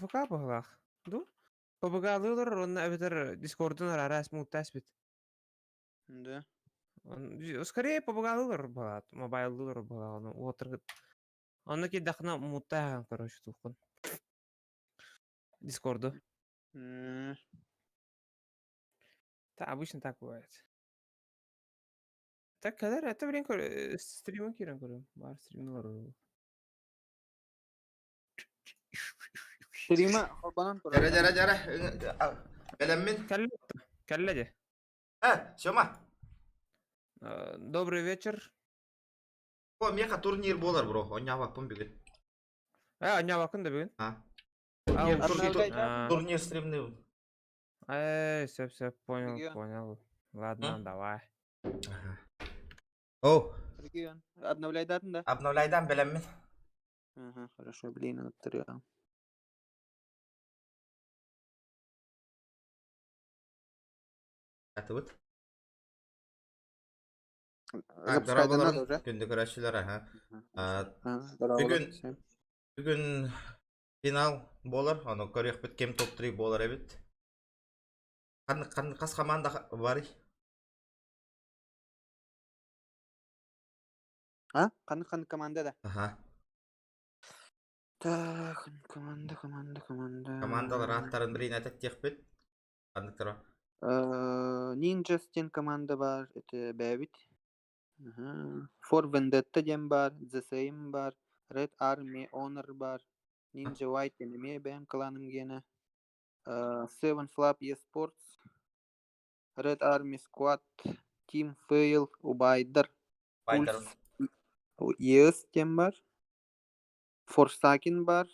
АФК баглах. Ду? Побагалылар, онна абитер Дискордун арас муттаспит. Да. Скорее побагалылар багат, мобайлылар багат. Отыргыт. Онна ки дахна муттахан, короче, тухун. Дискорду. Да, обычно так бывает. Так, когда это время стримы кирен көрөм. Бар стримлар. Стрима холбанан Jara көрөм. jara. Belemmin. Калледе. Сёма. Добрый вечер. О, меха турнир болар, бро. Оня бакпын бүгүн. Оня бакын да бүгүн. Турнир стримный. Все, понял. Ладно, давай. О. Обновляй датын да? Обновляйдан белемmin. Ага, хорошо, блин, отторял. Атыбыт. Запускай надо уже. Күндү көрөчүлөр, Бүгүн Бүгүн финал болар, аны көрөкпүт кем топ 3 болар эбит. Кас команда бар? Кандай команда да? Ага. Так, команда. Командалар аттарын бирин айтат текпит. Кандыктар? Ninja Стен команда бар, это Бэвит. For Vendetta дем бар, The Same бар, Red Army Honor бар, Ninja White Enemy бэм кланым гена, Seven Flap Esports, Red Army Squad, Team Fail, Убайдер, Pulse ES дем бар, Forsaken бар,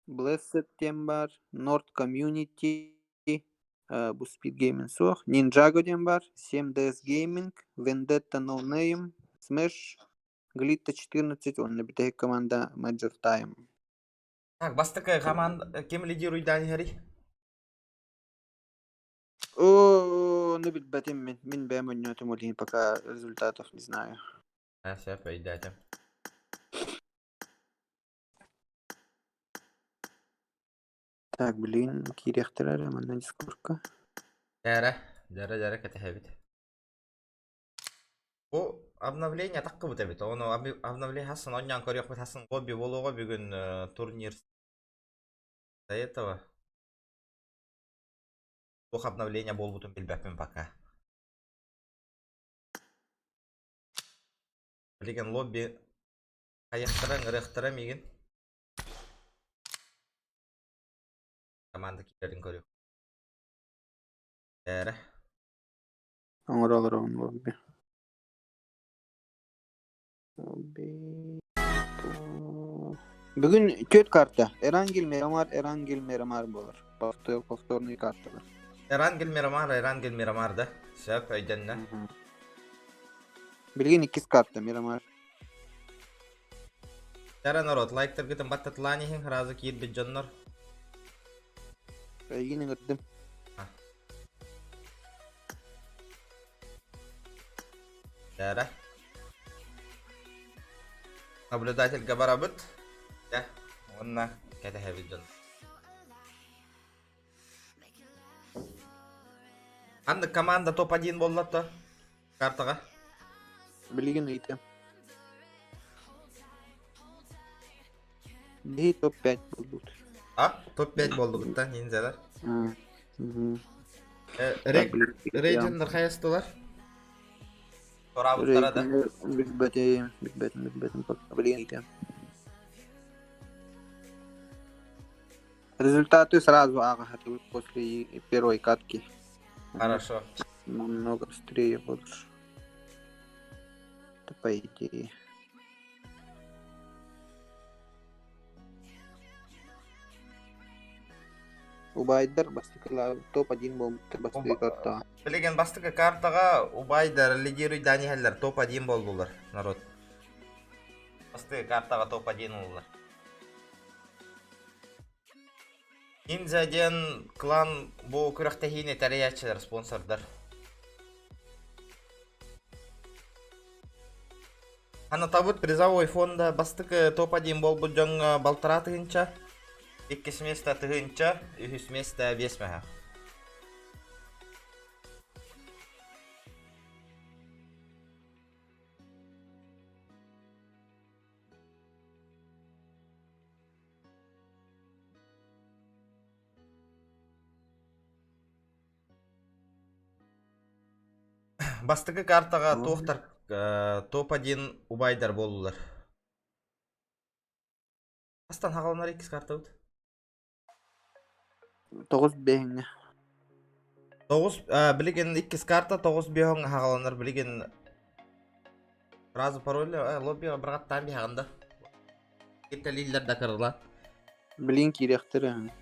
Blessed дем бар, Nord Community, bu Speed Gaming соқ, Ninjago дем бар, 7DS Gaming, Vendetta No Name, Smash, Glitch 14, он на битая команда Major Time. Так, бастык команда кем лидирует Даниэль? Ну бит батим мен бэм нётым олин, пока результатов не знаю. Все, поедайте. Так, блин, кирехтерер, на дискордка. Жара кетехебит. О, обновление таккы бут эбит. Ону обновление хасын оннян көрөк бут хасын хобби болууга бүгүн турнир. До этого бу обновление болбутун билбеппин пока. Билген лобби аяктаран мигин. Команда килерин көрөк. Жара. Оңоралар лобби. Бүгүн 4 карта. Эрангел Мирамар болар. Повторный карталар. Эрангел Мирамар да. Сөп өйдөннө. Билген 2 карта Мирамар. Жара народ, лайктер гытын баттатлани хин разы кийит бит жоннор. Эйгин гырдым. Жара. Наблюдатель габарабыт. Да, онна кетехебит жон. Анды команда топ-1 боллатты картага. Билген ыйты. Ди топ-5 болдут. Топ-5 болду да, ниндзялар. Рейджендер хайыстылар. Торабыттара да. Битбетим, билген ыйты. Результаты сразу агахатывают после первой катки. Хорошо. Намного быстрее будешь. Это по идее. Убайдер бастыкла топ-1 болмутты бастык карта. Билген бастык картага Убайдер лидирует Даниэллер топ-1 болдулар, народ. Бастык картага топ-1 болдулар. Ниндзяден клан бу күрөктехине тариячылар спонсордар. Аны табыт призовой фонда бастык топ-1 болбу жоң балтыратыгынча. 2 место тыгынча, 3 место 5 мәһә. Бастыкы картага тоқтар топ-1 убайдар болулар. Астан хағаланар 2 карта өт. 9 бейіңе. 9 билеген 2 карта 9 бейің хағаланар билеген разы пароль лоббиға бір қаттан бейғанда. Кетелейлер да кырыла. Білін керектері.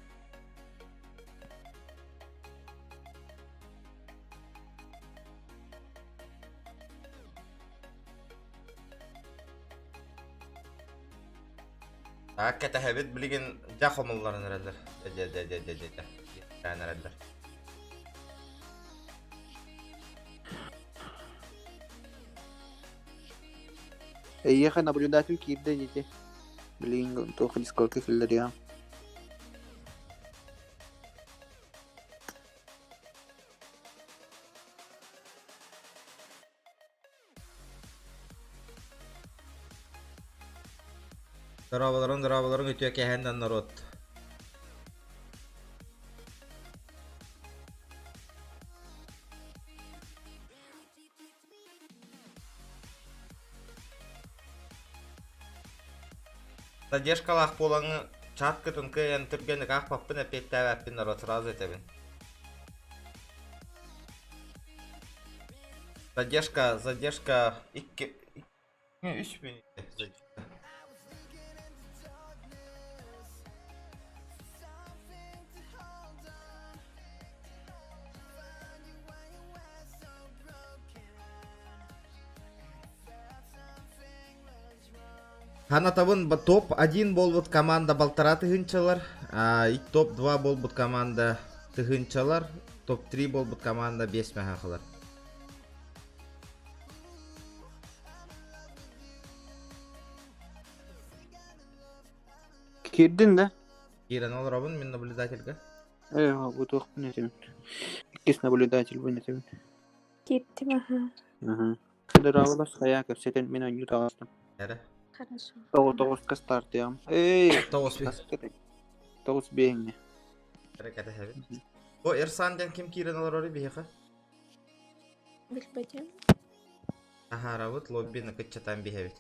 Кәті әбет білген жақымылларын әрәдір. Ән әрәдір. Эйеха наблюдатель кирде дети. Блин, только дискорка филлерия. Дырабаларын өтуе кәхенден народ. Задержкалақ болаңы чатқы түнкі ән түргенік ақпаппын әпетті әвәппін народ сразу етебін. Задержка 2-3 минут. Ханатабын топ-1 болбут команда балтара тыгынчалар, топ-2 болбут команда тыгынчалар, топ-3 болбут команда 5 мәхақылар. Кирдин да? Кирен ол робын, мен наблюдательға. Вот ох, нетемін. Кес наблюдатель бұл нетемін. Кеттім, аха. Дыравалас хаяка, сетен мен аңют ағастым. Әрі. Хорошо. 9 кастарт ям. Эй! 9 9 бейіңе. Әрі кәті әбет. О, Эрсанден кем кирен олар ори бейіқі? Білбәдем. Аха, равыт, лоббіні күтчатан бейіқі.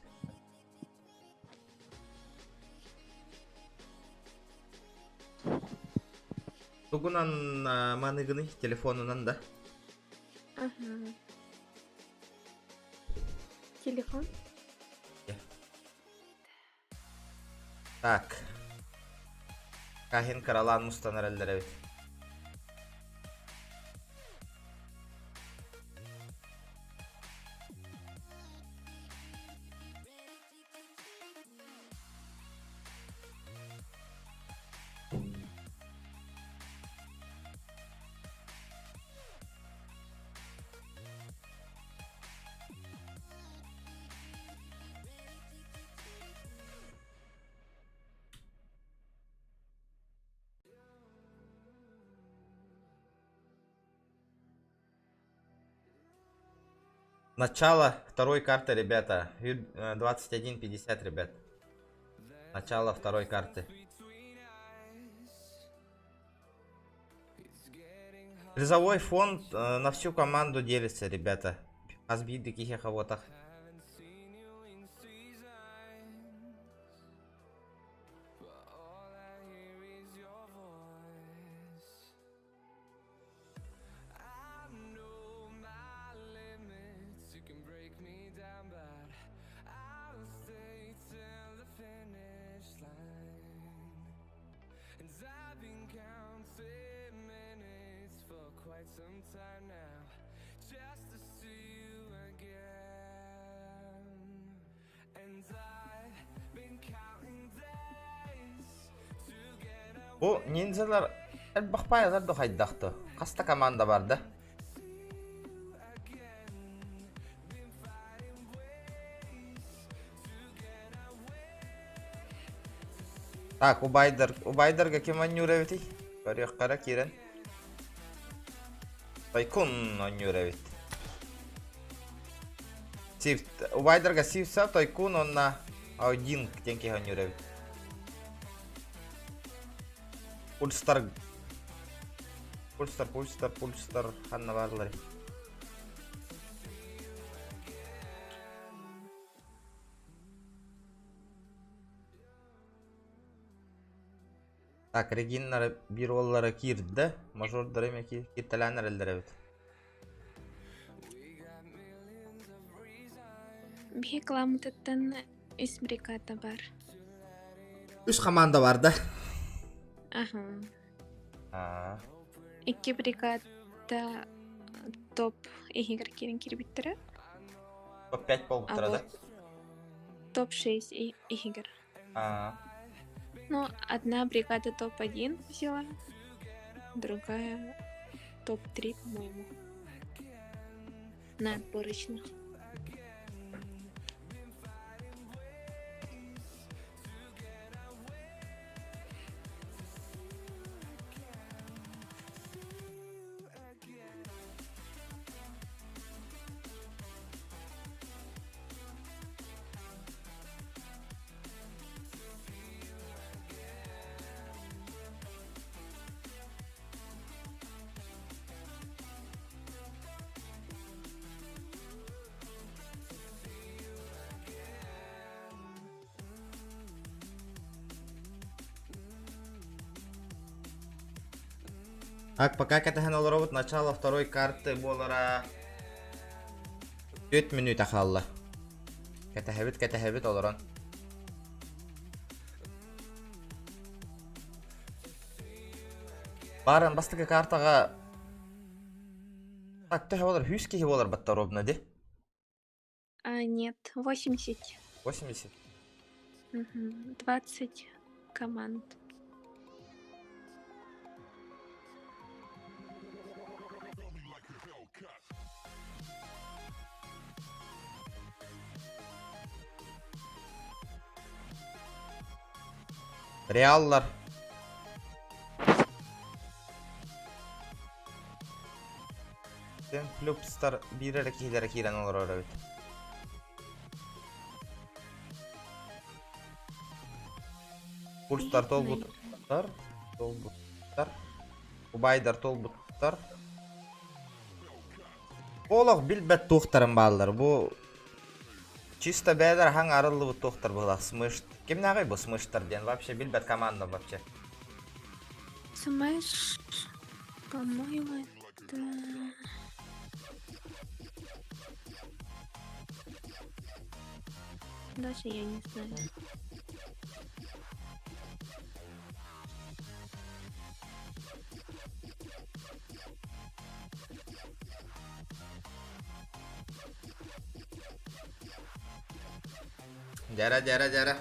Тугунан маныгыны телефонунан да. Ага. Телефон? Так. Кахин каралан мустанар әлдер әбет. Начало второй карты, ребята. 21:50, ребят. Начало второй карты. Призовой фонд на всю команду делится, ребята. Азбиды кихе кого-то. Bu ninjalar bakpaylar da haydaktı. Kasta komanda vardı. Так, Убайдерга ким аннюревити? Барык кара кирен. Тайкун аннюревит. Сифт. Убайдерга сифтса, Тайкун онна один тенки аннюревит. Пульстар ханна барлары. Так, Региннар бир оллары кирді, мажордар эме киртеләнер элдеребит. Бихекламытыттан үс бригада бар. Үш команда бар да. Ага. 2 бригада топ игер кирин кирбиттері. Топ 5 болуп турат. Топ 6 игер. Ну, одна бригада топ-1 взяла, другая топ-3, по-моему. На отборочных. Так, пока кетехен ол робот начало второй карты болара 4 минут ахалла. Кетехебит олорон. Барын бастыгы картага так техе болар 100 кихи болар батта робна де? Нет, 80. 80? 20 команд. Реаллар. Sen Flopstar birere kihilere kiren olur orada bit. Pulstar tolbuttar. Ubaider tolbuttar. Олог билбет тухтарын балдар. Bu чисто бәдер хаң арылы bu тухтар бұлақ смышт. Кем нағай bu смыштар ден? Вообще билбет команда вообще. Смэш, по-моему, это... Даже я не знаю. Jara.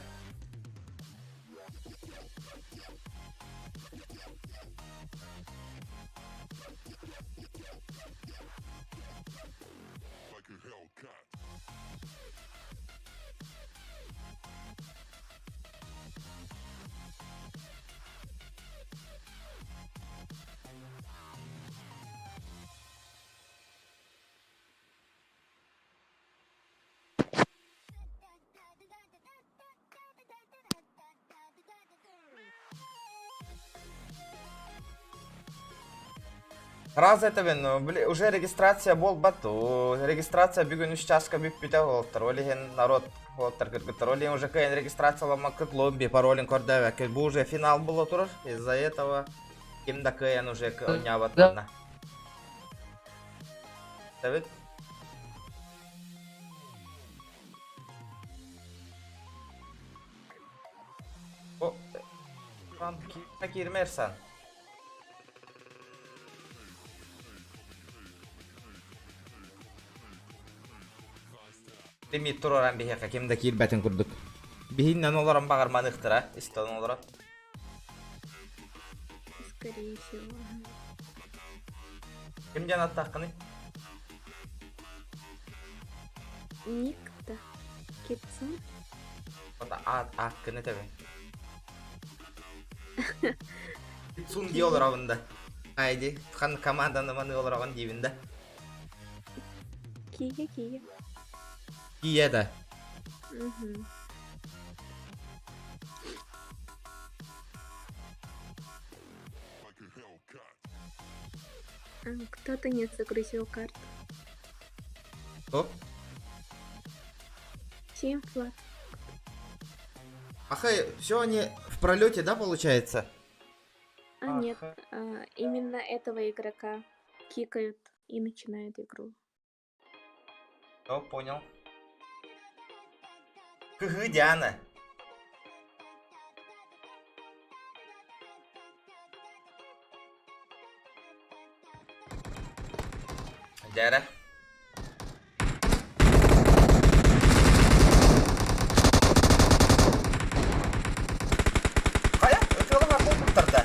Раз это уже регистрация бол бату. Регистрация бүгін 3 часқа бүк біте олтыр. Олеген народ олтыр кіргітір. Олеген уже кейін регистрация ламакыт лобби паролин кордавя. Бұл уже финал был отыр. Из-за этого кемда кейін уже няватмана. Давид? О, кирмерсан. Лимит тураран бихе каким-то кирбатен курдук. Бихиннен оларан багарман ыктыра, истон олара. Скорее всего. Ким жанат таққыны? Никто. Китсон. Ота аққыны тебе. Сун ди олар авында. Айди, хан команданы маны олар аван дивинда. Кия. Кия да. Мгм. Кто-то не загрузил карту. Кто? Team Flat. Ахай, все они в пролете, да, получается? Нет, именно этого игрока кикают и начинают игру. О, понял. Диана. Дяра. Кая? Өтелі ма қолпықтырды?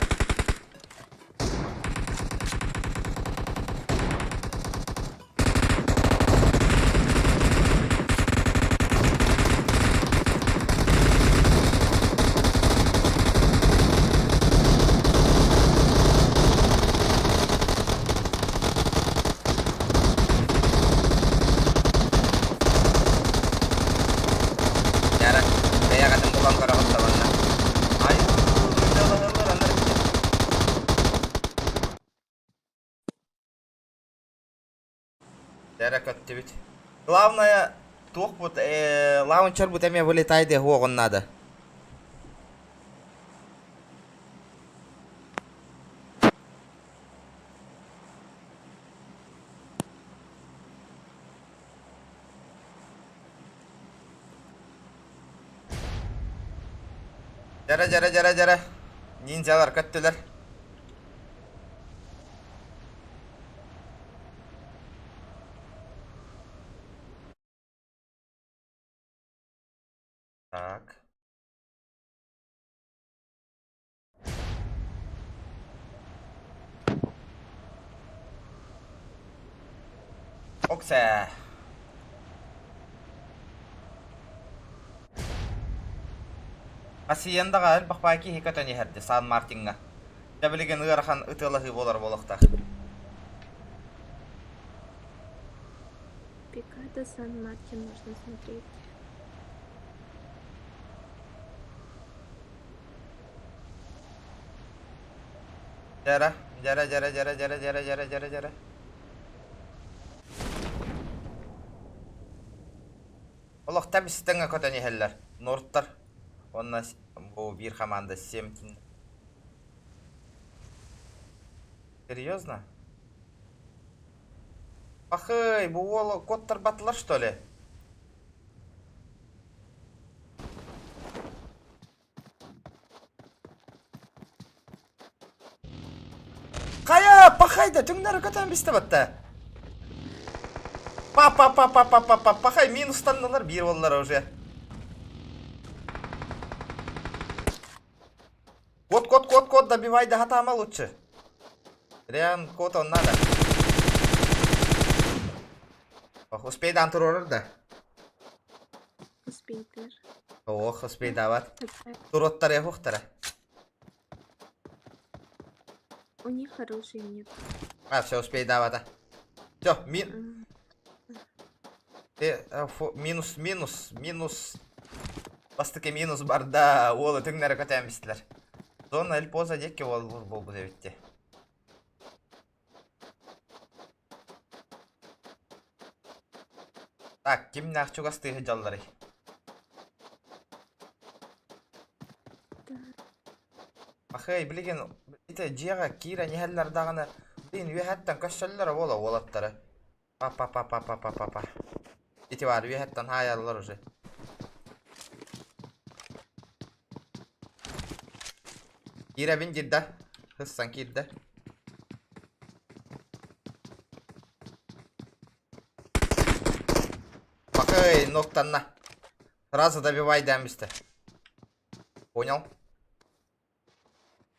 Главное, тух вот лаунчер вот эми вылетает и он надо. Жара. Ниндзялар көттілер. Так. Окса. Асиендаға әл бақпаки хекатани хәрді Сан Мартинға. Жабілеген ұғархан ұтылығы болар болықта. Пикадо Сан Мартин можно смотреть. Жара. Олық тәбістіңі көтәне хәлләр. Норттар. Онна бұл бір команда 7. Серьезно? Ахай, бұл коттар батылар, что ли? Қая, пахайда, түңнәрі көтән бісті бітті. Пахай, минустаннылар, бір олар уже. Код, добивай, да хатама лучше. Реан, код он надо. Ох, успей да антурорыр да. Успейтер. Ох, успей дават. Туроттар я хухтара. У них хорошие нет. Все, успей давата. Все, минус. Бастыке минус бар, да, олы түңнәрі көтән бістілер. Зона әл поза деке ол бұл дебетте. Так, кім нақчуға стығы жаллары? Ахай, білеген, жиға кира нехәллер дағаны, білген үйәттен көшшәллері ола олаттары. Па. Ити бар, үйәттен хайалылар уже. Кира бин жирді, хыссан кирді. Пахай, ноктанна. Сразу добивай дәмісті. Понял?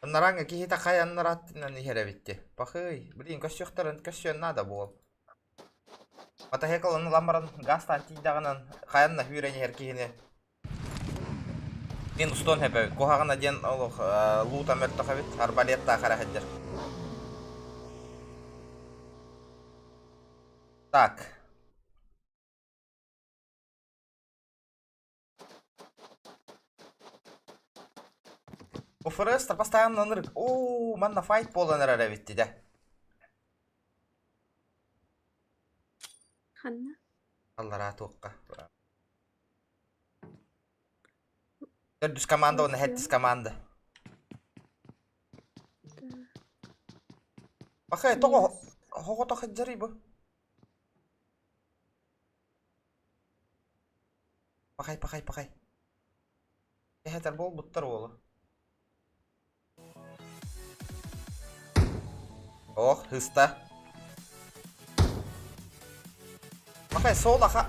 Наранга кихита хаяннар аттынан ихере битти. Пахай, блин, көшшөқтарын көшшөн надо бол. Мата хекалын ламбаран гастан тидағынан хаянна хүрен ехер кихіне. Минус тон хепе. Кохагана ден олох лута мертохавит. Арбалетта харахаджар. Так. У Форестер постоянно нырк. О, манна файт болан эравитти да. Ханна. Аллара туққа. Төрдүс команда оны хеттис команда. Бақай, тоғы хоғы тоғы жарый бұ. Бақай. Эхетер бол бұттар олы. Ох, хыста. Бақай, сол аға,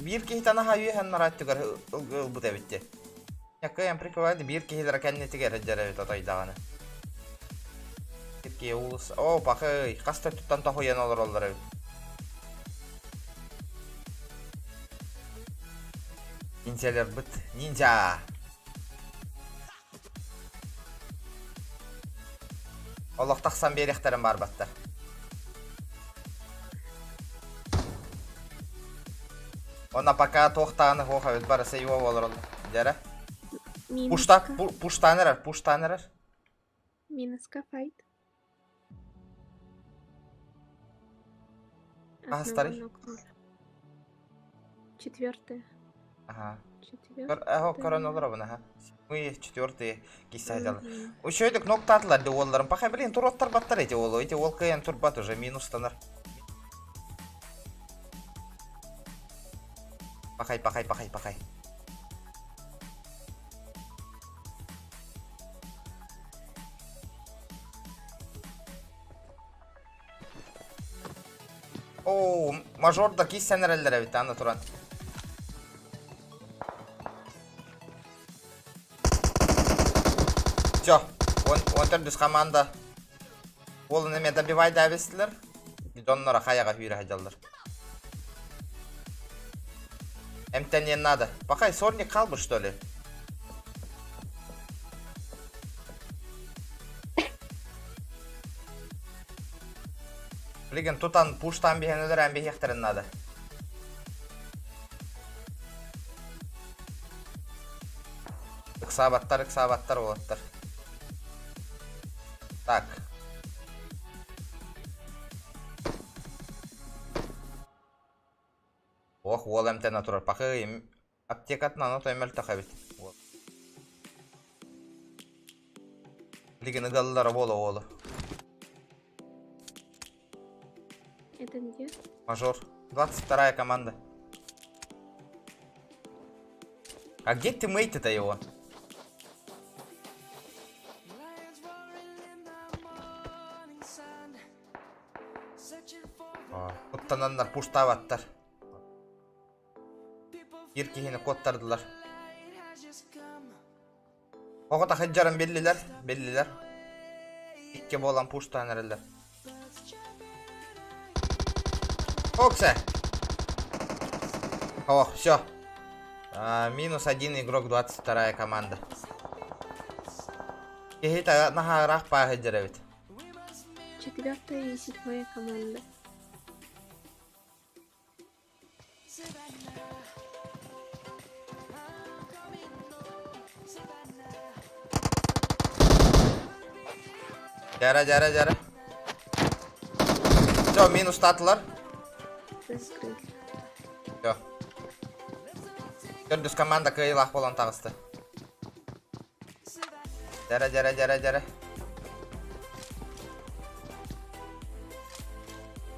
бір кейтана хайы хән нараттығар ұлбұт әбітті. Яқы әм прикровайды бір кейлер кәннетігер әджар әбіт атайдағаны. Біркей ұлыс. О, бақай, қасты тұттан тахуян олар олар әбіт. Нинджалер бұт. Нинджа! Олық тақсан беректерім бар баттар. Она пока тоқтағаны хоқа өт барысы еуа олар олар. Дәрі? Пуштанырар. Минуска файт. Старый? Четвертое. Ага. Четвертое. Коронолар бұны, ха. Мы четвертый кисті айдалы. Еще өйді кнопта атыларды оларым. Пақай білін, тұр баттар еті олы. Өйті ол кайын тұр бат уже минустанар. Пақай. О, мажорда кистенер әлдер әбітті, аны тұран. Все, он төрдіс команда. Ол неме добивайды әбестілер. Бидонлара қаяға хүйрі хәджалдар. Әмтен ен надо. Пақай, сорник қалбы, что ли? Блин, тутан пуштан бігенелер әмбе хектерін надо. Иксабаттар олаттар. Так. Ох, ол әмтен атурар. Пақы аптекатынан отой мәл тақабет. Блин, галылары болы олы. Это где? Мажор. 22-я команда. А где тиммейты-то его? Оттанандар пуштаваттар. Еркехені коттардылар. Оғыта хаджарын беллилер. Икке болан пуштанарылар. Окса! Ох, все. Минус 1 игрок, 22-я команда. Кехита наха рах па хаджаравит. 4-я и 7-я команда. Жара. Все, минус татылар. Раскрыли. Все. Төрдіс команда кыйлақ болан тағысты. Жара.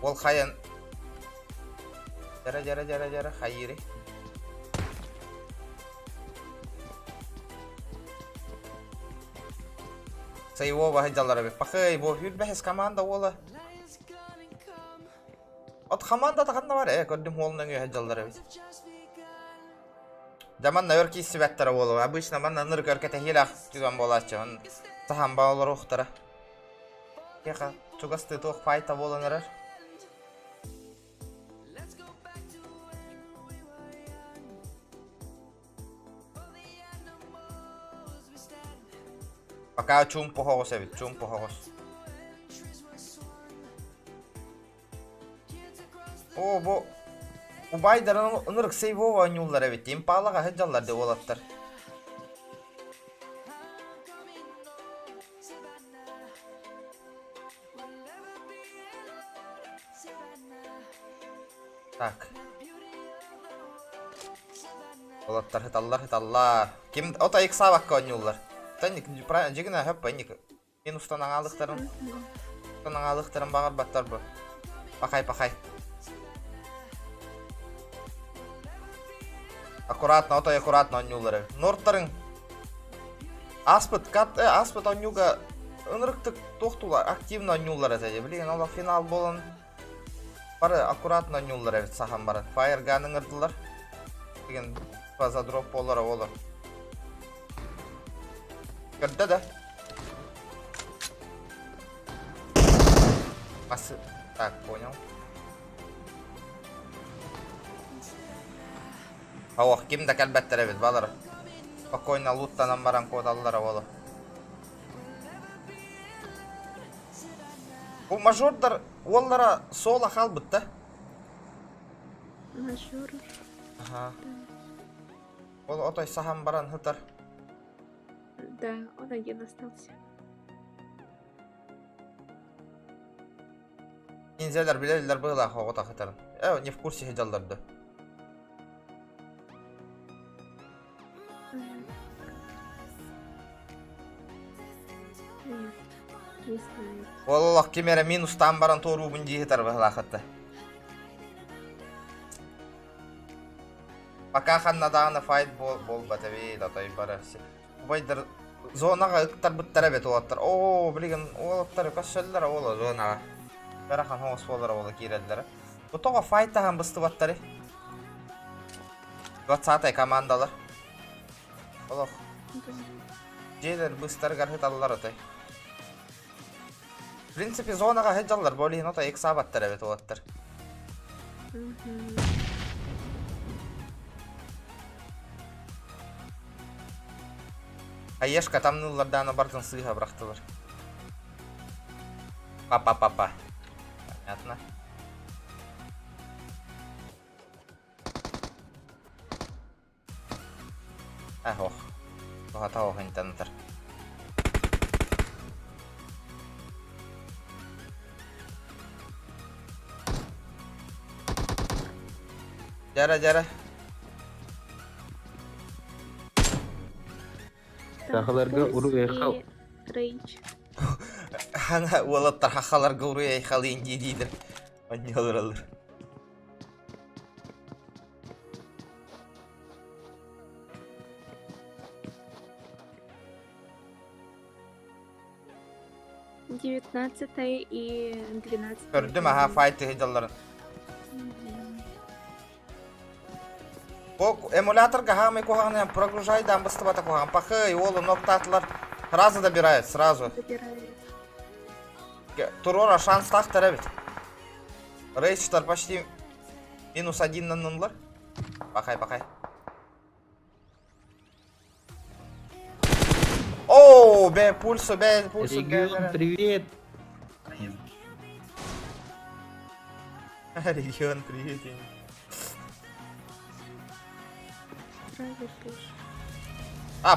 Ол қайын. Жара, қайыры. Сайыво бағыджалары бек. Пақы, бұл үлбәхес команда олы. От команда тағанда бар, көрдім олының өйіджалары бек. Жаман нөр кейсі бәттері олы. Обычно манна ныр көркеті хилақ түген болатшы. Сахан бағылар оқтары. Кеқа, чугасты тоқ файта болынырыр. Пока чум похогос эбит, чум похогос. О, бу Убайдарын ынырык сейвова анюллар эбит. Импалага хыджаллар деп болаттар. Так. Болаттар хыталлар. Ким ота иксабакка анюллар. Таник правильно жигина хөппайник. Минустан аңалыктарын. Аңалыктарын багар баттар бу. Пахай. Аккуратно анюллар. Норттарын аспыт анюга ынырыктык токтулар активно анюллар эти. Билген ала финал болон. Бары аккуратно анюллар эбит сахан бары. Фаерганын ырдылар. Билген фаза дроп болор. Көрдө да. Так, понял. Ох, кимде кәлбәттер эбит, балар. Спокойно луттанан баран кодаллар боло. Бу мажордар оллара сола халбыт да? Мажор. Ага. Ол отой сахан баран хытар. Да, он один остался. Ниндзялар билелер быйла хоғыта хытарын. Не в курсе хиджалларды. Нет, не знаю. Оллах кемере минустан баран тору бунди хытар быйла хытты. Пока ханнадағына файт бол батави датай бары. Убайдар зонаға ыктар бұттар әбет олаттар. О, білген олаттар көшелдер ола зонаға. Бәрахан хоғыс болар ола кейрелдері. Бұтоға файттаған бұсты баттары. 20-й командалар. Олақ. Жейлер бұстар ғархет алылар өтай. В принципе, зонаға хеджалар болейін ота 2 сабаттар әбет олаттар. Аешка тамнылардан бардын сыйға бырақтылар. Па. Понятно. Ох. Бұғата оғын танытыр. Жара. Хахаларга уру эйхал. Рейдж. Хана олаттар хахаларга уру эйхал инди дейдір. Аннелар алыр. Девятнадцатая и 12. Көрдім аха файты хеджаларын. Бұл эмуляторға хамай куханы прогружайдан быстыбата кухан. Пахы, олы, ноктатлар сразу добирает, сразу. Турора шанс тақтар әбет. Рейчтар почти -1 на нунлар. Пахай. Оу, пульсу. Регион, привет! Регион, привет.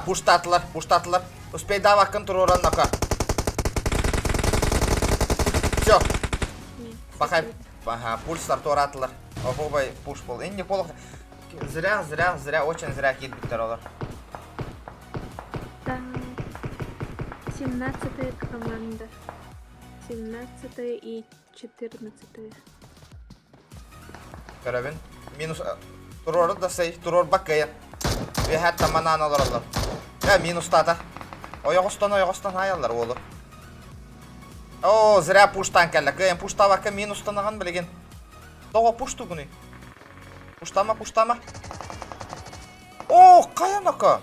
Пуштатлар. Успей давай контроль нака. Все. Пахай. Ага, пульсар торатлар. Охобай пуш пол. Инди полох. Зря, очень зря кит биттеролар. Так. 17-я команда. 17-я и 14-я. Көрөбүн. Минус турор да сей, турор баккая. Ve hatta mananalar alır. Minus tata. Oyağıstan ayallar oğlu. Oo, zira pushtan kalla. Kayın pushta vakka minustan ağan bilgin. Doğa pushtu bunu. Pushtama. Oo, kayan aka.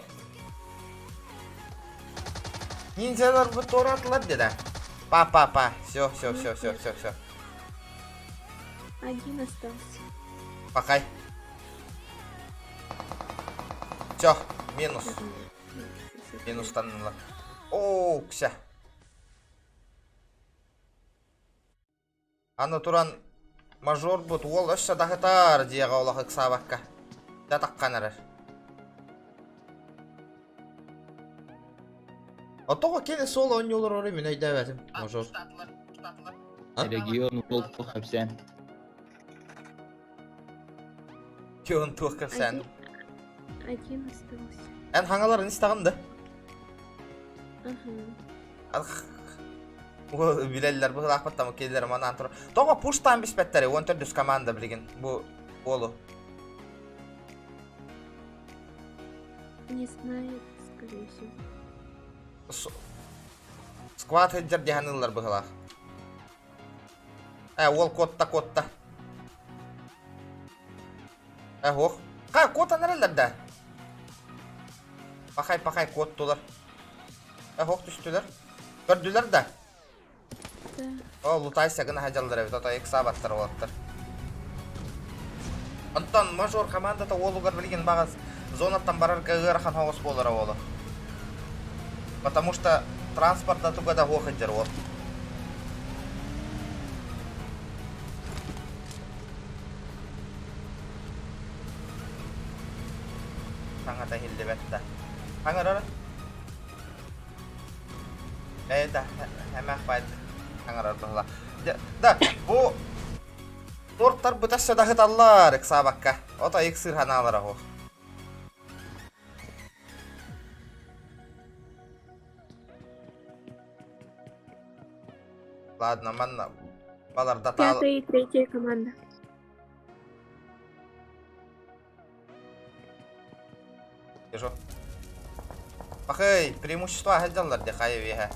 Ninjalar bu tora atladı dedi. Pa. Все. Один остался. Пахай. Все, минус. Минус таннулар. О, кся. Аны туран мажор бут ол өссө дахытар дияга олах ыксабакка. Жатакканырыр. Отого келе сол ойнолор ори мен айдабатым, мажор. Регион болду хапсан. Көн туаккап сен. Один остался. Эн хаңаларын истагында. Ага. О, билеллер бу ахпаттамы келдер манан тур. Тога пуштан биспеттери 14 команда билген. Бу болу. Не знаю, скорее всего. Сквад хеджер диханылар быгылах. Ол котта. Ох. Ка кота нерелерде? Пахай кот тулар. Ох түстүлөр. Көрдүлөр да. Да. О, лутайся гына хажалдар эбит, ото 2 сабаттар болоттар. Онтон мажор командата олугар билген багаз зонаттан барар гырахан хогус болора болу. Потому что транспортта тугада хохаджар бол. Таңата хилде бетта. Таңарара. Да, хэмэх байд. Таңарар бахла. Да, бу торттар бутасса дахыталлар иксабакка. Ото иксир ханалара хо. Ладно, манна балар датал. 5-я и 3-я команда. Вижу. Пахай, преимущество хадаллар дехай веха.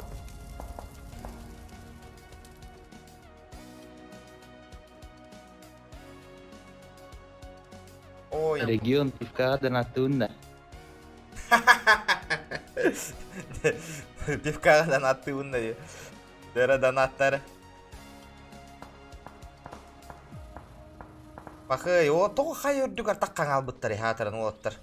Ой. Регион пивка донатунна. Пивка донатунна. Дера донаттар. Пахай, о тоо хай үрдүгөр таккан албыттар хатырын олоттар.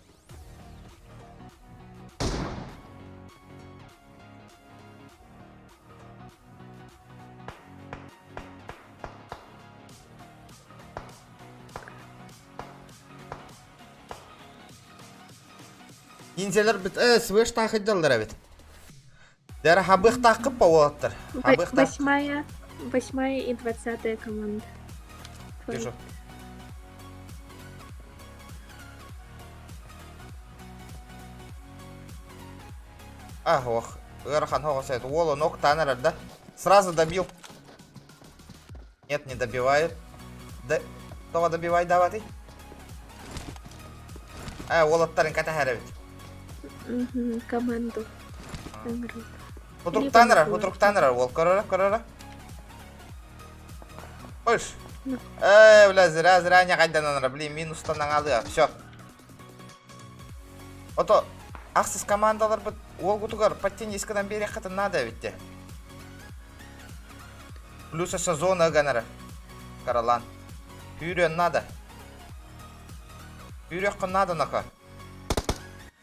Ниндзялар бит свеш тахыдалар бит. Дера хабых такып болоттар. Хабых так. 8-я и 20-я команда. Вижу. Ох, Эрхан Хогасет, Уоло ног Таннера, да? Сразу добил. Нет, не добивает. Да, кто добивает, давай. Уоло Таренка Тахарович. Команду. Вдруг Таннера, Уол, корора. Пыш. Бля, зря не кайдан, блин, минус-то нагады, все. Ото, ақсыз командалар бұд, ол күтігер паттен ескідан бері қатын нады әбітте. Плюс аша зона ғанары. Каралан. Үйрен нады. Үйрек қын нады нақа.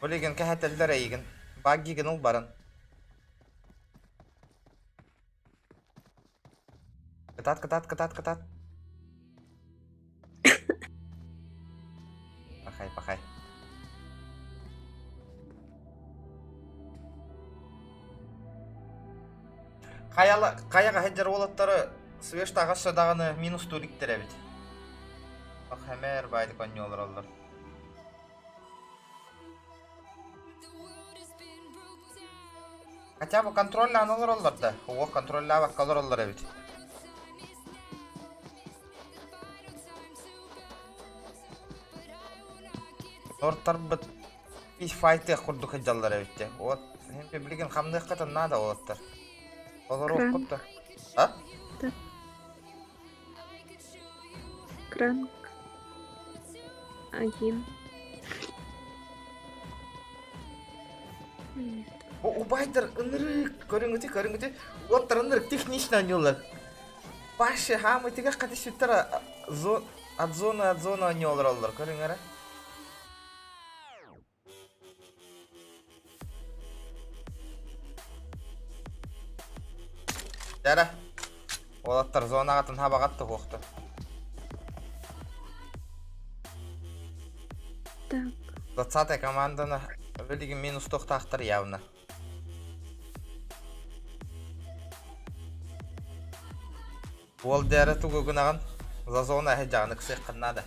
Олеген кәхәтелдер әйген. Баггиген ұл барын. Кытат. Пахай. Қаяға хеджер олаттары свешта ғашадағыны минус туриктер әбет. Әмәр байды көне олар олар. Хотя бы контрольный аналар олар да. О, контрольный аваққалар олар әбет. Торттар бұд файты құрды хеджалар әбетте. Вот, білген қамды қатын нада олаттар. Олар оқытты. А? Да. Кранк. 1. Убайдар ынырык. Көріңгіте. Оттар ынырык технично ойнолар. Башы хамы теге қаты сүттер от зона ойнолар олар. Көріңгірі? Дәрі. Олаттар зона атын хабағатты қоқты. Так. 20-я команданы өлігі минус тоқтақтыр явно. Ол дәрі түгі күнаған за зона жағыны кісі қыннады.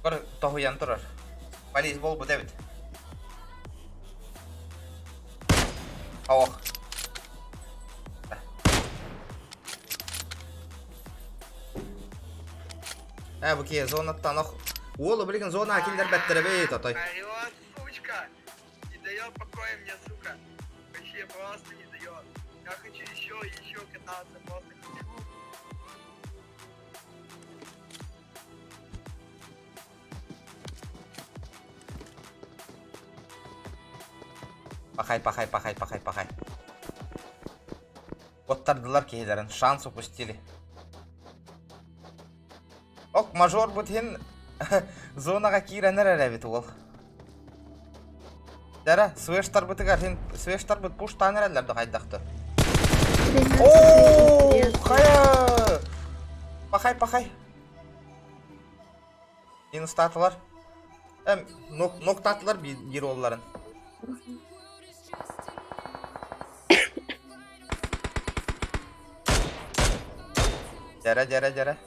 Бір тоғыян тұрар. Полиз бол бұ дәбіт. Ауық. Бұке зонаттан оқ. Олы білген зона әкелдер бәттірі бейт атай. Алло, сучка! Не даёт покоя мне, сука. Вообще просто не даёт. Я хочу еще кататься, просто хочу. Пахай. Оттардылар кейлерін, шанс упустили. Ок, мажор бұтын зонаға кейренер әрәбет ол. Дәрі, свештар бұтығар, свештар бұт пуштан әрәлерді қайдақты. 13 Ооо, лет. қая! Пахай. Инстатылар. Ноқтатылар бір оларын. Дәрі.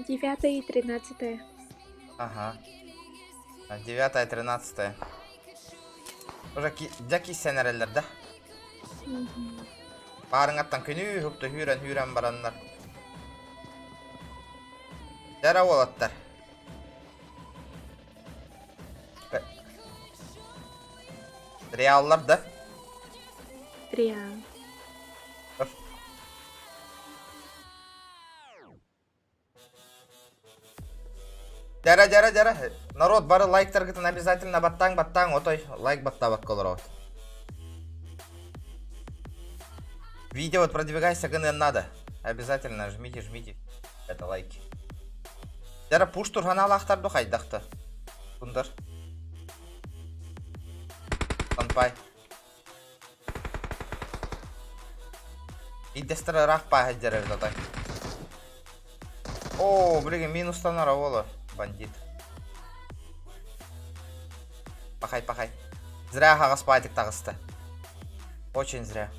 9 и 13. Ага. 9-я, 13-я. Уже дәкі сәнәрелер, да? Барың аттан күні үхіпті хүрен баранлар. Дәрі олаттар. Реаллар, да? Реал. Дәрі. Народ, бары лайктар гытын обязательно баттаң, отой лайк баттабак колыр от. Видео вот продвигайся гынын надо. Обязательно жмите это лайки. Дәрі пуш тұрған алақтарды қайдақты. Бұндар. Қанпай. Идестірі рақпай әддері өз О, білеген минустан ара олы. Бандит. Пахай. Зря қағаспайтық тағысты. Очень зря.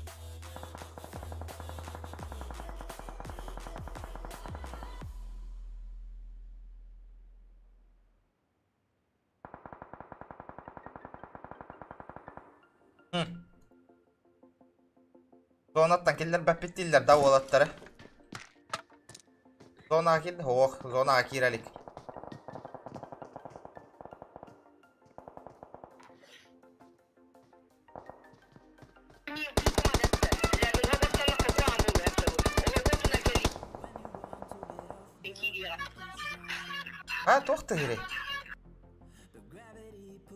Зонаттан келдер бәппеттейлер да олаттары. Зонаға келді. Зонаға кирелік. Тоқты керек.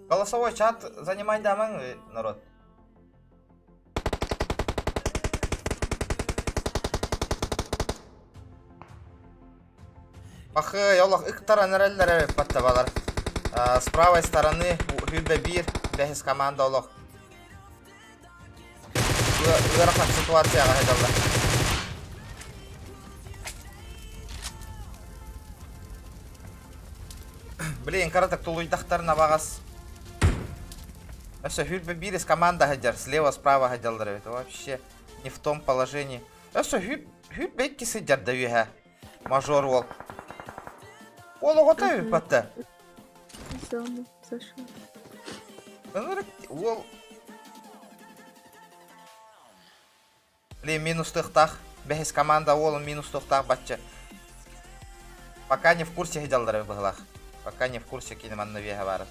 Голосовой чат занимай дамаң, народ. Пахы, олық үктара нәрәлілер баттабалар. С правой стороны хүлбе бір, бәхіз команда олық. Үрақлақ ситуацияға әділді. Блин, каратак тулуйдақтарына бағас. Өсі хүлбе бір из команда әдір, слева, справа әділдір. Это вообще не в том положении. Өсі хүлбе кесі дәрді үйе. Мажор ол. Ол оғыта өппатты. Зону зашел. Ол... Блин, минус тұқтақ. Бәхіз команда олын минус тұқтақ батчы. Пока не в курсе хедалдары бұғылақ. Пока не в курсе кинеманны веға барып.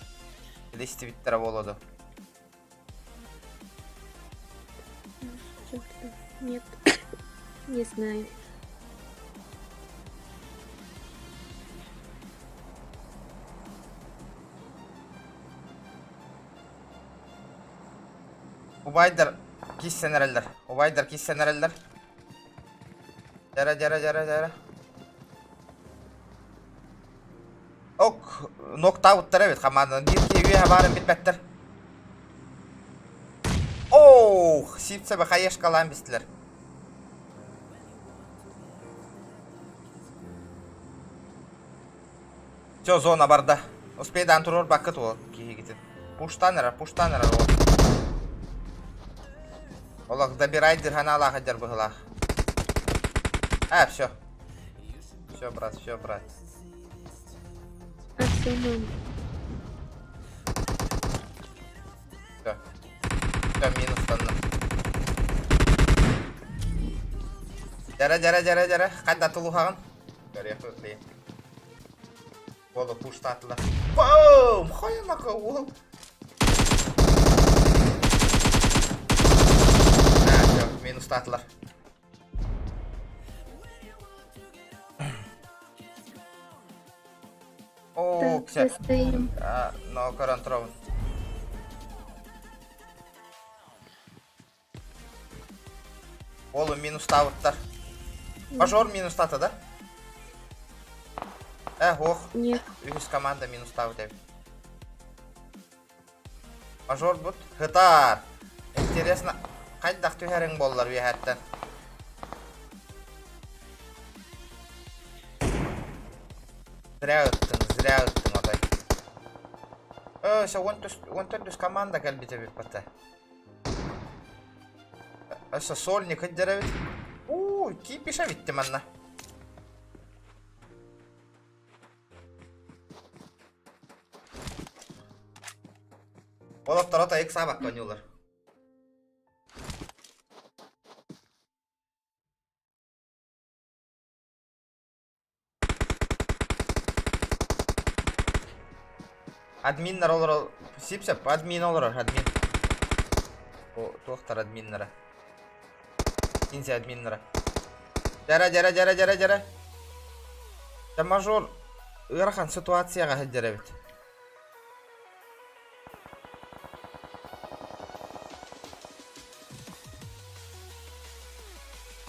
Листи биттері болуды. Нет. Не знаю. Убайдар киссенерелдер. Жара. Ок, ноктауттар evet команданын 1-2 Üye barın bitbettir. Oh, sipse be kayeş kalan bistiler. Все, зона барда. Успей дан турор бакыт ол. Киги гитин. Пуштанера ол. Олак добирай дырхана алаха дер быгылах. Все. Все, брат. Артемом. Все, минус танна. Жара. Кайда тулухагын? Көрөк өтлейін. Олы пуштатылар. Бум! Хоянака ол. Все, минус татылар. О, ксе. Стоим. Но карантрован. Олы минус тавыттар. Мажор минус таты, да? Ох. Нет. Үз команда минус тавы деп. Мажор бұд. Хытар. Интересно. Қайдақ түйерің болылар вейхаттан. Зря өттің одай. Өсі 14 команда кәлбеті бек бітті. Өсі сольник үддері бет. Кипиша бітті манна. Олап тарата екі сабақ көңілер. Админнер олар сипсеп, админ олар, админ. Тоқтар админнері. Инси админнері. Жара. Мажор ырхан ситуацияға хәддері бет.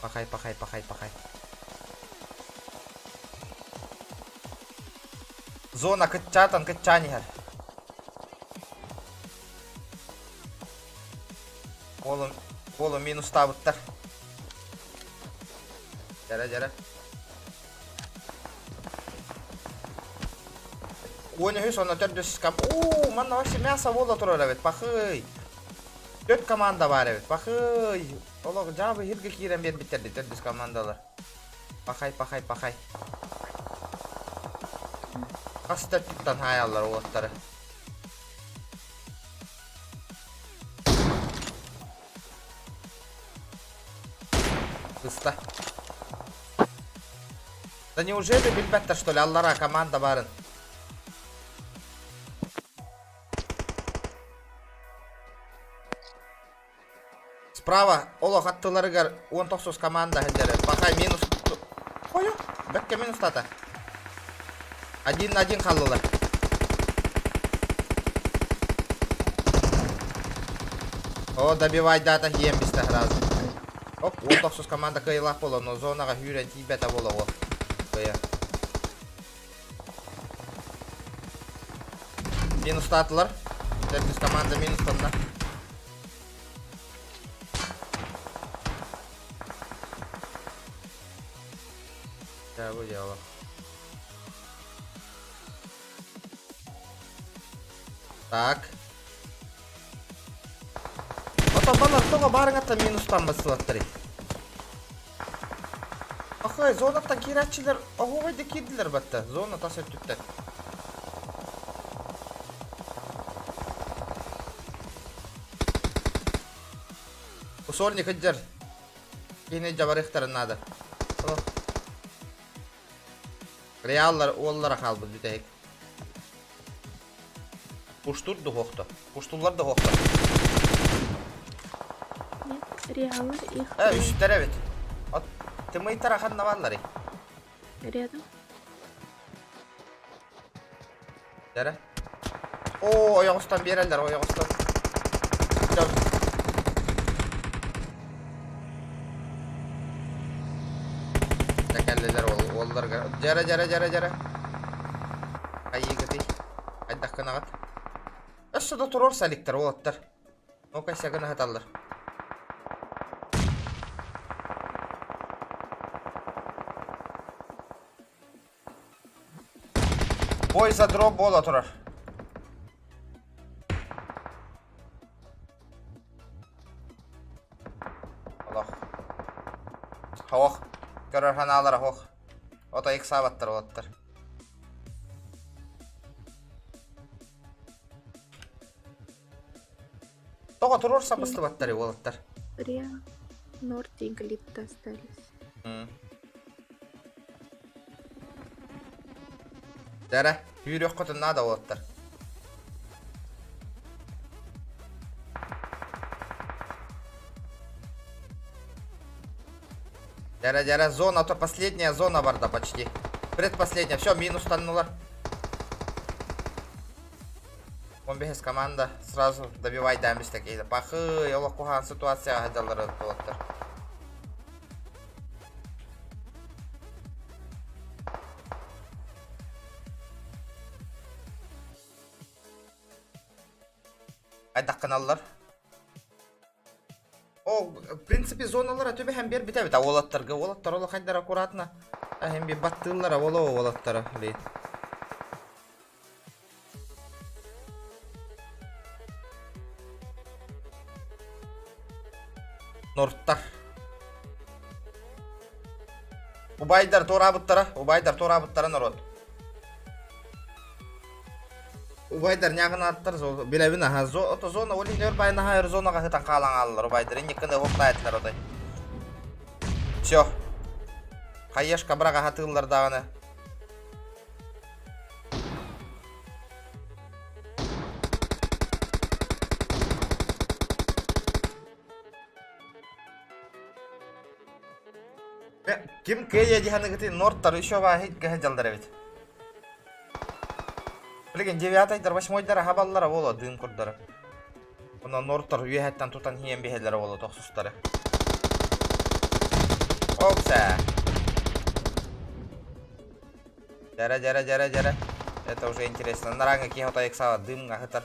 Пахай. Зона кытчани хәр. Қолы минус табыттар. Жара. Ойны хүс, оны төрдіс кам... Манна ваше мясо вола тұрыр әбет, пахый. 4 команда бар әбет, пахый. Олығы жабы хирге кирен бер біттерді, төрдіс командалар. Пахай. Қастыр түттен хайалар оғыттары. Кыста. Да неужели билбеттер, что ли, Аллара команда барын? Справа, олық аттыларығар 19 команда хәдері. Бақай минус... Қойы, бәкке минус тата. 1-1 қалылар. Добивай дата ем бісті разы. 19 команда кайылақ болу, но зонаға хүрен тибета болу ол. Минус татылар. 4 команда минус тонна. Bu дело. Так. Балар тоға барыңатта минустан басылаттыр. Ахай, зонаттан кератчылар ағуғайды кеділер бәтті. Зона тасыр түттер. Усольник үддер. Кейіне жабарықтарын нады. Реаллар оллара қалбы бүтәйік. Пуштур да хоқты. Пуштулар да хоқты. Нет, реаллар их... Үштер әбет. Ты мы тарахан наваллары. Рядом. Дәрі. Ояғыстан берелдер, ояғыстан. Тәкәлілер олларға. Жәрі. Қайы ғыты. Қайдақ қанағат. Өссі тұрор сәліктер олаттар. Ну-ка, сәгіні хаталдар. Бой за дроп бола тұрар. Аллах. Хоқ. Көрір ханалар хоқ. Ота екі сабаттар олаттар. Тоға тұрор сабысты баттары олаттар. Реал. Норд и Глитта остались. Дәрі, үйрек құтын нада олаттар. Дәрі, зона, то последняя зона барда почти. Предпоследняя, все, минус таннулар. 15 команда, сразу добивай дәмбіс такейді. Пақы, елок қуған ситуация ғадалары олаттар. Айдақ каналлар. О, в принципе, зоналар төбе һәм бер бітә бит олаттарға. Олаттар олы қайдар аккуратна. Һәм бер баттылар олаттары. Норттар. Убайдар торабыттара народ. Убайдар нягына аттар билебин аха зона олинер байна хайр зонага хытан калаң аллар убайдар никкене хоктайтлар одай. Всё. Хаешка брага хатыллар даганы. Ким кея диханы гыты норттар ещё ва хит гажалдар бит. Билген 9-айдар 8-айдар хабаллара боло дын курдары. Бuna норттар үйәттен тутан хиен бихелләре боло тохсустары. Окса. Жара. Это уже интересно. Наранга кихота ексава дым гахытар.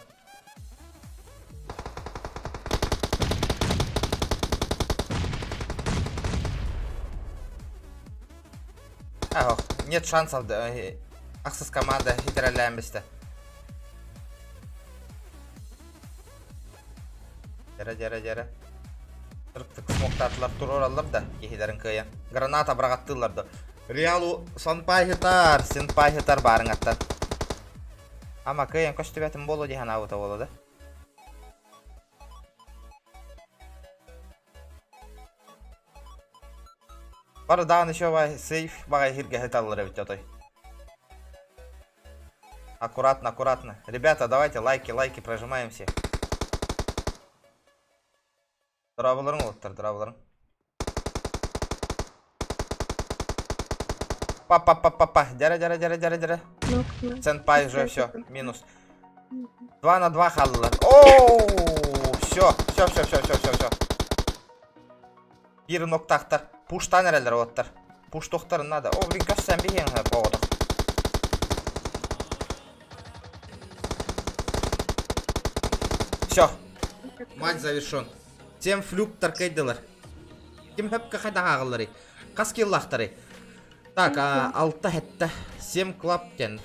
Ах, нет шансов, да. Аксыз команда хитрәләмбесте. Жара. Тыртык смоктатылар туралар да, кехиләрен кыя. Граната брагаттылар да. Реалу сонпай хитар барыңаттар. Ама кыян көстүбәтим болу дигән аута болу да. Бар дагы ещё бай сейф багай хирге хиталлар бит атай. Аккуратно. Ребята, давайте лайки прожимаем все. Дравларың олаттар, дравларың. Па. Жара. Сенпай уже все, минус. 2 на 2 халлар. Ооо, все. Бир ноктактар. Пуштан эрелер олаттар. Пуш тоқтарын надо. О, блин, көссән бейен поводық. Все. Матч завершен. 7 флюктар кайдылар. Ким хөпке қайда ағылары. Қас келлақтары. Так, 6 хетті. 7 клаптен.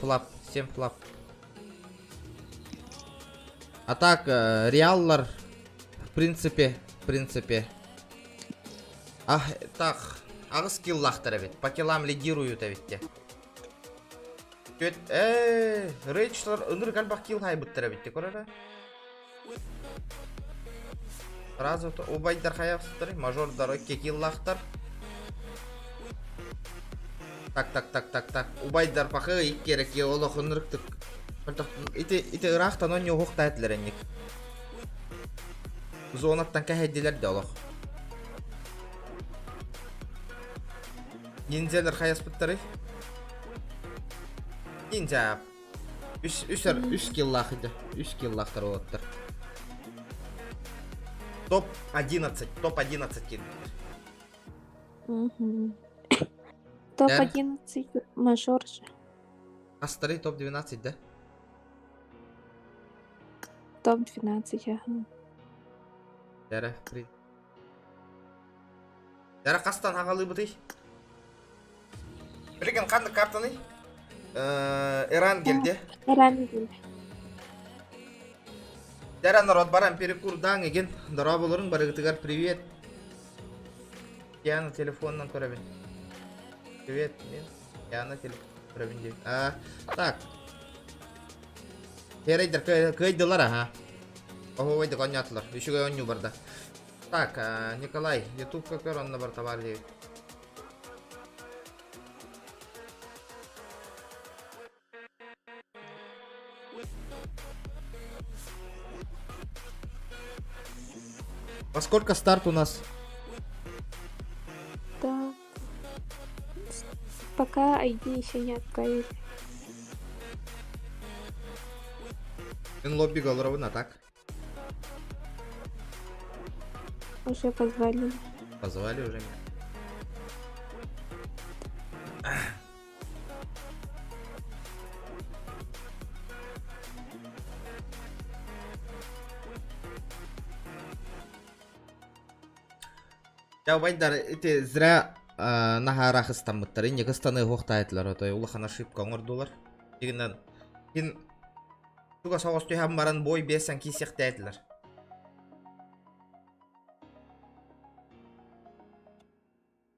Всем флап. А так, реаллар. В принципе. Так, ағыз келлақтары бет. По киллам лидируют ведь. Рейчлар ыныр галбақ килл хайбыттары бетте, көрері? Сразу убайдар хаяқсыдыр, мажордар өкке киллақтар. Так. Убайдар пақы иккерек олық ынырықтық. Ити ырақтан он не оғықта әтілеріннік. Зонаттан кәхедділер де олық. Нинзелер хаяспыттары. Нинзя. 3 киллах еді. 3 киллахтар олаттар. Топ 11 киллахтар. Топ 11 мажор же. Астары топ 12, да? Топ-12, ага. Дәрі, привет. Дәрі қастан ағалы бұдай? Білген қанды картаны? Иран келді. Эрангель. Дәрі народ барам перекурдан еген. Дара болырың барығытығар, привет. Яны телефоннан көрәбін. Привет, мен. Яны телефон көрәбін дейм. Так. Hereyder kıydılar ha. Oho oydu konyatlar. Düşük oynuyor burada. Так, Николай, YouTube как он на бортовар левит. Во сколько старт у нас? Да. Пока ID еще не отправили. Лобби Голровна, так? Уже позвали. Позвали уже меня. Я байдар, эти зря нахарах истамыттар. Инде кыстаны хоқтайтлар, отой улахан ошибка оңырдулар. Дегеннен кин туга соғыс түйһәм баран бой бесен кисектәйтлар.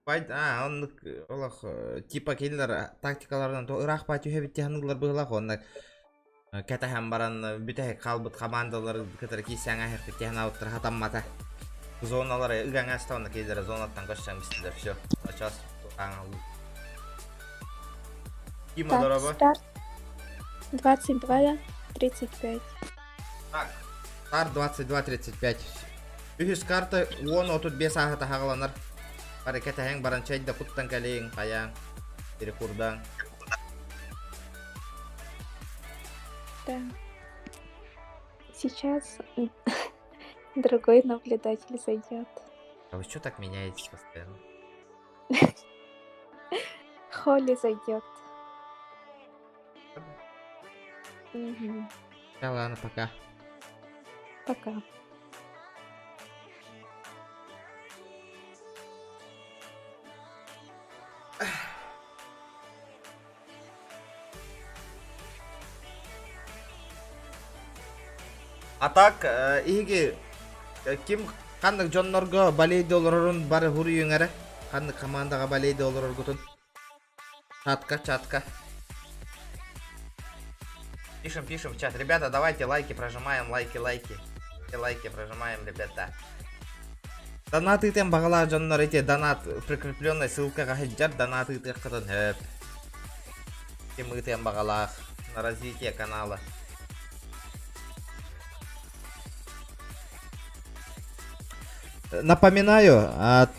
Байд, он олах типа келлер тактикалардан то ырах бай түйһә биттәһәнләр быйлак, онда кәтәһәм баран бүтәһә калбыт командалар кытыр кисәң әһәр биттәһән ауттыр хатаммата. Зоналары ыган астауна келдер зонаттан көчсәң бистилер. Всё. Сейчас аңал. Кима дороба? Старт 22:35. Так. Старт 22:35. Үхіс карта 10:35 сағата хағаланар. Парекеті әң баран чайда құттан кәлейін, қаяң, перекурдан. Да. Сейчас другой наблюдатель зайдет. А вы что так меняетесь постоянно? Холли зайдет. Угу. Да ладно, пока. Пока. А так, иги ким қандық жоннорго балейді олырын бары хурuyun әрі? Қандық командаға балейді олырыр күтін? Чатка. Пишем в чат. Ребята, давайте лайки прожимаем, лайки. Лайки прожимаем, ребята. Донаты тем бағала жоннор эти донат прикрепленной ссылкаға хеджар донаты тем қытын хөп. Кем тем бағалақ на развитие канала. Напоминаю,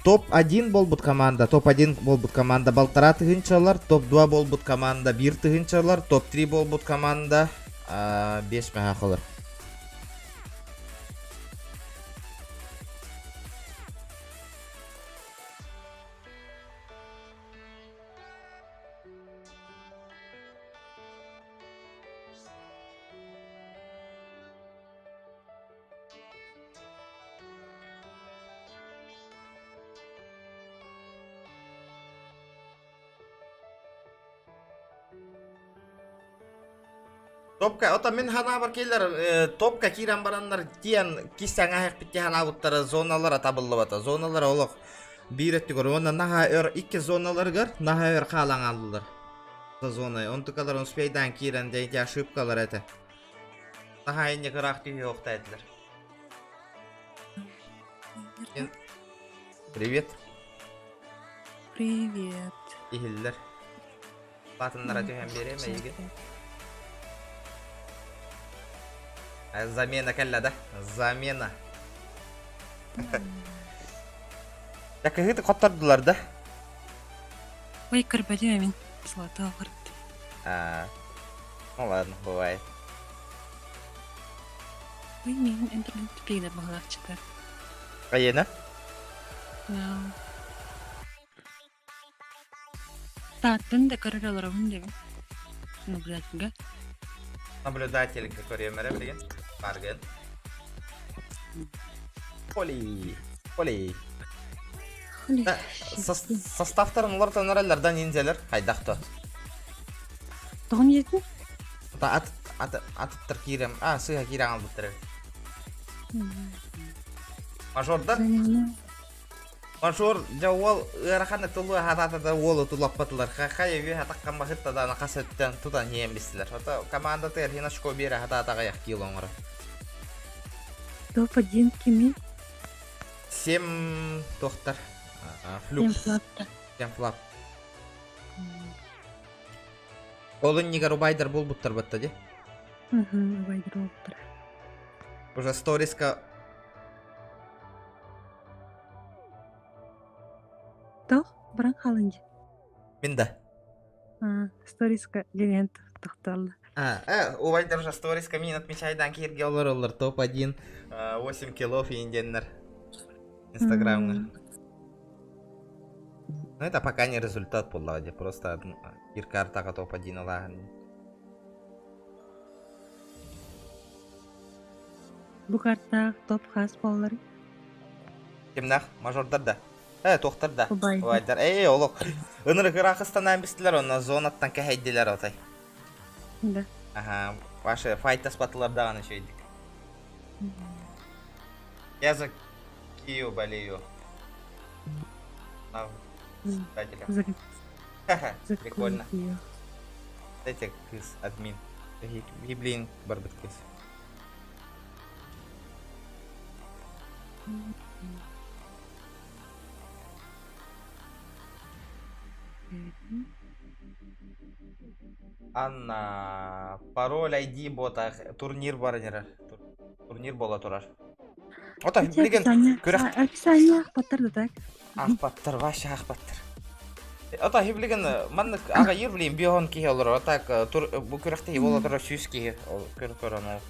топ-1 болбут команда, топ-1 болбут команда балтара тыгынчалар, топ-2 болбут команда 1 тыгынчалар, топ-3 болбут команда 5 мехақылар. Топка, ота мен хана бар келер, топка кирен барандар тиен кистен аяқ биттен ауыттары зоналара табылды бата. Зоналара олық бейретті көр. Онда наға өр 2 зоналар көр, наға өр қалан алдылар. Зона, он тукалар успейдан кирен дейте ошибкалар әті. Наға енне қырақ түйе оқтайдылар. Привет. Привет. Ихілдер. Батынлара түйен берем әйге. Замена кәлі да? Замена. Яка ғыты қоттардылар да? Ой, кірбәді әмін. Злата ағырды. Ну ладно, бывает. Ой, мен интернет пейді бағалақ чықар. Қайена? Таттын да көріралар ауын деме. Наблюдателға. Наблюдатель, который я мере, блин. Барген. Полей. Полей. Холли. Составтарын олар тонаралардан инзелер. Хайдақты. Тоғын етін? Атыттыр кирем. Сыға кирен алдыттыр. Мажордан? Мажор жауал ыраханы тулу хататада олу тулап батылар. Хай ви хатаққан бақыттадан қасеттен тудан ем бістілер. Команда тер хинашко бері хататаға яқ килоңыры. Топ-1 кеми? 7 тоқтар. Флюк. 7 флапта. 7 флап. Олын негар убайдар бол бұттар бітті де? Убайдар бол бұттар. Уже сториска... Тоқ, баран қалынды. Минда? Сториска дегенді тоқталды. Убайдар уже сториска мен отмечайдан кейірге олар топ-1 8 килов енденнер. Инстаграмнер. Ну это пока не результат поллади, просто киркартаға топ-1 олағын. Бұл карта топ қас болары? Кемнақ? Мажордарда? Тоқтарда. Убайдар. Убайдар. Олық. Үнірі қырақыстан әмбістілер, оны зонаттан кәйделер отай. Да. Ваши файтас батылардағаны шөйдік. Я за Кию болею. Прикольно. Дайте кыз, админ. Блин, барбит кыз. Анна, пароль, ID бота, турнир барынер. Турнир бола турар. Ота, білген, көрек... Описание ақпаттарды так? Ақпаттар, ваша ақпаттар. Ота, білген, манны аға ер білейін, биоғын кейі олар. Ота, бұл көректе бола турар сүйіс кейі. Көрік көрін ол.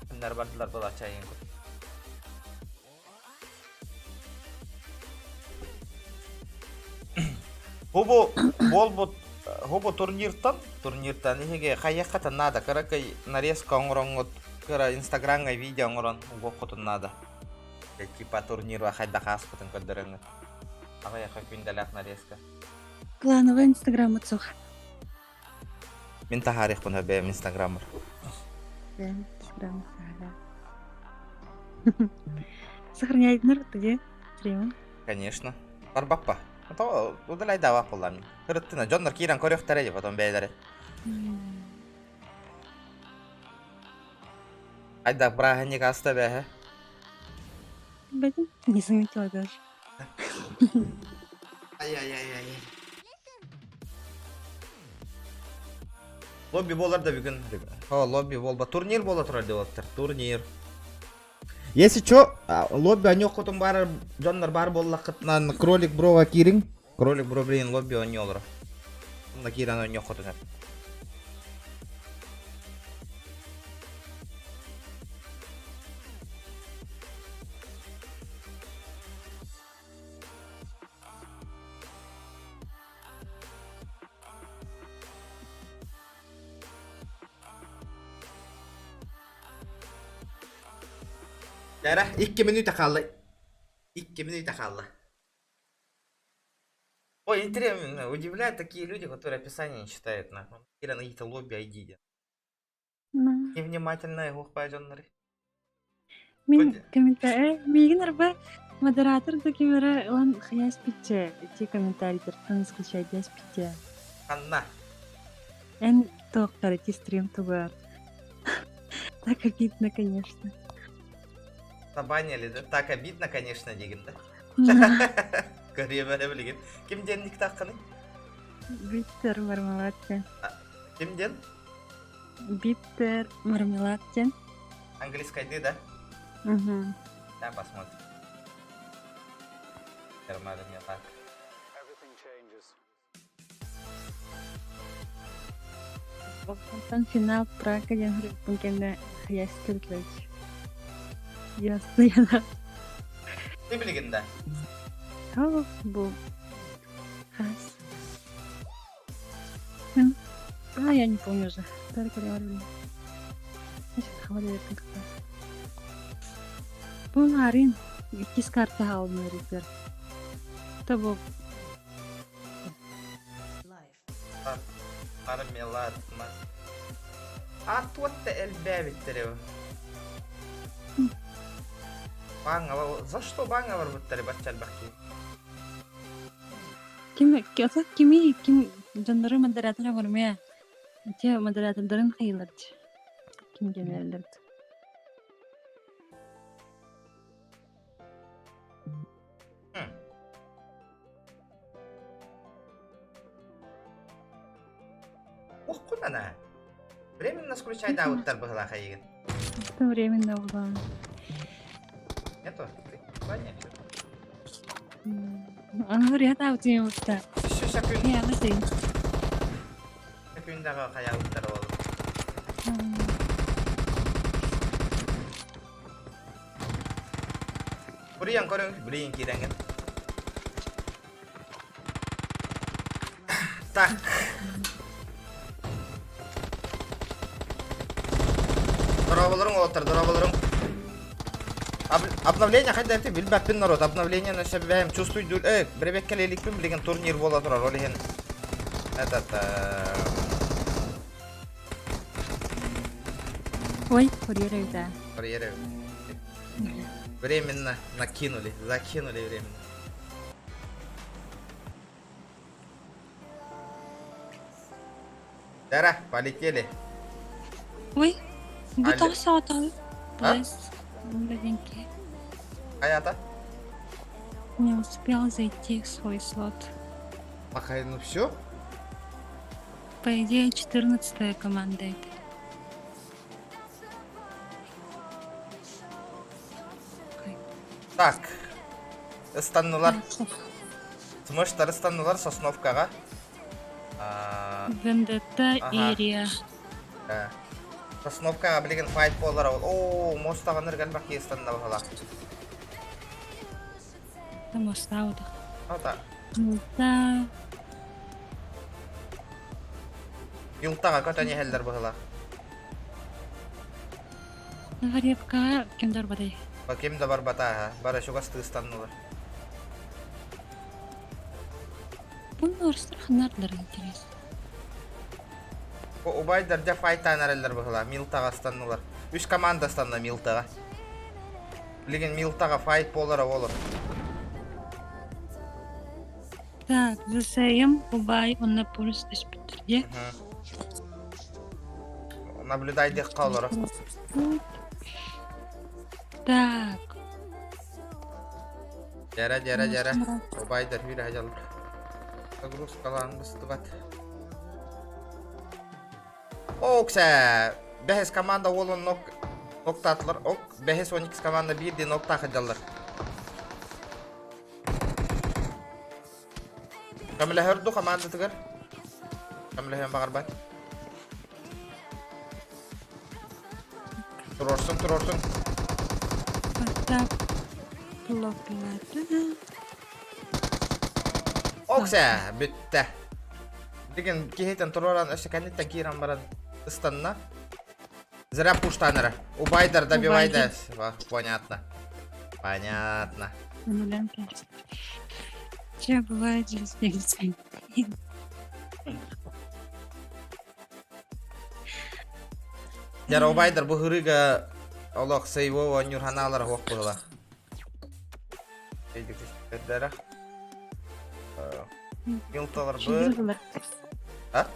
Күнлер бардылар бұл ачайын көп. Хубо турниртан, ихеге қайяққатын нада, қаракай нарезка оңырыңғыт, кара инстаграмға видео оңырын ұғыққытын нада. Типа турнирва қайдақа аспытын көрдіріңі. Ағаяқа күнделәк нарезка. Клановый инстаграм ұтсуға. Мен тахарих бұн өбейім инстаграмыр. Инстаграм сағара. Сохраняйтыныр түге стримін? Конечно. Барбаппа. То удаляй дава қоламын. Кырыттына, жонлар кейран көріқтар еді, потом бәйлері. Айда, браға неге аста бәхі? Бәдім, не заметила даже. Ай. Лобби болар да бүгін. Лобби болба. Турнир бола тұрар деп оттыр. Турнир. Если чё, лобби они оқытын бары, жонлар бары болла қытынан кролик броға кирин. Кролик бро блин лобби они олар. Мұнда киран они оқытын әп. Дәрі, 2 минута қалды. 2 минута қалды. Ой, интересно, удивляют такие люди, которые описание не читают. Или на какие-то лобби ID. Невнимательно их ухпайденные. Мен комментарий, мигнер ба модератор да кемера он хаяс питче, эти комментарии тан скачать яс питче. Анна. Эн тоқтар эти стрим тугар. Так обидно, конечно. Забанили, да? Так обидно, конечно, деген, да? Көрие бәрі білген. Кімден ник таққаны? Биттер мармеладтен. Кімден? Биттер мармеладтен. Английскайды, да? Угу. Да, посмотрим. Термары мне так. Там финал прака, я говорю, пунктенно хаяс тыртлыч. Ясно, я. Ты білген, да? О, бұл хас. Я не помню уже. Только говорили. Значит, хвалили как-то. Bu narin. İkiz kartı almıyoruz. Tabu. Армиялар. Атуатта элбэбиттери. Баңава, за что баңавар буттари баччал бакки? Kim canları moderatörü varmaya. Те модератордарын хайыларды. Kim genellерді. Охкун ана. Временно включай дауттар быгыла хайыгын. Это временно было. Нету? Понятно. Аны вариант аутин уста. Şu şakın. Я лысый. Şakındaga hayauttар oldu. Buraya korun, buraya kirengin. Так. Дорабаларың. Обновление хотя ты билбәппин народ. Обновление на шәбәһем чувствую. Бребек келеликпин билген турнир бола турар. Олеген. Этот Ой, курьеры, да. Карьеры. Временно закинули временно. Дара, полетели. Ой, Алле. бутал сатал. А? Маленький. Хаята. Не успел зайти в свой слот. Пока, ну все. По идее, 14-я команда это. Так. Ыстаннулар. Смыштар ыстаннулар Сосновкага. Вендетта Ага. и Рия. Сосновкага билген файт болар. О, мостаган ырган баки ыстанна бала. Там осталось. Ата. Да. Юлтага көтөне хелдер бала. Гаревка кемдер бадай. Баким да бар бата. Бара шугасты ыстаннулар. Bunu орыстар интерес. Убайдар файттан арелдер бала. Милтага ыстаннулар. 3 команда ыстанна Милтага. Билген Милтага файт болар болор. Так, засаем, убай, он на полюс бітірде. Наблюдай дек калары. Так. Жара. Убайдар бир хажал. Загрузкалан быстыгат. Окса. Бехес команда олон ноктатлар. Ок, бехес 12 команда бирди нокта хажаллар. Камиле хөрдү команда тигер. Камиле хем багарбат. Турорsun. Так. Блоклады. Окса, бүтті. Деген кейтен туроран өшекәнеттен кейран баран ыстанна. Зря пуштаныры. Убайдар добивайды. Понятно. Нулям 5. Че бывает через 9. Жара убайдар бу хырыга олох сейво нюрханалар хоқ бұғыла. Эйдік тешкердері. Милталар бұл. А?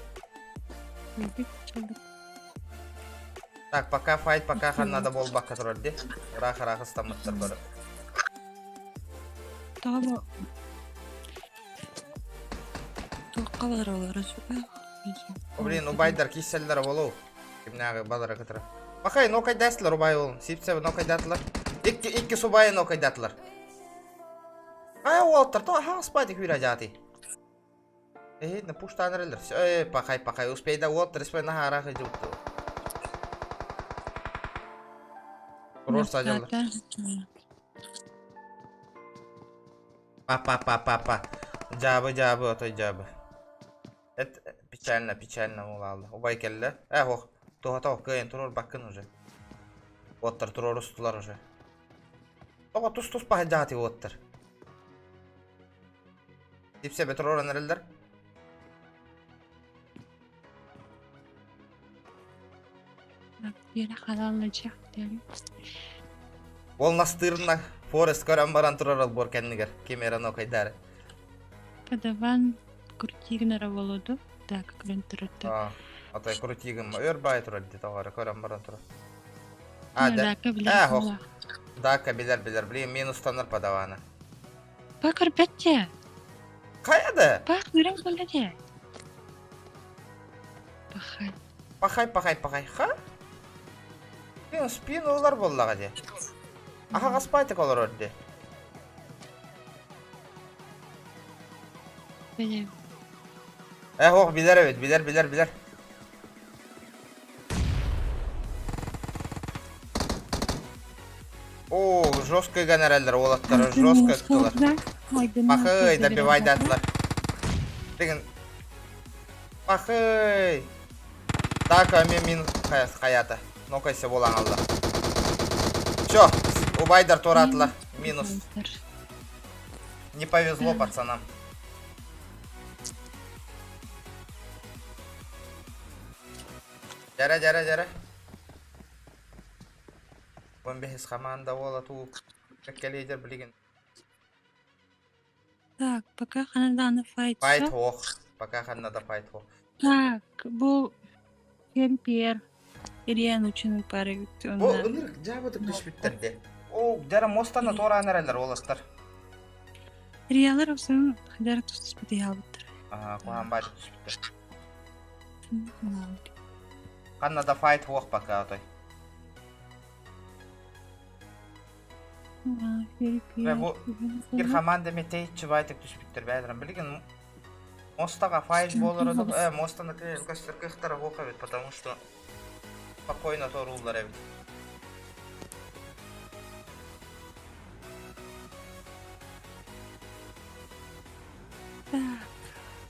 Так, пока файт, пока хан надо бол баққа тұрарди. Рах стамыттар бары. Табы. Тоққалар олары жүгі. Блин, убайдар киселдер болу. Кимнағы бадара кытыры. Бақай, нокайдасылар убай олын. Сипсебі нокайдатылар. Икки субайы нокайдатылар. Ай, олттар, то аха спадик вира жаты. На пуштан релдер. Пақай, успейда олттар, спай на хараха жүгті. Курор садялар. Папа. Жабы, отой жабы. Это печально улалды. Убай келді. Ох, тоқ кайын турор баққын уже. Оттар турор ұстылар уже. Oğa tuz pahajati ottır. Dipse betor oran erelder. Bir halalacak diyelim. Ol nastırna Forest karan baran turar bor kenniger. Kemeran okaydar. Кадаван куртигнера володу. Так, клентурту. Atay kurutigim ör bay turar di tawara karan baran turar. Дака билет. hoq. Daka biler bileyim minus tanır padavana. Bakır bette. Kayada. Bak görem böyle. Bakay. Pahay. Ha? Spin olar bollaga de. Aha gaspaytık olur orada. Böyle. Hoq biler evet biler. Oo, жесткий генералдар олаттар, жестко кытылар. Пахый, добивайды атылар. Деген. Пахый. Дака мен хаята. Нокайся болаң алла. Всё, убайдар тора атылар. Минус. Не повезло пацанам. Жара. 15 команда ола туып. Какелейдер билген. Так, пока ханаданы файт. Файт хоқ. Пока ханада файт хоқ. Так, bu Кемпер. Ириан ученый пары. Бу ыныр жабыдык түшпүттерде. О, жара мостана тора анаралар оластар. Риялар olsun kadar tuz bir yaptır. Куан бай түшпүттер. Ханада файт хоқ пока атай. Bu bir komanda metey çubaytık düşüptür bәдірім білген мостаға файт болыр еді мостаны көстер кықтара оқа бет потому что спокойно торулар әбет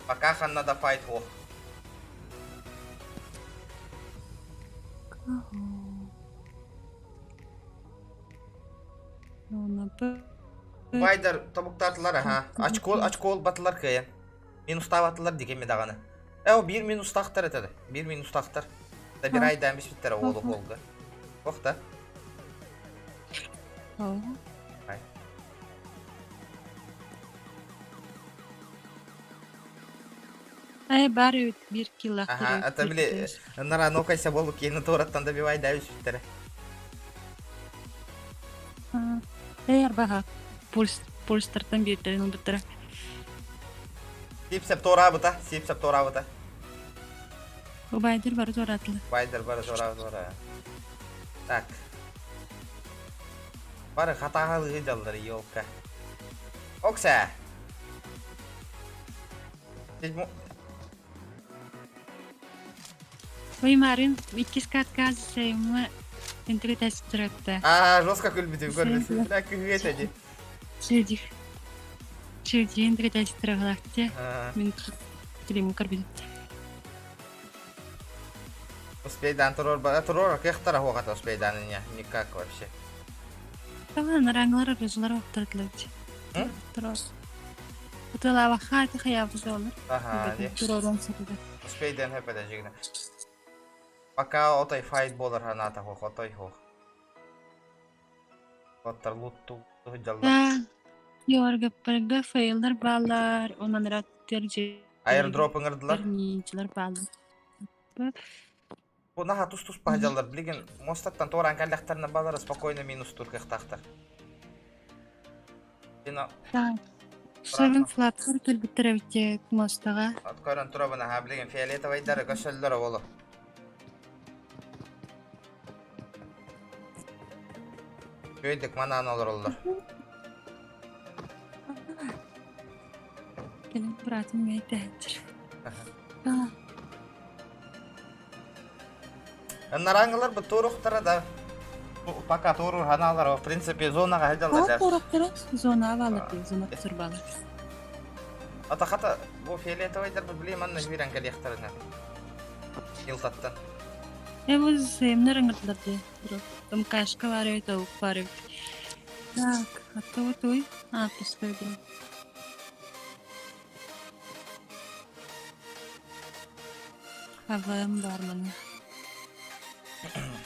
пока ханнада файт оқ Байдар табуктартылар, очкол батылар кайын. Минус табатылар деген медағаны. О, 1 минус тақтар етеді. 1 минус тақтар. Да бір айдан бес біттері олы болды. Оқта. Бары 1 кило. Ата біле, нара нокайса болу кейіні тоғыраттан да бір айдан бес біттері. Арбаға пульстартан беттерін бұттыра. Сепсеп тора бұта. Байдар бары торатылы. Тора. Так. Бары қатағалы ғыдалдары елка. Окса. Ой, Марин, 2 скатка азысайымы интегритасы тұратты. Жестко күлбітім көрмесін. Так, күлбет әде. Шерди интегритасы тұрағылақты. Мен келемін көрбедім. Успейдан турор кехтара хоғата успейдан никак вообще. Таман раңлары рызылары оқтырдылады. Турор. Бұтыла вақаты қаябыз олар. Де. Турорын сұрды. Успейдан хепеде жегіне. Пока отой файт болар ханата хоқ, отой хоқ. Оттар лутту жалдар. Yorga pırgı faildir bağlar, ondan rattırcı. Airdrop'ın ırdılar. Neyciler bağlar. Bu naha tuz pahjallar bilgin mostatan toran kallaktarına bağlar spokойно minus tur kıhtaqtar. Yine Seven flaplar tül bitiravite mostağa. Atkoran turabına ha bilgin fioletovaydары göşöllör bolu. Köydik manan olur oldular. Benim bıratım meytedir. Нарангылар bu toruqtara da пока torur hanalar в принципе zonaga hajallar. Toruqtara zona avalıdır, zona kısırbalı. Ata hata bu fioletovaydar bileyim anna jviran kaliyaktarına. Yıltattan. Bu zemler angırtlardı. Tam kaşka var ya tavuk var. Так, а то вот ой. А, последний. АВМ барманы.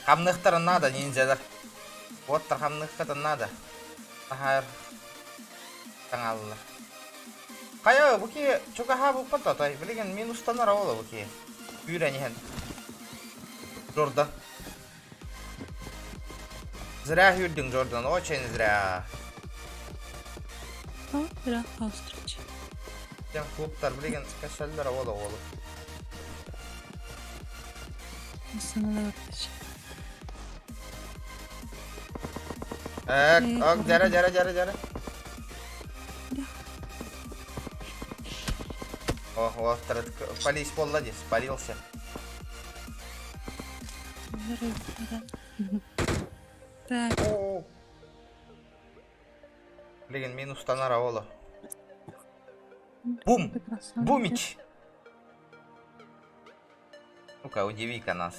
Хамныхтарын надо, ниндзялар. Оттар хамныхтарын надо. Ахар. Таңалылар. Кая, буки, чука хабу пататай. Билеген минустанар аула буки. Үйренихен. Жорда. Зря юрдың Жордан, очень зря. О, да, Австрич. Тем клубтар билеген кашалдар аула олу. Санала вақтыш. Ок, жара. О, полис поллади, спалился. Так, Билеген минустанар аула. Бум! прекрасно. Бумич! Ну-ка, удиви-ка нас.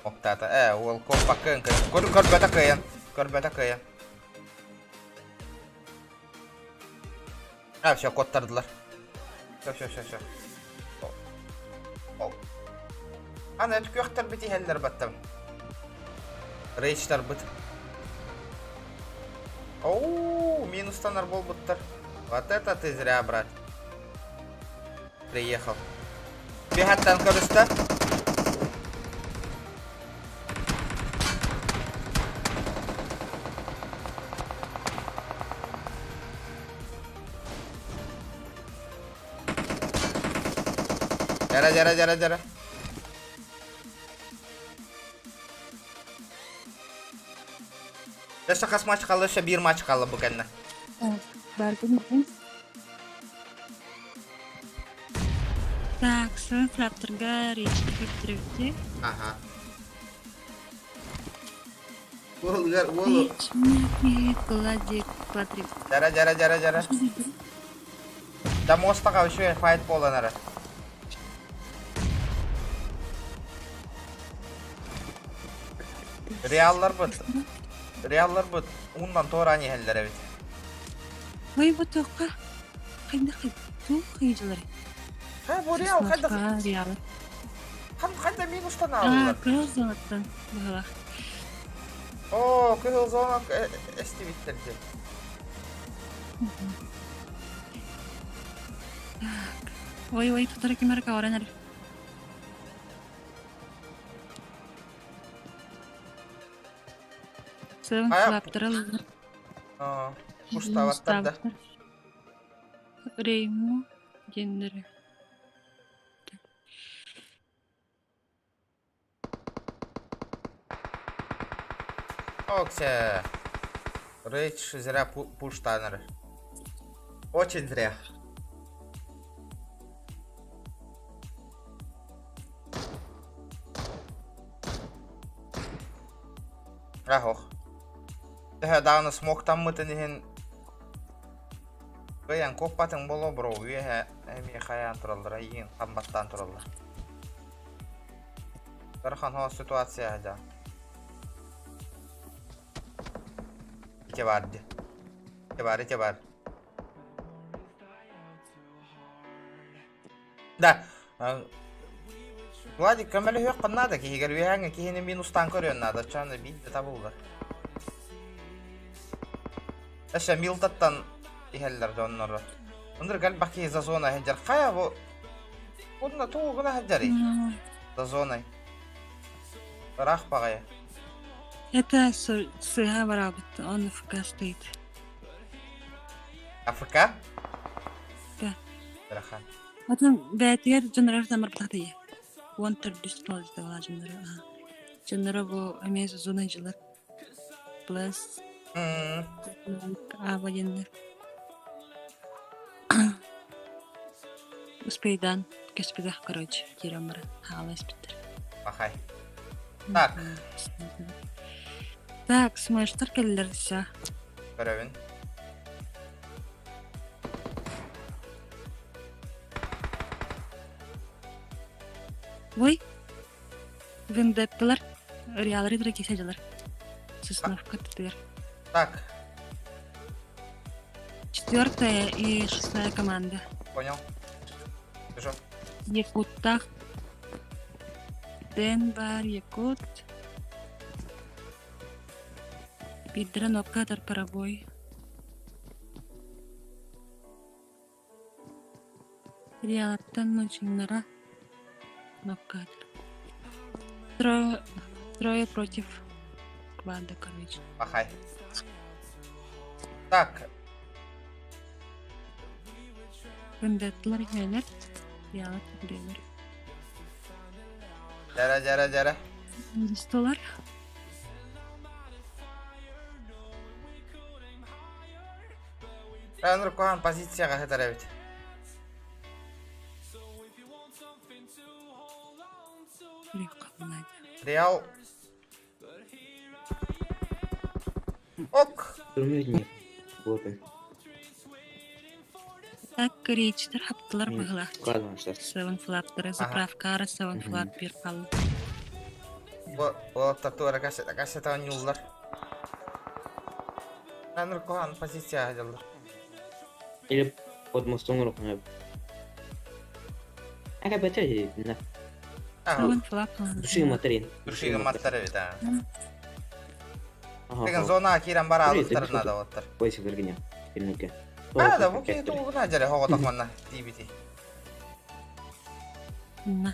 Октата, ол копа кынка. Көрбөтө кыйын. А, все, коттардылар. Все. Ана өткөктөр бити хелдер баттым. Рейчтар бит. Оу, минустанар болбуттар. Вот это ты зря, брат. Приехал. Бегаттан көрүстө. Жара. Jeszcze kas maç kaldı, işte bir maç kaldı bu kendine. Так, барбин. Так, сын фрапторга речки битирибди. Aha. Речки кладик квадрик. Жара. Да моста кавuşuyor, fight bolanları. Reallar bu. Ondan torani heller evet. Ой, вот тоққа. Қайда ту қижилар. Ha bu Real kayda Реал. kayda minustan А, aldılar. кызылаттан. Бала. Oo, kızıl zona esti bitirdi. Ой, тутар кимер каваранар. Сын Аяқ. фраптырал. Aa, kuştavatlar da. Рейму гендери. Оксе. Рейч зря пуштанер. Очень зря. Ох. Тэхэ даана смоктан мытынихин Кыян коппатын боло бро, үйе эми хаян туралдыр, ийин камбаттан туралдыр. Бархан хо ситуация да. Ите бар. Да. Владик, көмөлү хөк надо, кигер үйе кихини минустан көрөн надо, чаны бидде табылды. Эше милтаттан иһеллер доннор. Ондар гал баки за зона хеджер. Кая бу? Онда тугуна хеджери. За зоной. Рах багая. Это сыга барабыт, он в ФК стоит. АФК? Да. Раха. Потом бәтер жонрар тамар тахтыя. Wanter disposed да ла жонрар. Жонрар бу эмес зона жилар. Плюс военный. Успейдан, кеспедах, короче, тирамара, хала спитер. Ахай. Так. Так, смештар келлер все. Көрөбүн. Ой, Вендетталар. Реалры драки садилар. Сосновка ТТР. Так, 4-я и 6-я команда. понял. Бежу. Якуттах. Денбар, Якут. Бидра ноккатар парабой. Реалаттан ночиннара. Ноккатар. Трое против квада, короче. Махай. Так, Вендетталар хәләр. Реалаттан белер. жара. Столар. Рәнур Кохан позицияға хәтәрә бит. Реал. Ок. Durmuyor. Bakın. Так, речтер хаптылар быгыла. Kalmamışlar. Севен флаптары, заправкары, севен флап бир калды. Бұл татуара кәсетауын юлдар. Рәнур Кохан позицияға жалдар. Или под мостом рухнув. Ага, бачай, на. Севен флап калды. Души материн. Бүршигі маттары бит. Ага. Деген зона кирен бара алықтарына да оттар. Койсы бергене. Келмекке. Да, бұл кейті оғына жарай хоғы тақманна. Тибити.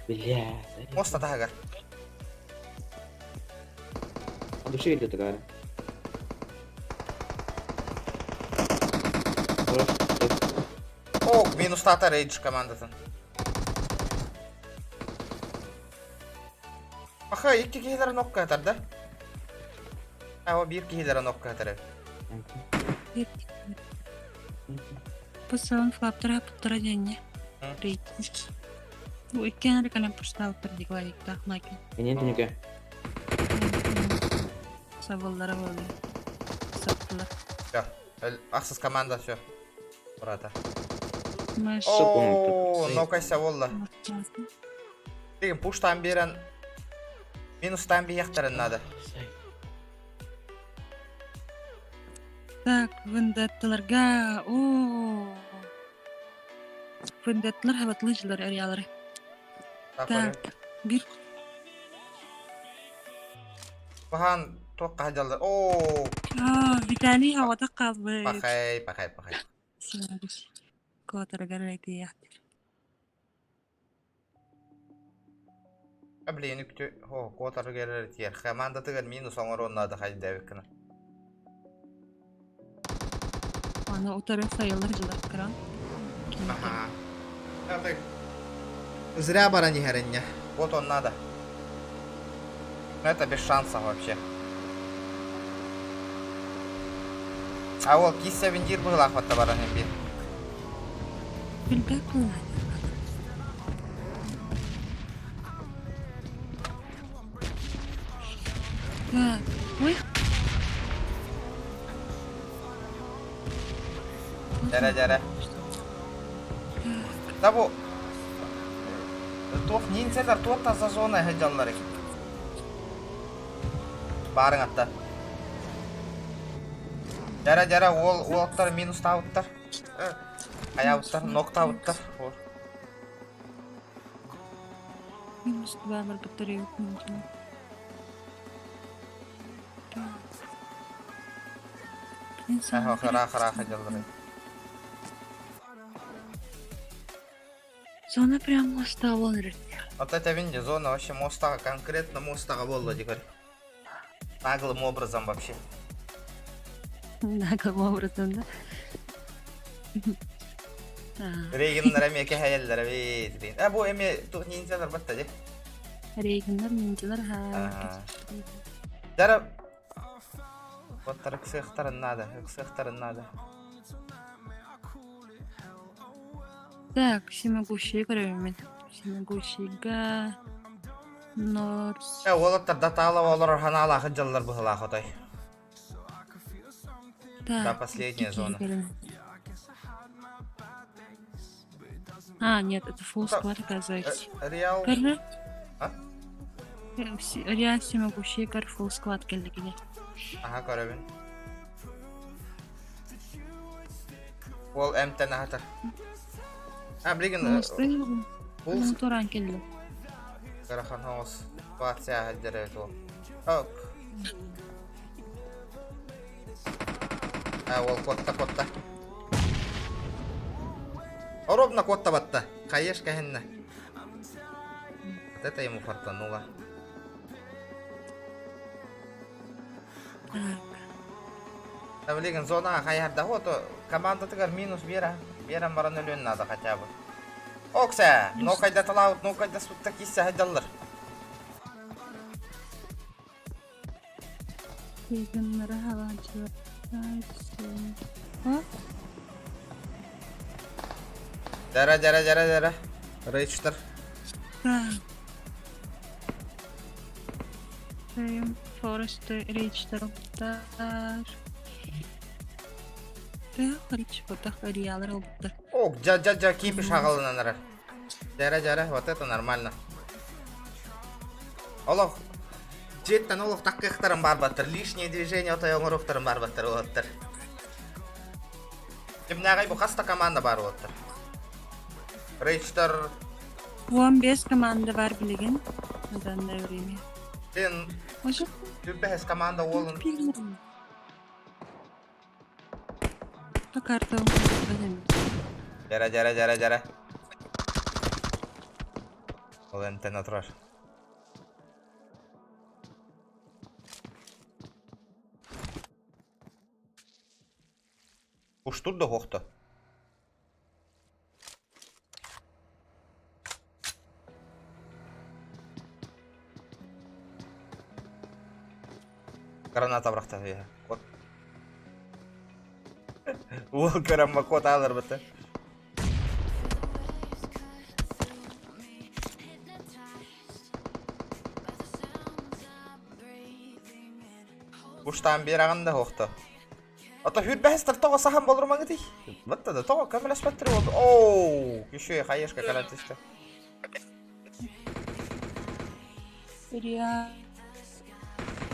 Бля. Моста тағығар. Души идет такая. Ок, минус тата рейдж командатын. Аха, екі кейлері нокка атар да? Ава, бір кейлері нокка атар. По севен флаптары хаптыра денне. Рейт. Bu iki hari kalian поставил пердиглавик так маки. Ini tunjuk. Саваллара болды. Саптылар. Все, ақсыз команда все. Burada. Маш. Ооо, нокайся волла. Деген пуштан берен минустан бияқтарын надо. Так, вендетталарга. О. Вендетталар хаватлыжлар ариалары. Так, бир. Бахан тоққа хажалдар. Ооо. Виталий хавата қалды. Пахай. Котарга рейти яхтыр. Блин, үкті. О, котары келер тиер. Команда тігір минус оңыр оннады қайды дәвіккіні. Ана утары сайылар жылар кран. Ага. Зря бара не горенья. Вот он надо. Но это без шансов вообще. А вот кисся вендир был охвата бара не бит. Билбек булады. Так, ой. Жара. Да bu. Тоқ ниндзялар туатта за зона хажаллар. Барың атта. Жара ол аттар минус табыттар. Аяуттар, нок табыттар. Минус 2 бар батарея өтмейді. Хара хажаллар. Зона прям моста волнует. Вот это винди зона вообще моста, конкретно моста волла дикарь. Наглым образом вообще. Наглым образом, да? Рейгенлер эмеке хаяллар бит. Бу эме тут ниндзялар батта де. Рейгенлер ниндзялар ха. Жара. Вот так сехтарын надо. Так, всемогущий көрөмүн. Всемогущийга Норс. Олаттар даталы олар ханала хажаллар быхла хотай. Да, последняя зона. А, нет, это full squad, оказывается. Реал. Көрдү? А? Реакция могущий карфул склад келдигине. Aha көрөбүн. Ол эмтен атар. Билген Бул туран келди. Карахан хаус. Батся хаддерет ол. Ок. Ол котта. Оробна котта батта. Кайеш кахенна. Вот это ему фартануло. Блин, зона хаярда вот команда тыгар минус бера маран өлөн надо хотя бы. Окса, ну кайда талаут, ну кайда сутта киссе хайдаллар. Егеннері хаванчы. Дара. Рейчтер. Forest Рейчтер. Рейч потах ариалар олдур. Ок, жа кипиш шагалынанар. Дара, вот это нормально. Олох, жеттен олох таккыктарын бар баттыр. Лишнее движение отой оңоруктарын бар баттыр олоттыр. Жимнагай бу каста команда бар олоттыр. Рейчтер 15 команда бар билеген. Аданда время. Сен Ошо Түббәс команда олын. карта. Жара. Ол эмтен отурар. Уштурда хохта. Граната брахта я. Кот. Ол карама кот алыр бите. Уштан берагында хохта. Ата хүр бәстер тога сахан болыр маңы дей. Бітті да тога көміл аспаттыры болды. Оу, еще хайешка каратышты.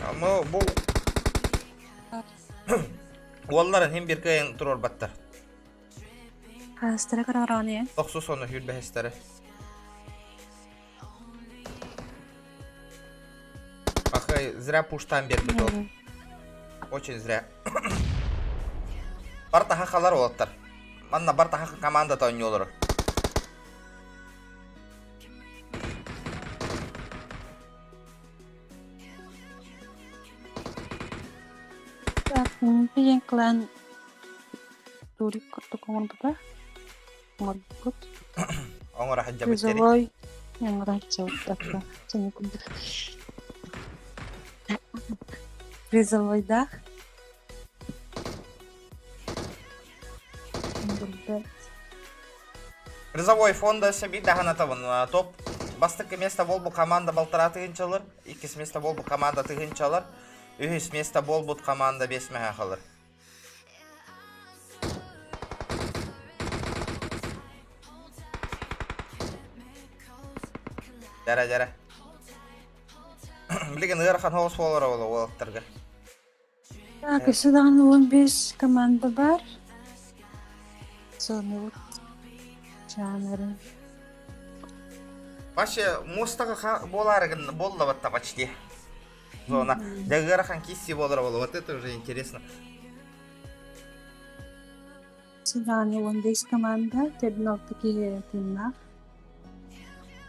Ama bu Onların hem bir kayın durur battır. Hastara kararani ya. Doksu sonu hür behesteri. Ах, зря пуштан берді ол. Очень зря. Барта хақалар олаттар. Манна барта хақы команда тауын олыр. Yang klan Turik kartu kongon apa? Ngorbut. Оңыр хajja bitteri. Rizavoy yang raja apa? Sini kumpul. Rizavoyda. Призовой фонда себе дағанатабын. Топ бастық место бол бұл команда балтыра тығынчалар. 2 место бол бұл команда тығынчалар. 3 место бол бұл команда 5 мәға қалыр. Жара. Білген ұйарқан хоғыз болары олы олықтырға. Так, сюдан 15 команда бар. Соны вот жанры. Вообще, мостағы боларығын болды батта почти. Зона. Дәгірахан кисси болары олы. Вот это уже интересно. Сюдан 15 команда. Тернолтыки тимна.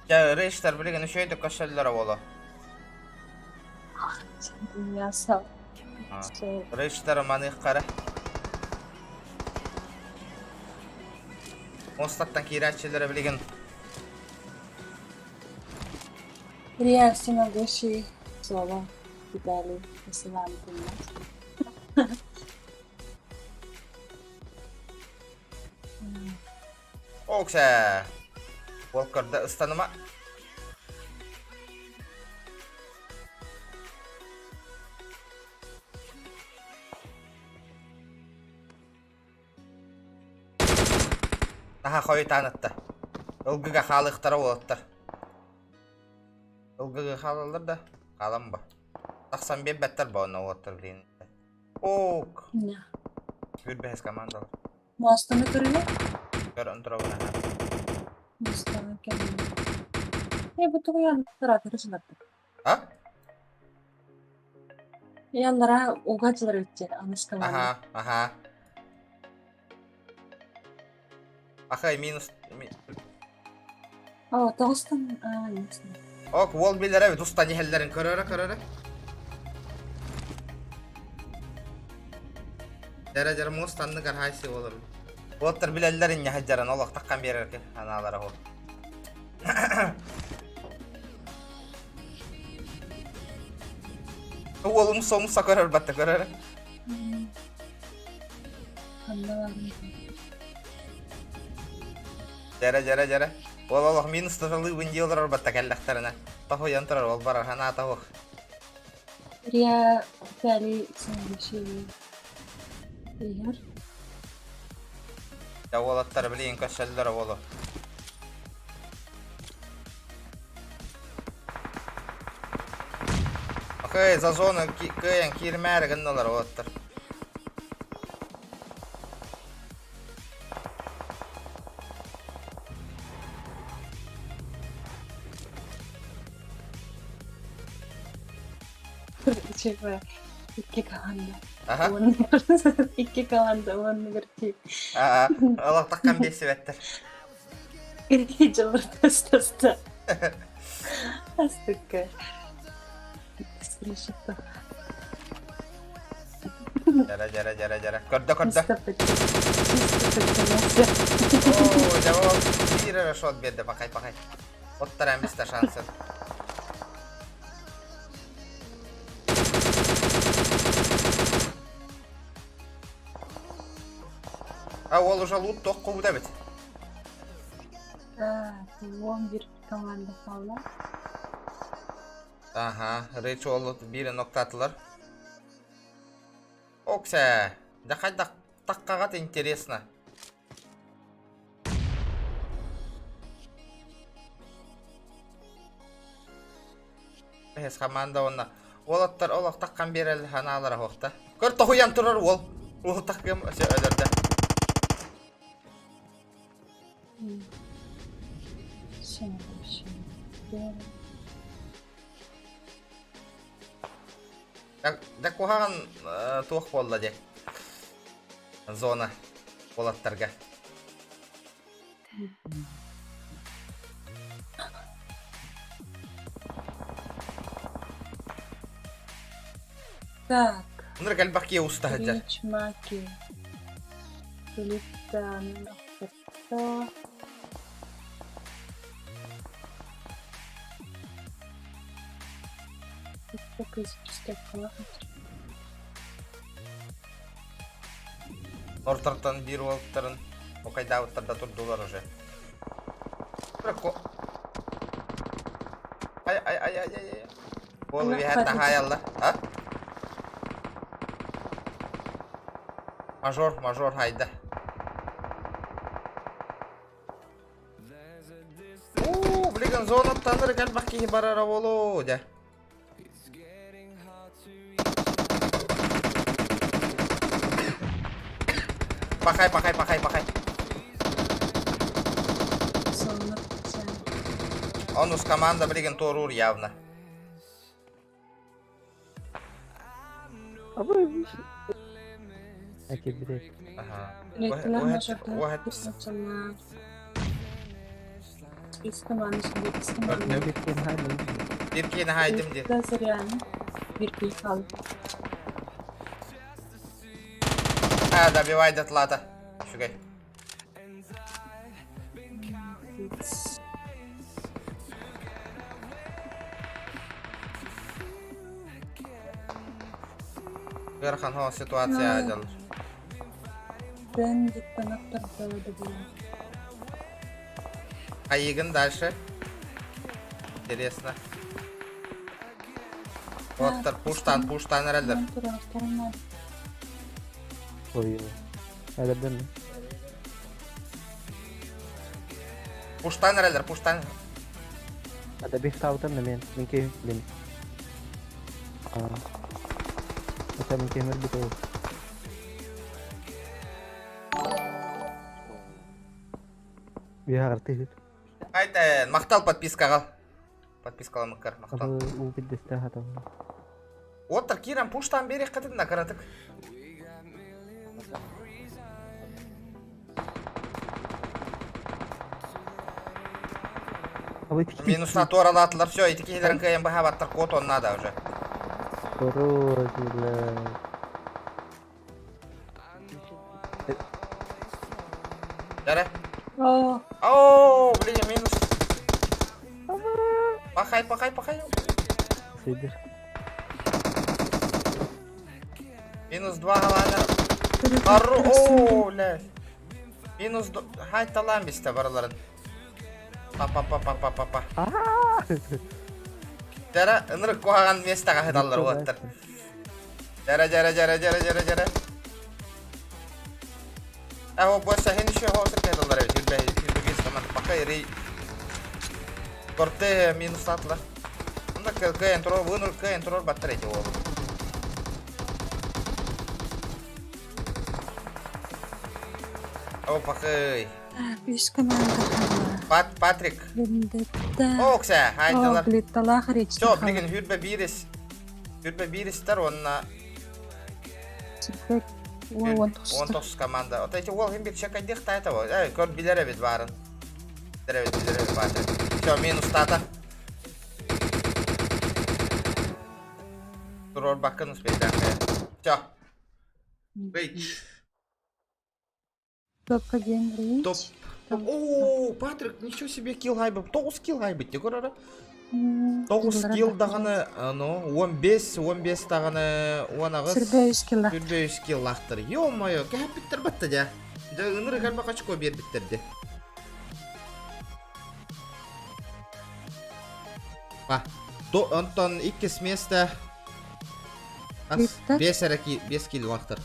Рейштер білген үшейді көшелері олы. Ясал. Рейштер маных қары. Мостаттан кейратчелері білген. Реакция души слова Виталий Ислам тимна. Окса. Волкарда ұстаныма. Аха қойы танытты. Үлгіға қалықтары олаттыр. Үлгі gıgı kalılır da kalan bu. Taksan bir better bu onu otur bilin. Ok. Ne? Bir behes komandalar. Mostunu kırıyor. Gör ontura buna. Mostunu kırıyor. Bu tuğ yanlara kırışlattı. Ha? Yanlara uğaçlar ötecek. Anışkı var. Aha, aha. Akay minus. Doğustan. Neyse. Ok, wall bilir evet. Ustan yehellerin köröre. Derece mustanlı karhaysi olur. Otur bilellerin ya haccaran. Allah takkan verir ki. Analara o. Oğlum somu sakar batta köröre. Jere. Allah minus tatalı winji olur batta kellekterine. Tahu yantırar ol barar hana tahu. Riya fali sen şey. Yer. Ya olatlar bileyin kaşallar oğlu. Okey, za zonu kıyan kirmer gınnalar olatlar. Şey var. İki kalanda. Aha. İki kalanda onu gerçek. Aa, Allah takkan bir sivettir. Gericeler testa. Astık. Sıkışıkta. Jere. Körde. Istapet. Oo, cevap bir ara shot verdi bakay. Ottar hem biste şansı. Ol уже loot toqqu bu da bit. Bu 11 komanda falan. Aha, reach oldu bir nokta atılır. Oksa, dakika takkagat интересно. Hes komanda ona. Olatlar olaq takkan berel hanalara hoqta. Kör tohuyan turar ol. Ol takkam ölürde. Da kuhan tuh bolda de. Zona olatlarga. Так. Bunlar galiba ki usta haccar. Речь маки. Лифтан. Кто? Сколько из пистолета? Ortardan bir oltların o kayda ortada durdular уже. Bırak o. Ay. Oğlum bir hatta hayallah. Ha? Major hayda. Блин, зона tanır gel bak ki barara volo de. Пахай. Он с команда, блин, Торур явно. Ага. واحد bir kere haydim diye. Hazır yani. Bir kil kaldı. Ha, добивай дотлата. Шугай. Верхан ho ситуация adil. Ben cidden aktardı bu. Ayıgın дальше. Интересно. Вот пуштан herhalde. Пуштан herhalde. Ada bih tautan na men, mingke din. Ata mingke mer gitu. Biar arti itu. Айтайын, мақтал подпискаға. Подпискаға мұққар, мақтал. Apa u bidesta atau. Отыр, Кирам, пуштан берек қытын нақыратық. Apa itu? Минусна торалатылар, все, итікейлерін кайын бұға баттыр, код он надо уже. Terus gila. Дәрі? О, Оу, блин, минус. Пахай. Сидишь. Минус 2 қаланыр. Ару, оу, блядь. Минус 2, хайталан бесті барыларын. Па. Дәрі, ұнырық қоғаған местаға хедалар олаттыр. Дәрі. Әу, бойса хен үші хоғысыр хедалар әй, жүрбе бестаман. Пақай рей. Корте минус атылар. Онда кәйін тұрор, ұныр кәйін тұрор баттыр әйте олы. Әу, пақай. беш команда. Патрик. Вендетта. О, ксә, О, хайдалар. блиттала харич. Все, блин, хүрбе бирістер, онна Сирбек. Ой, 19 команда. От эти ол химбек шакай дихта это вот. Эй, кор билеревит барын. Билеревит барын. Все, минус тата. Турор бакын успейден. Все. Рейч. Топка ген рейч. Топ. О, Патрик, ничего себе килл хайбы. 9 килл хайбы. Те көрөрі? 9 килл дағаны, 15 дағаны, 10 ағыз. Сирбек килла. Сүрбе килл лақтыр. Ё-моё, кәп біттір бітті де. Үнірі қалма қачко бер біттерді. Ба, онтон 2 месті. 5 килл лақтыр.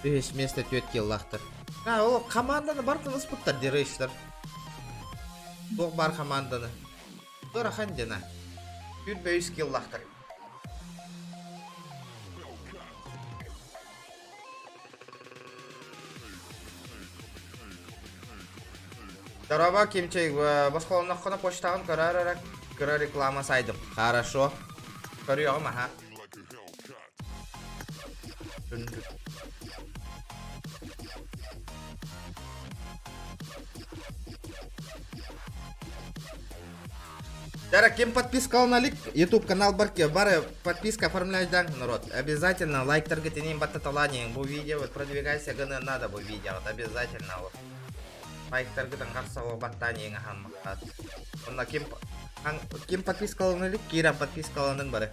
5 месті 4 килл лақтыр. Ол команданы бартын ұспыттар дерейшілер. Тоқ бар команданы. Дора хандена. Сүрбе килл лақтыр. Здорово, Кимчей. Басқолымна құны почтағын көрі реклама сайдым. Хорошо. Көрі оғым, аха. Дара, кем подпискал на лик? YouTube канал Барки. Бары подписка оформляй, да, народ. Обязательно лайк таргетиним баттаталанием. Бу видео вот продвигайся, ганы надо бу видео. Вот обязательно вот. Лайк таргетан гарсаво баттанием ахам махат. Онна кем подпискал на лик? Кира подпискал на бары.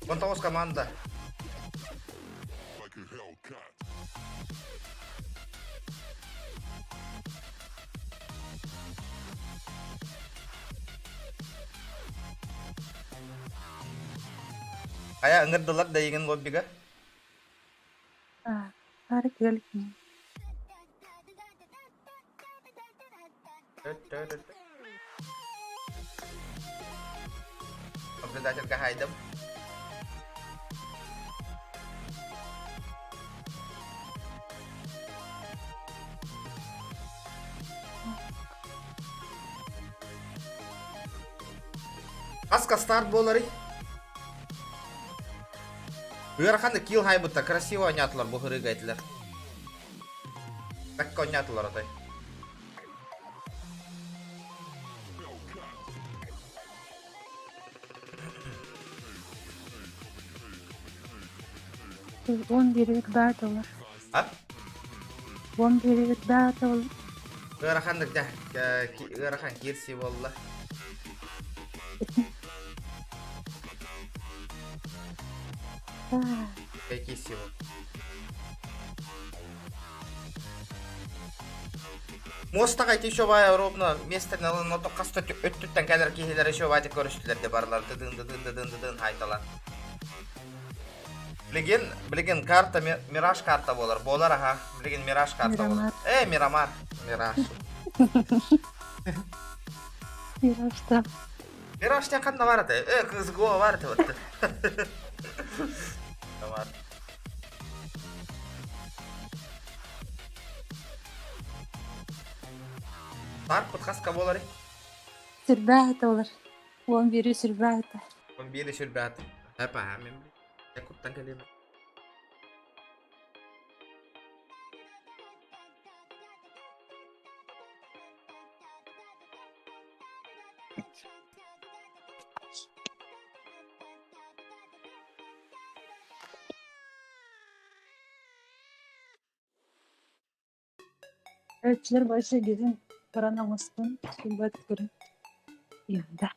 Контовос команда. Kayak ngedelat dah ingin lobby kah? Tarik balik. Aplikasi kah item? Аска старт болары. Бұйырқанды килл хайбытта красиво ойнатылар бұл ғырыгайтылар. Бәкке ойнатылар отай. Он берет батылар. А? Он берет батылар. Бұйырқанды бұйырқан керси болла. Какие силы? Моста қайты еще бай ровно место на то қасты өттіттен кәлер кейлер еще байды көріштілерде барлар дын айталар. Білген карта, мираж карта болар аға. Білген мираж карта болар. Мирамар. Мираж. Мирашта. Мираштен қанна барады? Кызы гоа барды вот. Бар. Бар подкастка болар. Сүрбәт олар. Он бері сүрбәт. Он били шүрбәт. Хапа, мен. Я куттан келем. Öğretçiler başa gidin. Paranamazsın. Sürbet görün. Yanında.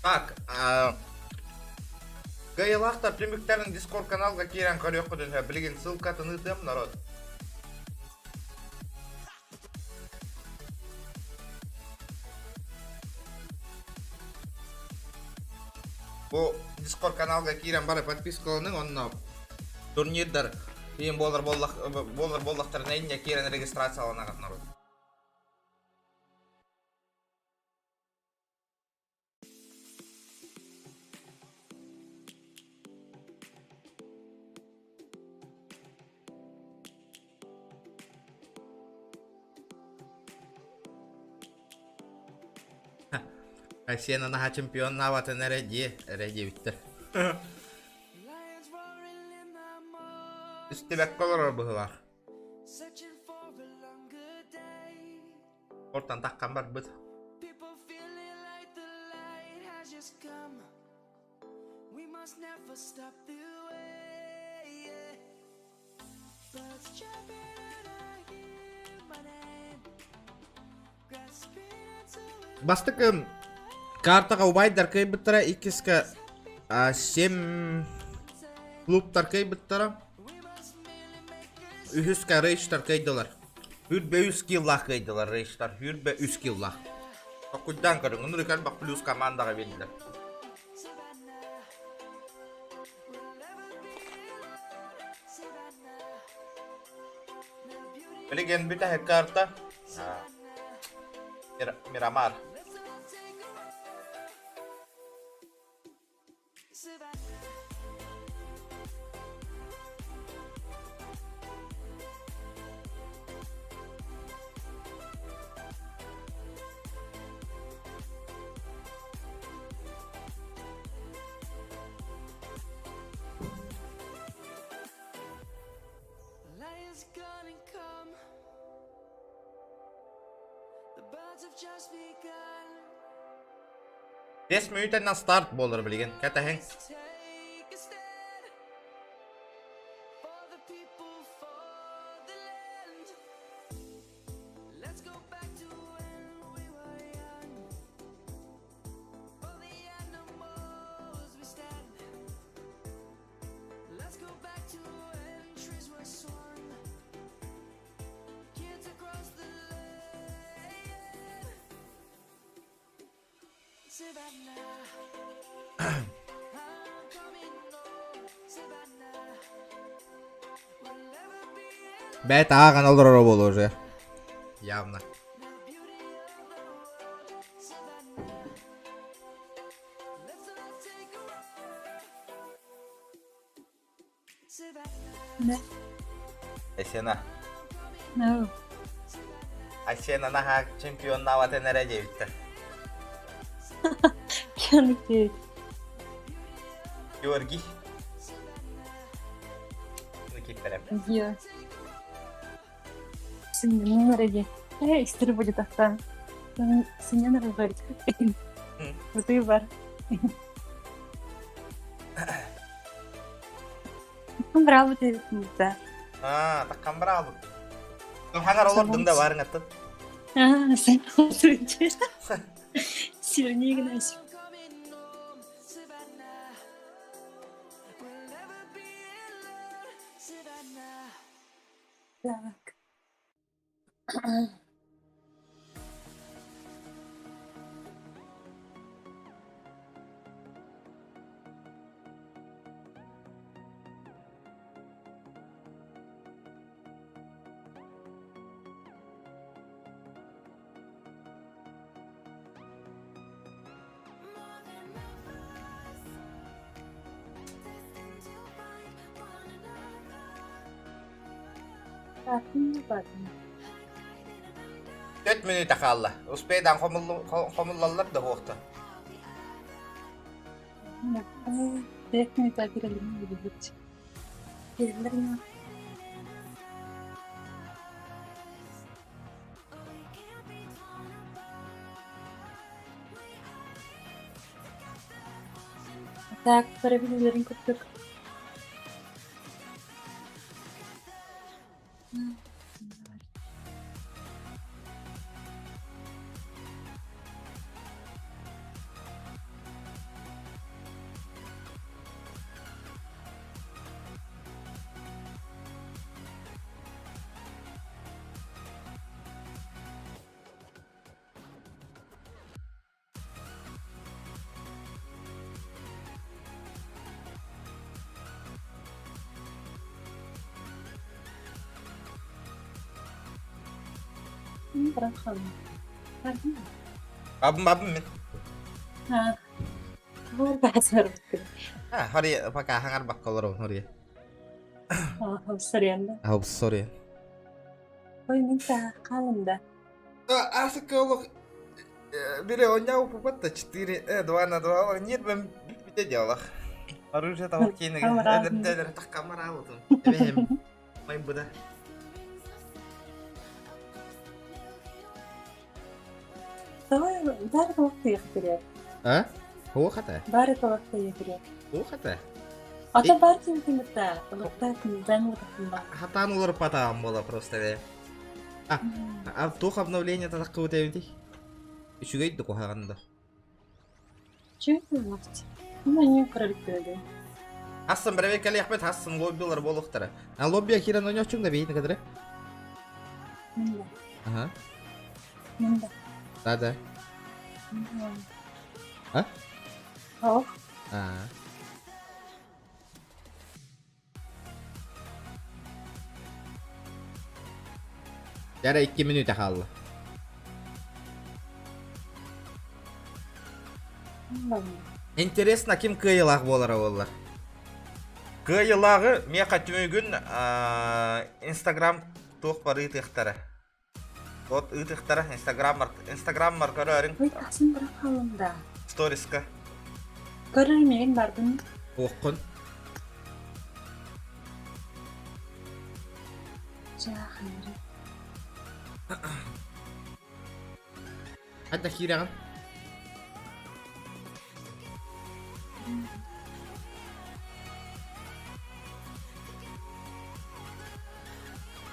Так, Гайлахта примиктерин Discord каналга кирен көрөк көдөн билген ссылка тынытым народ. Бу Discord каналга кирен бары подпискалының онна турнирдер кийин болдактарын эйне кирен регистрацияланагат народ. Сена на чемпион на вот на реди биттер. Истебек колор булар. Ортан таккан бар бит. Бастыкым картага убайдар кай биттара икиска 7 клубтар кай биттара үхүска рейштар кайдылар хүрбе 3 киллах кайдылар рейштар хүрбе 3 киллах акудан көрүң нурикан бак плюс командага бердилер билген бита карта Miramar. 5 minütten start bolur bilgin. Katahen. Бета канал дорого уже. Явно. Да. Есена. No. Асена наха чемпион навате нереде битті. Кенде. Георгий. Никиперем. Йо. Синья на реде. История будет ахтан. Синья на реде. Вот и бар. Браво ты, да. Таккан браво. Хангар олар дымда барың аттын. Sen olsunca. Сильнее гнать. Так. Так, не падай. 4 minüte kaldı. Uspeyden komullarlar da hoğta. Direkt mi girelim gibi bir şey. Gerilir mi? Так, парабилизируем как-то. Bırakalım. Hadi. Abim min. Ha. Bu bahseder bakın. Ha, hari pakai hangar bakkalor hari. Ha, sarıyanda. Ah, sorry. Oy minta kalında. Asik kalau biri onyaw pupat da 4 2 нет ben bir de diyorlar. Harusnya tahu kini. Ada tak kamera tuh. Ehem. Main budak. Давай, дай толкты вперед. А? Ху хата? Бары толкты вперед. Ху хата? А то барки мыта, толктай занят кымба. Хатан улар патам бола просто де. А тух обновление та таккы өтөбүнти. Үшүгөйдү кохаганда. Чего ты можешь? Ну, не пролетели. Асын бір векелі яқпет асын лоббилар болуқтары. А лобби акиран ойнақчың да бейді кадыры? Мында. Ага. Мында. Да. А? Ох. Yara 2 minüte kaldı. Интересно, ким кыйылақ болары олар. Кыйылағы меқа түмігін Instagram тоқ бар ұйтықтары. Вот ұйтықтары Instagram маркары өрін. Ой, тасын бırakalım da. Сториска. Görülmeyen var bunun. Оқын. Cahil. Hadi kirağın.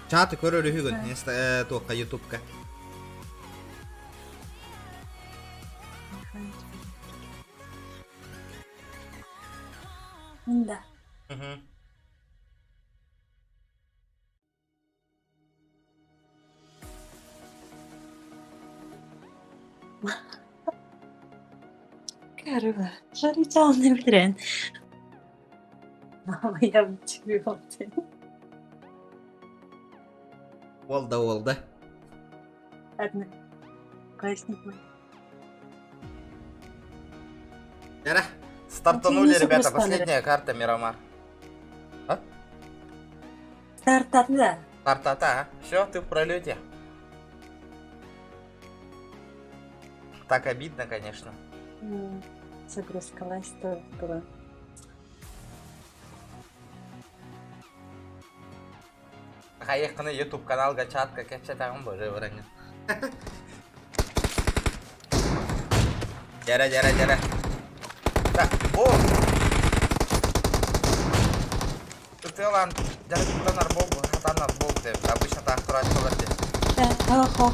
Çatı körürü hügün. Insta tuokka YouTube'ka. Да. Hı hı. Karva. Жарыца не билен. Ama yapıyor oldu. Oldu. Одна. Классный. Яра. Стартанули, Интересно, ребята. просто Последняя карта Мирамар. Стартап, да. Стартата, а? Все, ты в пролете. Так обидно, конечно. Загрузка лайста была. Hayıkını YouTube kanalga çatka kepçe tağım böyle öğrendim. Jere. Tak, bu. Tutuyorlar, jere tutuyorlar bu, hatanlar bu de. Обычно так аккуратно olur diye. Ох.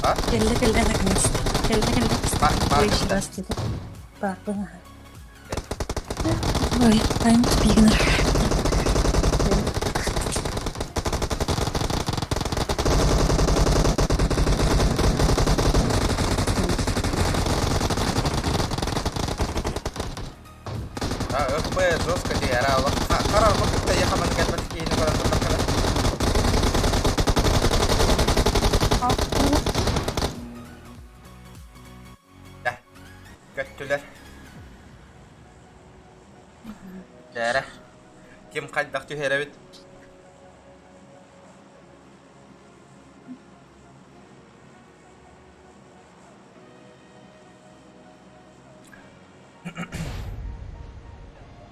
А? Келді наконец-то. Келді. Бар, Еще раз где-то. Папа. Ой, I'm beginner. ÖFB жестко diye herhalde. Karar bakıp da yakamanı gelmedik yeni kadar tutakala. Gel. Göttüler. Jere. Kim kaydak tühere bit.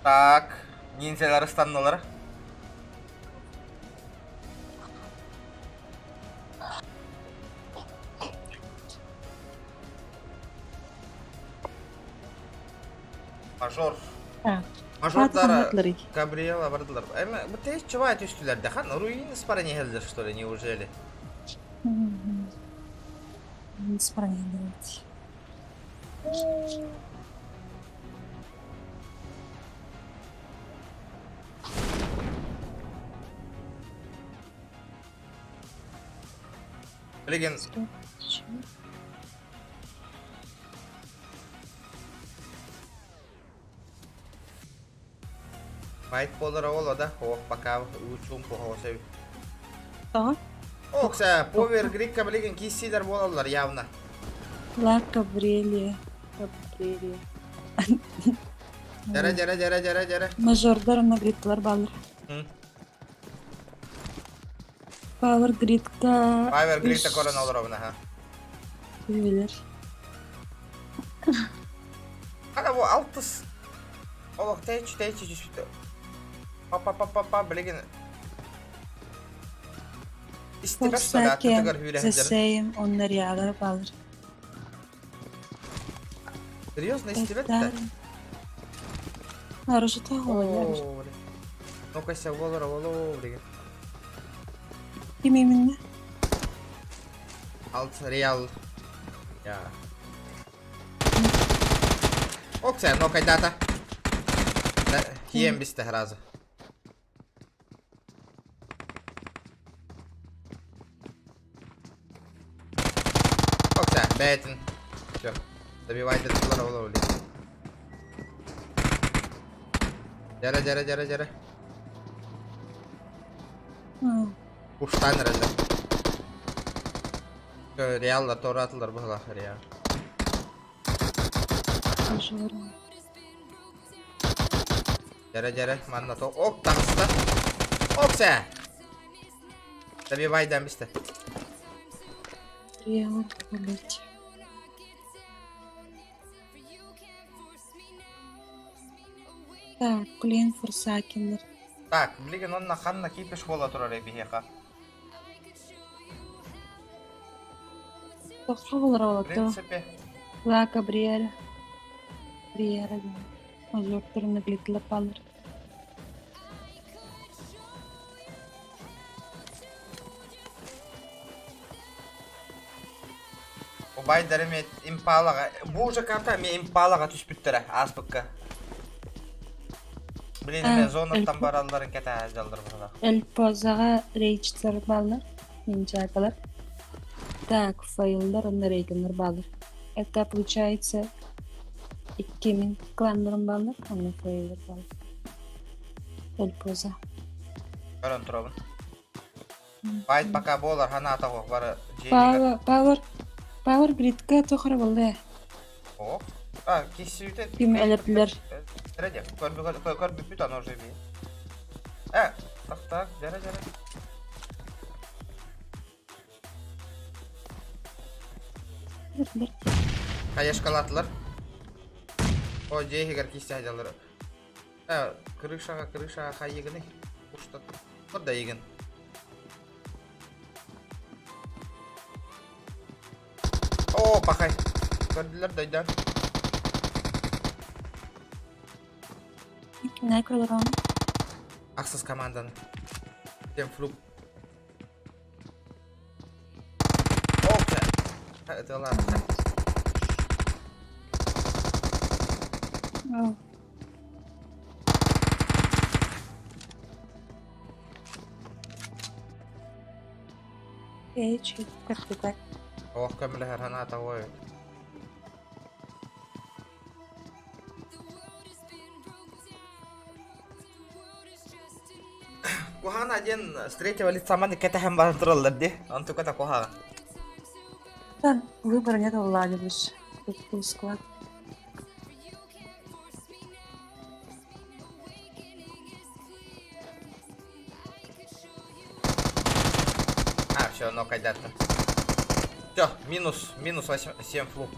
Так, ниндзялар станнулар. Мажор. Мажордар Габриэла бардылар. Эми бите чувай түстүлөр да хан руины спаранелдер что ли, неужели? Не справедливость. Леген. Майт полара ола да, ох пока учум похоже. Что? Окса, повер грикка билеген киссидер болалар явно. Ла Габриэле. Жара. Мажордар на гритлар балыр. Power Grid'ka Power Grid'e koran olur ona ha. bilir. Ana bu altız. Oğlum teç işte. Pa bilegen. İstemez sonra tutukar hüyle hıncarın. Засеем он на реалар балыр. Серьезно, истебет да? Нарушит огонь. Ну-ка, ся волора, блин. Kim eminle? Alt real. Ya. Окса, ну-ка, дата. Хием бисте раза. Окса, бэтин. Всё. Добивай датылар ола, блин. Жара. Uçtan herhalde. Real'lar doğru atılır bu kadar ya. Jere, manna to. Ok tanısı. Oksa. Добивай дамбисте. Реал полеть. Так, блин, форсакинер. Так, блин, он на ханна кипиш хола турare бихека. Тоққа болар В олатты. принципе. Ла Кабриера. Бриера. Озорттарына глитлер балыр. Убайдары мен импалаға. Бұл же карта мен импалаға түспіттірі, аспыққа. Блин, мен зонаттан бараларын кәті жалдыр бұлда. Эльпозаға рейчтер балыр. Нинджагалар. Так, файлдар, онда рейтинер балыр. Это получается 2000 кланларын балыр, онда файлдар балыр. Эльпоза. Көрін тұрабын. Байт пока болар, хана атауы бары жейнігер. Power grid'ga to'g'ri bo'ldi. О, кесі үтеді. Ким әлеплер. Тірәде, көрбіп бүт аны уже бей. Так, жара. Қаяшқалатылар. О, жейгер кесі ажалары. Крышаға қай егіні. Ұштат. Құрда егін. О, пақай. Көрділер дойдар. Ne kurulur onu? Ақсыз команданы. Тем флуп. Окей. Это ладно. Oh. Hiç kırtık. Ох, көмілі граната ой. Кухана один с третьего лица маны кәтәхем барын тұралдар де. Анту кәтә кухаға. Да, выбора нет у Влади лишь. Тут склад. Все, но кайдатно. Все, минус 7 флуп.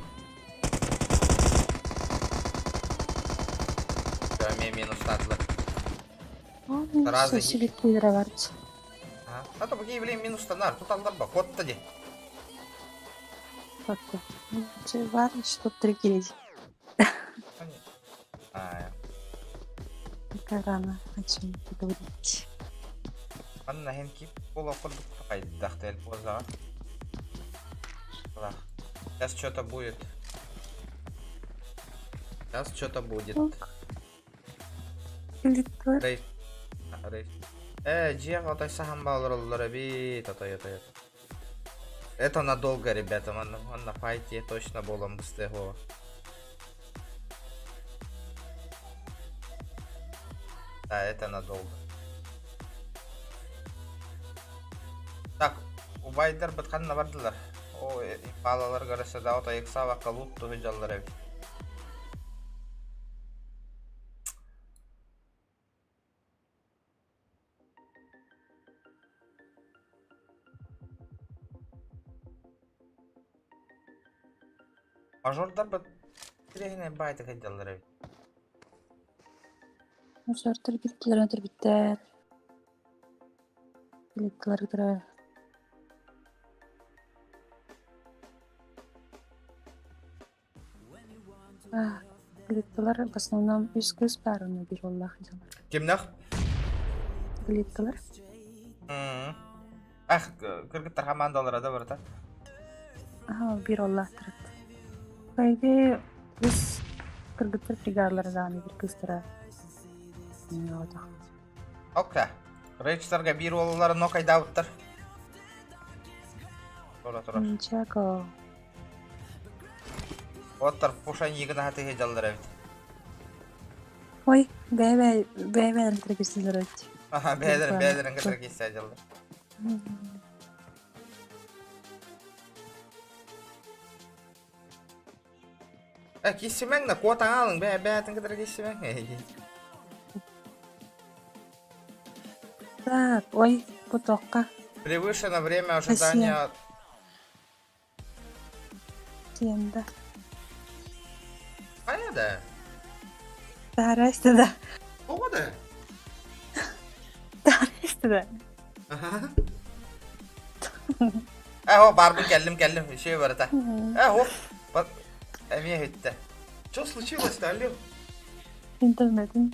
Все, минус татлы. Разы Все себе тренироваться. А то какие блин минус станар, тут алдар ба, код тади. Как-то. Важно, что 3 килить. Пока рано о чем-то говорить. Анна хенки пола ходит такая дахтель поза. Сейчас что-то будет. Рейс. Джиа, вот это сам балроллар бит, это. Это надолго, ребята, он на файте точно болом быстрее. Да, это надолго. Так, у Байдер бітқан бардылар. О, балалар қарасы да ота ексава қалуып тұғы жалдар әбі. Мажордар бітірегіне байды қайдалдар әбі. Мажордар біттілер. Билетлер кітірі. Глитталар в основном из Каспарона bir Аллах жалар. Кимнах? Глитталар. Кыргыттар командалар да бар та. Bir Аллах тұрат. Кайге біз кыргыттар бригадалар даны bir кыстыра. Окей. Рейчтарға бір олалары нокай дауыттар. Тұра. Ничего. Оттар пушан егін ағаты жалдар әбіт. Ой, бәйбәлерін тіргісіздер өтті. Бәдерін кітір кесі жалдар. Кесімең на қуатан алың, бәдерін кітір кесімең. Так, ой, путоққа. Превышено время ожидания. Тиенді. Понятно? Тарасты да. О, да? Тарасты да. Ho barbu kellim şey var ta. Ho. Bak emiye hitte. Что случилось-то, алло? Интернетин.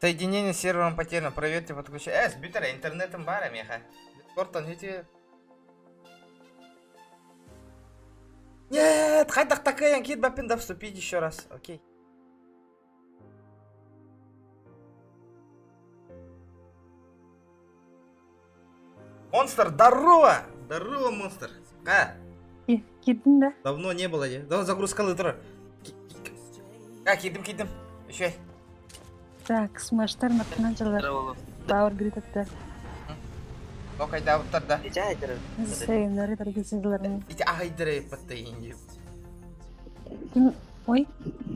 Соединение с сервером потеряно. Проверьте подключение. Сбитера, интернетом бара, меха. Дискордтан эти... Нет, хайдах такая, кит бапинда вступить еще раз. Окей. Монстр, здорово! Здорово, монстр. Кидин да. Давно не было. Давай загрузка лытра. Кидим. Еще. Так, смаштар напначалар. Power grid атты. Ну, кайда вот тогда. Сейнары таргисызларын. Иди айдыры паттайын. Ой,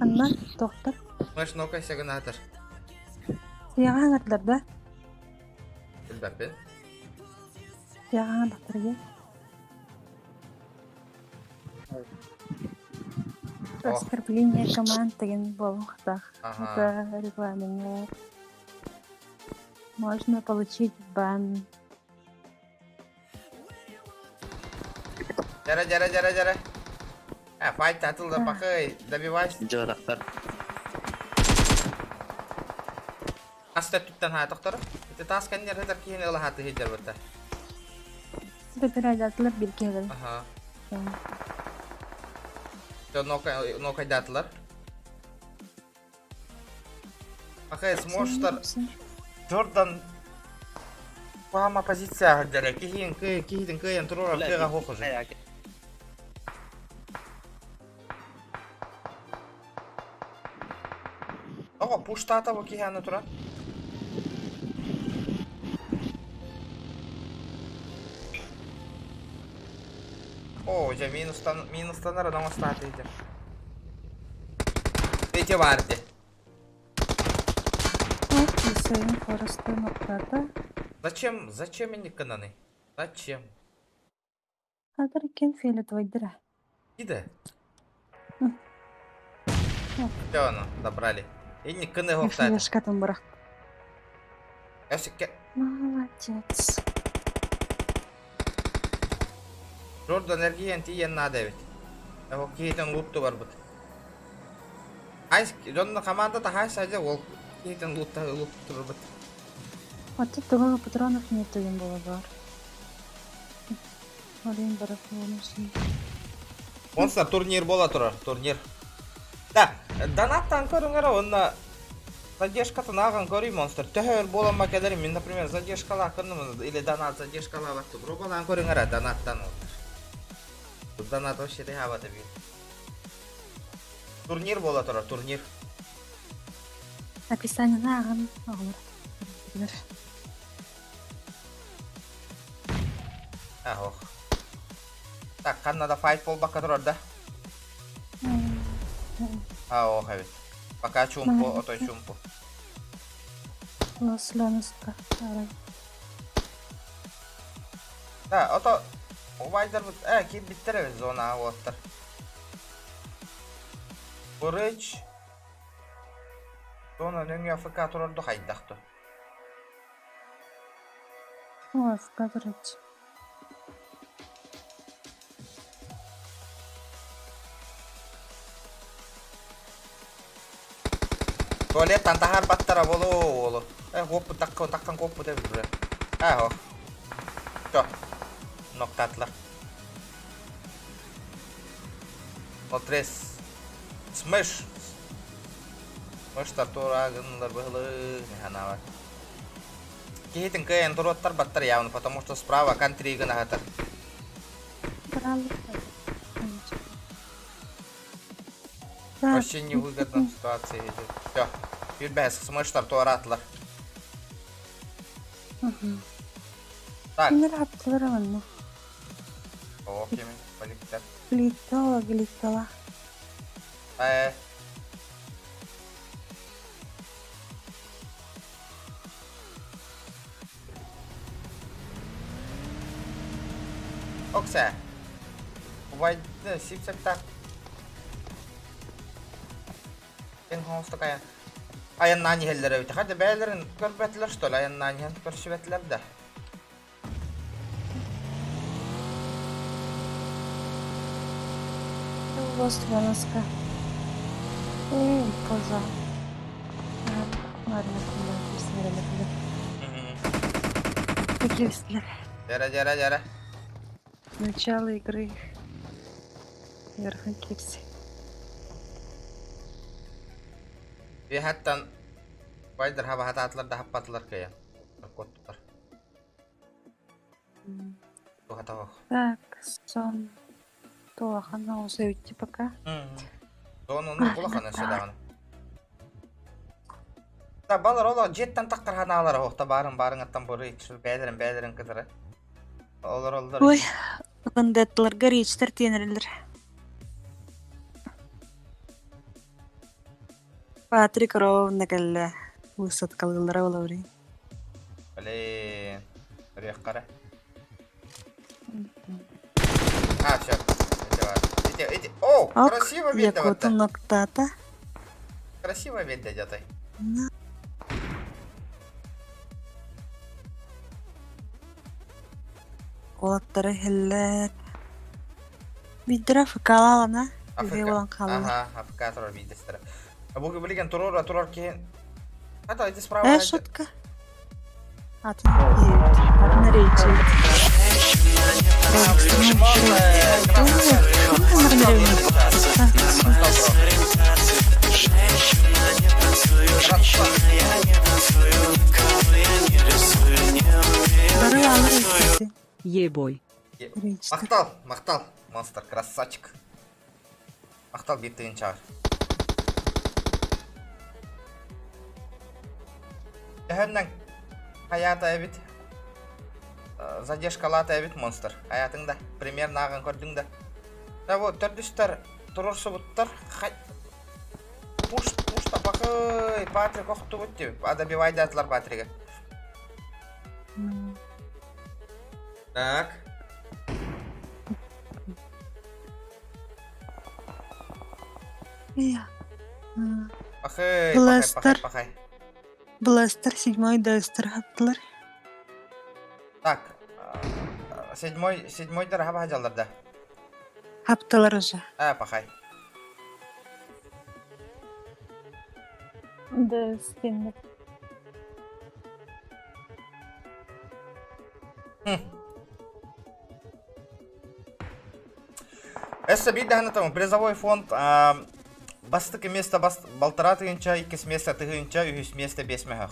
Анна, доктор. Маш, ну-ка, сигнатор. Сияғаңырлар да. Бапин. Сияғаңыр докторге. Оскорбление команд деген болуқтақ. Это регламент. Можно получить бан. Жара. Файт атылды, бақай, добивайся. Жоқ, доктор. Астап туттан ха, доктор. Это тасканнер хедар кейін ылы хаты хедар бұтта. Сібір айтатылар бір кегіл. Ага. Но кайда атылар. Бақай, сможеттар. Джордан Пама позиция хедар. Кейін тұрор артыға хоқ уже. Ого, пуштата во кихана тура. О, уже минустан радам остаты иде. Эти варди. Сейн Форестер Ноктата. Зачем они кананы? Зачем? Хадыр кен фейлет вайдыра. Иде. Все, оно, добрали. И не кыны хоқтады. Флешкатын бұрақ. Ясикке. Молодец. Жорда энергиен тиен надо ведь. Его кейтен лутту бар бұд. Айс, жонны команда та хайс айда ол кейтен лутту тұр бұд. Отты тұғығы патронов не түйін болы бар. Олейін барақ болмасын. Монстр турнир бола тұрар, турнир. Да, донаттан көріңер, онна задержка-то наған көрей монстр. Төхөр болан ма кәдері, мен, например, задержкала ақырным, или донат задержкала бақты. Бұрғалан көріңер, донаттан отыр. Донат вообще де хавады бейді. Турнир бола тұрар, турнир. Описание наған оғылыр. Ох. Так, қаннада файт бол баққа тұрар да. Ох, evet. Пока чумпу, отой чумпу. Лосляныстқа. Да, ото Вайдер бұд, кейін біттірі зона оттыр. Бұрыч. Зона нөңе АФК тұрарды қайдақты. АФК тұрады. Tuvalet tantahar battara bolu. Koppu takkan koppu tebi buraya. Ho. Çok. Noktatlar. Notres. Smash. Smash tarturagınlar böyle mehana var. Кихитин кэйн туроттар баттар явно, потому что справа кантри гнахатар. Вообще невыгодно в ситуации идет. Все. Фидбэс, смыштар туаратлар. Так. О, кеми, полетят. Глитала. Окса. Вайд, сипсак так. Эн хоус такая. Ayandan hellere öte. Hadi beylerin körbetler что ли? Ayandan hel körsübetler de. Востванаска. Эй, коза. Ладно, Jere. Начало игры. Верхний кипси. Bir hattan Baydır hava hatatlar da hapatlar kaya. Korkuttular. Bu hata bak. Так, сон. Толахана уже уйти пока. Sonunu kulakana şedağını. Da balar ola jetten takkar hanalar hoqta barın attan boru içir beylerin kıdırı. Olur. Ой, вандетталар горечтер тенерлер. Патрик ровно калла. Высот калгылара олаври. Блин. Рехкара. А, всё. Эти. О, красиво видно вот. Якуту ноктата. Красиво видно дятай. Олаттары хеллер. Биддера фыкалалана. Үге болан калалар. Ага, Африка турар видестер. Бу билген турар кейін. Хата иди справа. Шутка. Атына рейчи. Ебой. Мақтал. Монстр, красавчик. Мақтал биттігін чағыр. Әхіннің hayata evet. Задержкалата evet monster. Hayatında примерно ағын көрдің да. Да bu төрдістер тұрырсы бұттыр. Пушта бақый. Патрик оқытты бұтты. Добивайды атылар Патриге. Так. Пахай. Бластер 7-й дастер хаптылар. Так. 7-й дыр хаба хажаларда. Хаптылар уже. Пахай. Да, скинет. Это видно там призовой фонд. Бастык место балтара тыгынча, 2 место тыгынча, 3 место 5 мехах.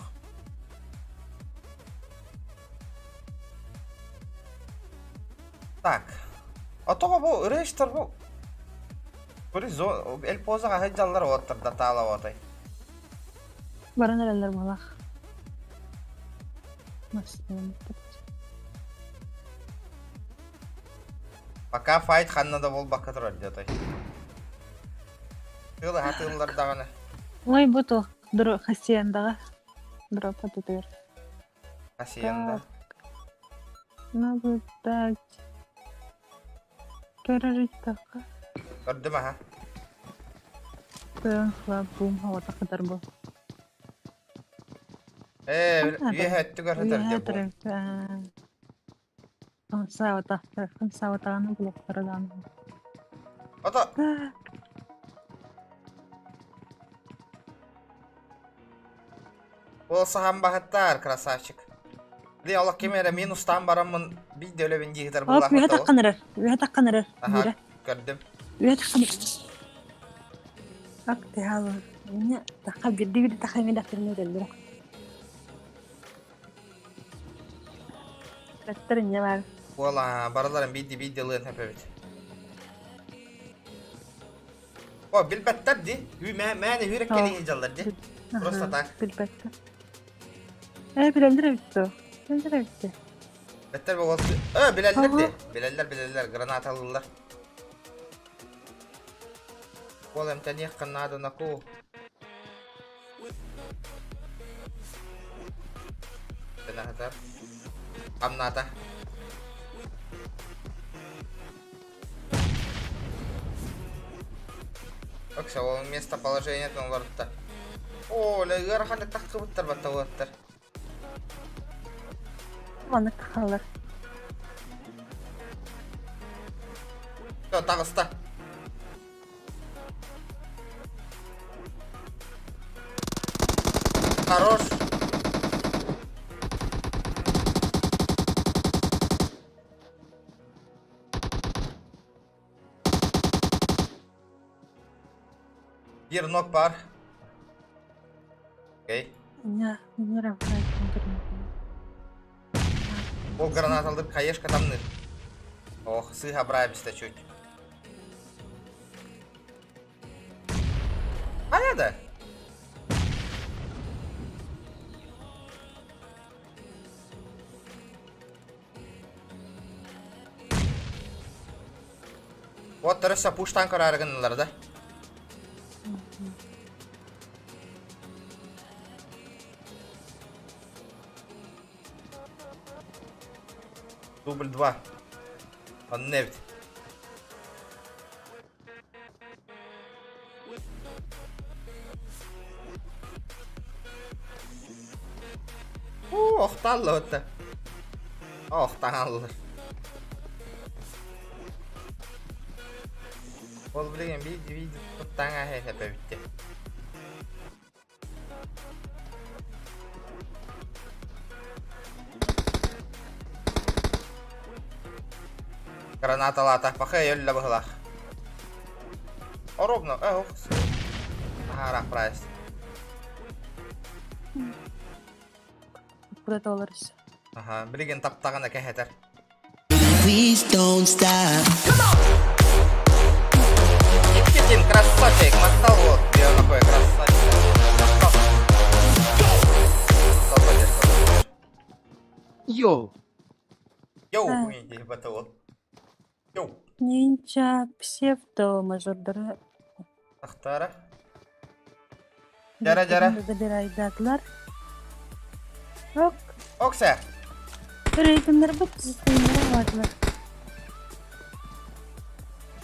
Так. Атога бу рештер бу. Призо эл позага хаджаллар оттыр да таала отай. Баран элелер балах. Мастын. Пока файт ханнада бол бакка турар детай. Тылы хатылар даганы. Ой, буту дро хасиендага. Дро патутер. Хасиенда. Наблюдать. Көрөрүт така. Көрдүм аха. Тын бум хава такдар бу. Үйөттү көрөтөр деп. Сауатаны блоктардан. Ата. Ол сахан бахаттар, красавчик. Ли Allah кемере минустан барамын видео лебен дигитер була. Ок, үе такканырыр. Ага, көрдүм. Үе такканырыр. Ак, тегалы. Мне такка бирди такка мен дактырны делдир. Каттырын не бар? Ола, бараларым видеоларын хепебит. О, билбеттер ди. Мәне хүрек келеге жалдар ди. Просто так. Билбеттер. Билелдер битти. Беттер болот. Билелдер ди. Билелдер, гранат алылар. Ол эмтени канаду наку. Бенахатар. Амната. Окса, ол местоположение там варта. Ola yarxanı taqqı bittir batta olattar. Onu kalır. Yo tağısta. Хорош. Bir nok var. Okey. Не равняет. Ол гранат алып каешка тамны. Ох, сыга брайбисте чуть. Аяда. Вот тараса пуштан карарганлар да. Дубль 2. Он невт. Ох, таллы. Ох, таллы. Ол білген видео тұттаңа хәйхәпі бітті. Граната лата, пахай өлі бұғылақ. Оробно, ох. Ағарақ прайс. Куда-то оларыз. Ага, білген таптағына кәхетер. Please don't stop. Тим, красавчик, мастал вот. Я такой красавчик. Йоу. Йоу, иди, это вот. Йоу. Нинча псевдо мажордары. Ақтара. Жара. Добирайдадылар. Ок. Окса. Рейтингдер бұт, зістеймер аладылар.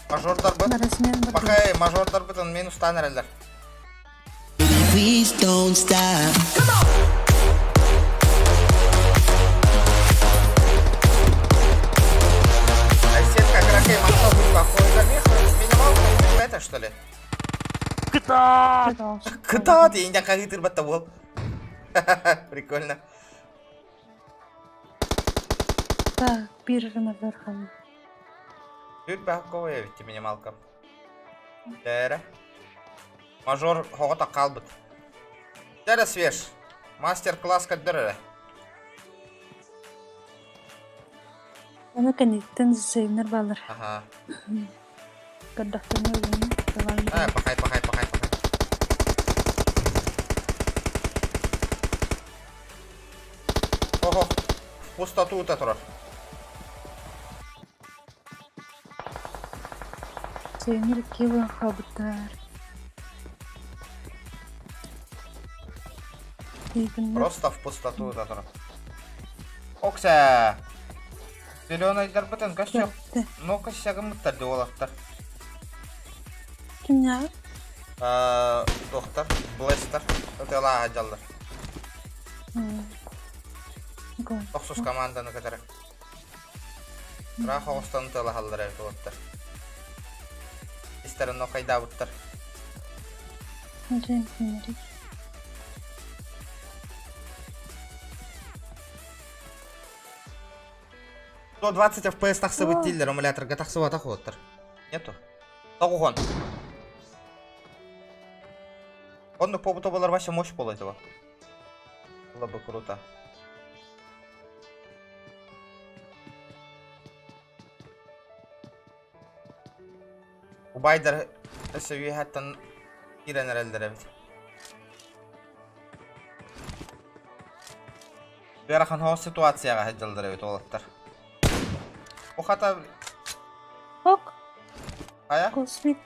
Мажордар бұт. Нарасымен бір. Бақай, мажордар бұт, он мен ұстан әрелер. Please don't stop. Айсет, как ракей, мастал быть плохой замех. Минималка, это что ли? Кыта! Дейінде қағитыр бәтті бол. Прикольно. Так, биржина верхом. Тут бәққовая бітті минималка. Дәрі. Мажор хоғыта қалбыт. Дәрі свеж. Мастер-класс кәддірі. Оны кәнеттен зістеймер балыр. Ага. Каддақтан өлімін. Пахай. Ого, пустоту тұрар. Сеймер кебін қабыттар. Просто в пустоту тұрар. Окса! Зеленайдар бұтын кәшчөк. Но кәшчәгім мұттарды олақтар. Кімня? Доқтар, блэстер. Өтела ажалдар. Тоқсыз команданы кәдірі. Бірақ оғыстан өтела қалдар әйті олақтар. Истерін оқайда бұттар. Жен кімері. 120 FPS тақсы бүттейлер, эмуляторға тақсы бата қоғыттыр. Нету? Тоғуған. Онды побыто болар вообще мощь болады ба. Было бы круто. Убайдар өсөйі хаттан иренер әлдер әбет. Берахан хоғы ситуацияға хәджалдар әбет олаттар. Оқата... Ок. Ая? Космик.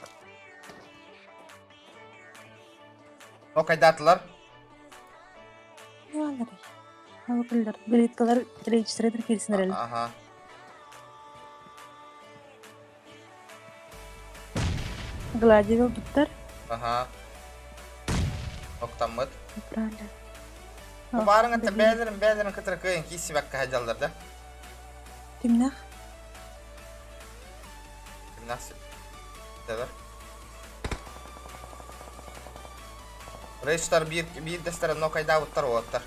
О, қайдатылар? Алар. Алар. Билеткалар регистрейдер келсінер әлі. Ага. Гладио бұттар. Ага. Oktambıt. Правильно. Bu barın ete beylerin kıtırı köyün kisi bakka hacalar da. Тимнах. Nasıl? Neler? Reisler bir destere nokayda avutlar oğutlar.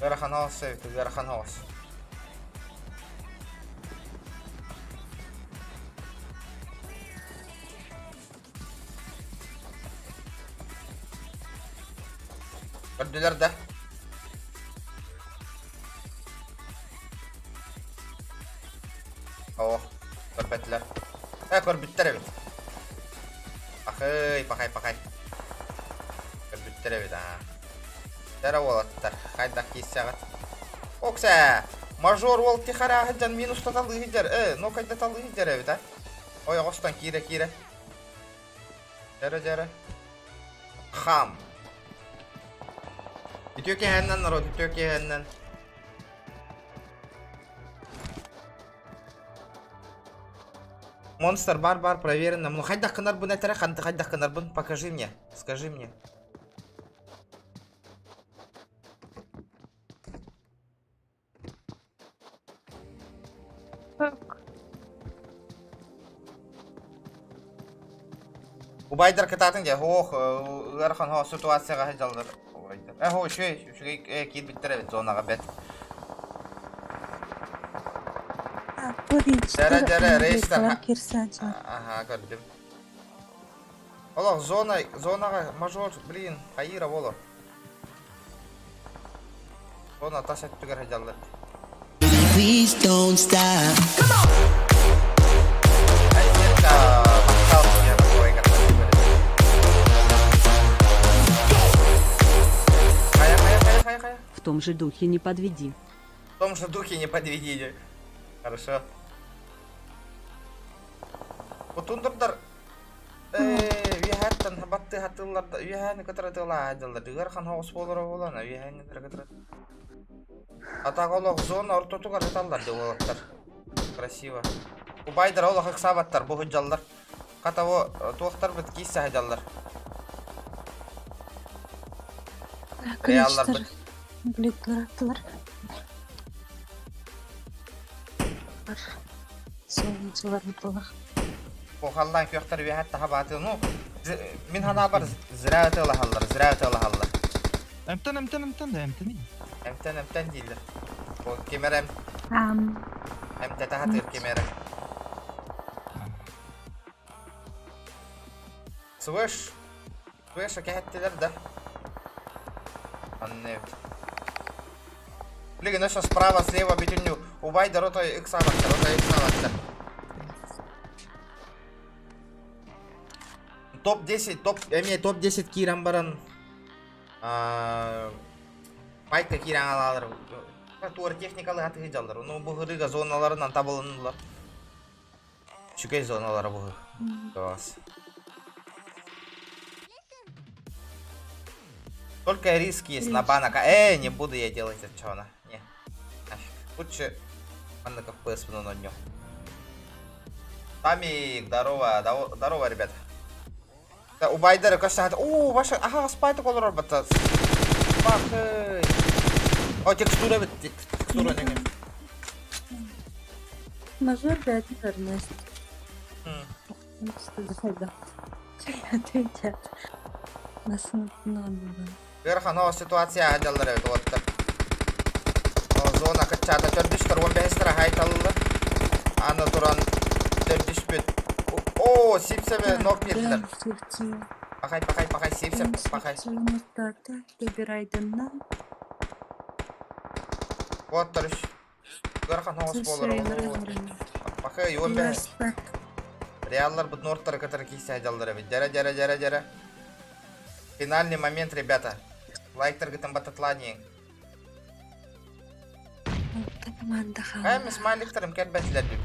Verhan havas sevdi, verhan havas. Gördüler de. Oh, körbetler. Körbütler evet. Pakay. Körbütler evet ha. Dara olatlar. Haydak kissağat. Oksa. Major ol tixara hıcan minus total hıcar. No kayda tal hıcar evet ha. Oy ağustan kire. Jara. Ham. Bitiyor ki hemen narod, bitiyor ki hemen. Монстр, барбар, проверено. Ну, хоть дахканар бы на тарахан, хоть дахканар бы, покажи мне, скажи мне. У Байдер кататын же, ох, Гархан ха ситуацияга хаҗалдар. Хо, шуй, кит биттер бит зонага бет. Дәрә, рейстер. Ага, gördüm. Ola zonага мажор, блин, хайра боло. Зона таш еттигер хаҗалдар. Please don't stop. В том же духе не подведи. В том же духе не подведи. Хорошо. Утундурдар. Вихаттан батты хатылларда, виханы катратыла адылдар. Гархан хавс болора болана, виханы катрат. Атаголог зона ортотуга каталлар деп болоттар. Красиво. У Байдер олог хаксабаттар, бу хыджаллар. Катаво туактар бит киссе хаджаллар. Реаллар бит. Бликлаттылар. Солнцылар бутылах. Халлан көктөр вихатта хабаты, ну, мин хана бар зирааты олахаллар, зирааты олахаллар. Эмтен Дейлер. О, кемерем. Эмтен тахатыр кемерем. Свыш кехеттилер да. Анне. Блин, ну что справа, слева битюню. У Байда рота иксаваттар. Топ-10, топ-10 киран баран. Байка киран алалар. Туар техникалы хаты хиджалдар. Ну, бұғырыға зоналарынан табылынылар. Шүкей зоналары бұғы. Класс. Только риск есть на банака. Не буду я делать это, чё она. Не. Нафиг. Лучше банака FPS на днем. Тамик, здорово, ребята. Да, у Байдера, кажется, ваша, ага, спайта колор бата. Бахай. О, текстура бит, текстура не. Мажор бәді Эрнест. Захода. Ответят. Насынатынан. Верхано ситуация хаджаллар evet ottар. O zona kaçada 4-15 lira haytallı. Ana duran 4-5. O sipsebe nok verdiler. Pakay sipsep pakay. Ottariş. Верхано спойлер. Pakay 15. Реаллар бут норттар катар кисе хаджаллар evet. Жара. Финальный момент, ребята. Лайктер гитам бататлани. Каймес маликтерим келбетлер деп.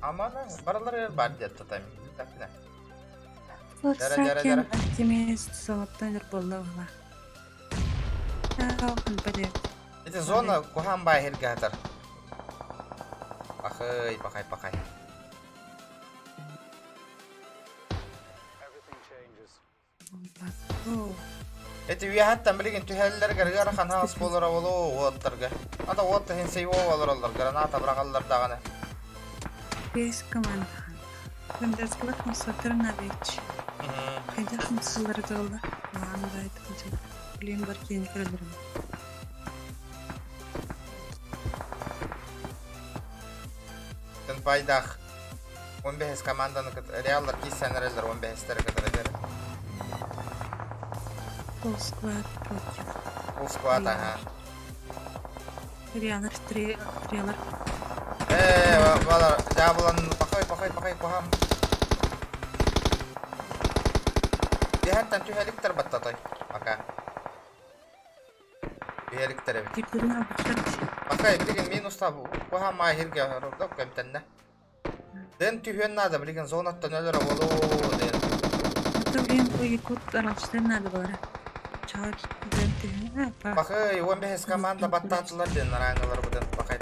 Амана баралар бар деп татам. Такна. Жара. Оптимист соттаныр боллауга. Хан паде. Это зона кухан бай хелгатар. Пахай. О, Эти вияхаттан билигин түһэллер гаргара ханаас болора болу уоттарга. Ада уотта хин сейво болороллар граната брагаллар даганы. бес команда. Гандерскалар конструкторын абейч. Хайда конструкторлар дагылар. Анда айтып Блин, бар кейін көрдірім. Тен пайдах 15 команданы реаллар киссенерелер 15-тер кытыры. Full squad против. Full squad, ага. Реалар, трелар. Валар, жабылан, пахай, пахам. Дехаттан түйхеликтер баттатой, пока. Түйхеликтер эбит. Типтірін абычар. Пахай, билген минуста пахам махирге рогдоп көмтенне. Ден түйхен нада, билген зонаттан өлөр болу, ден. Это время по якут аралчтар надо бары. Чар, ден Пахай, 15 команда баттатылар ден нараңылар буден. Пахай.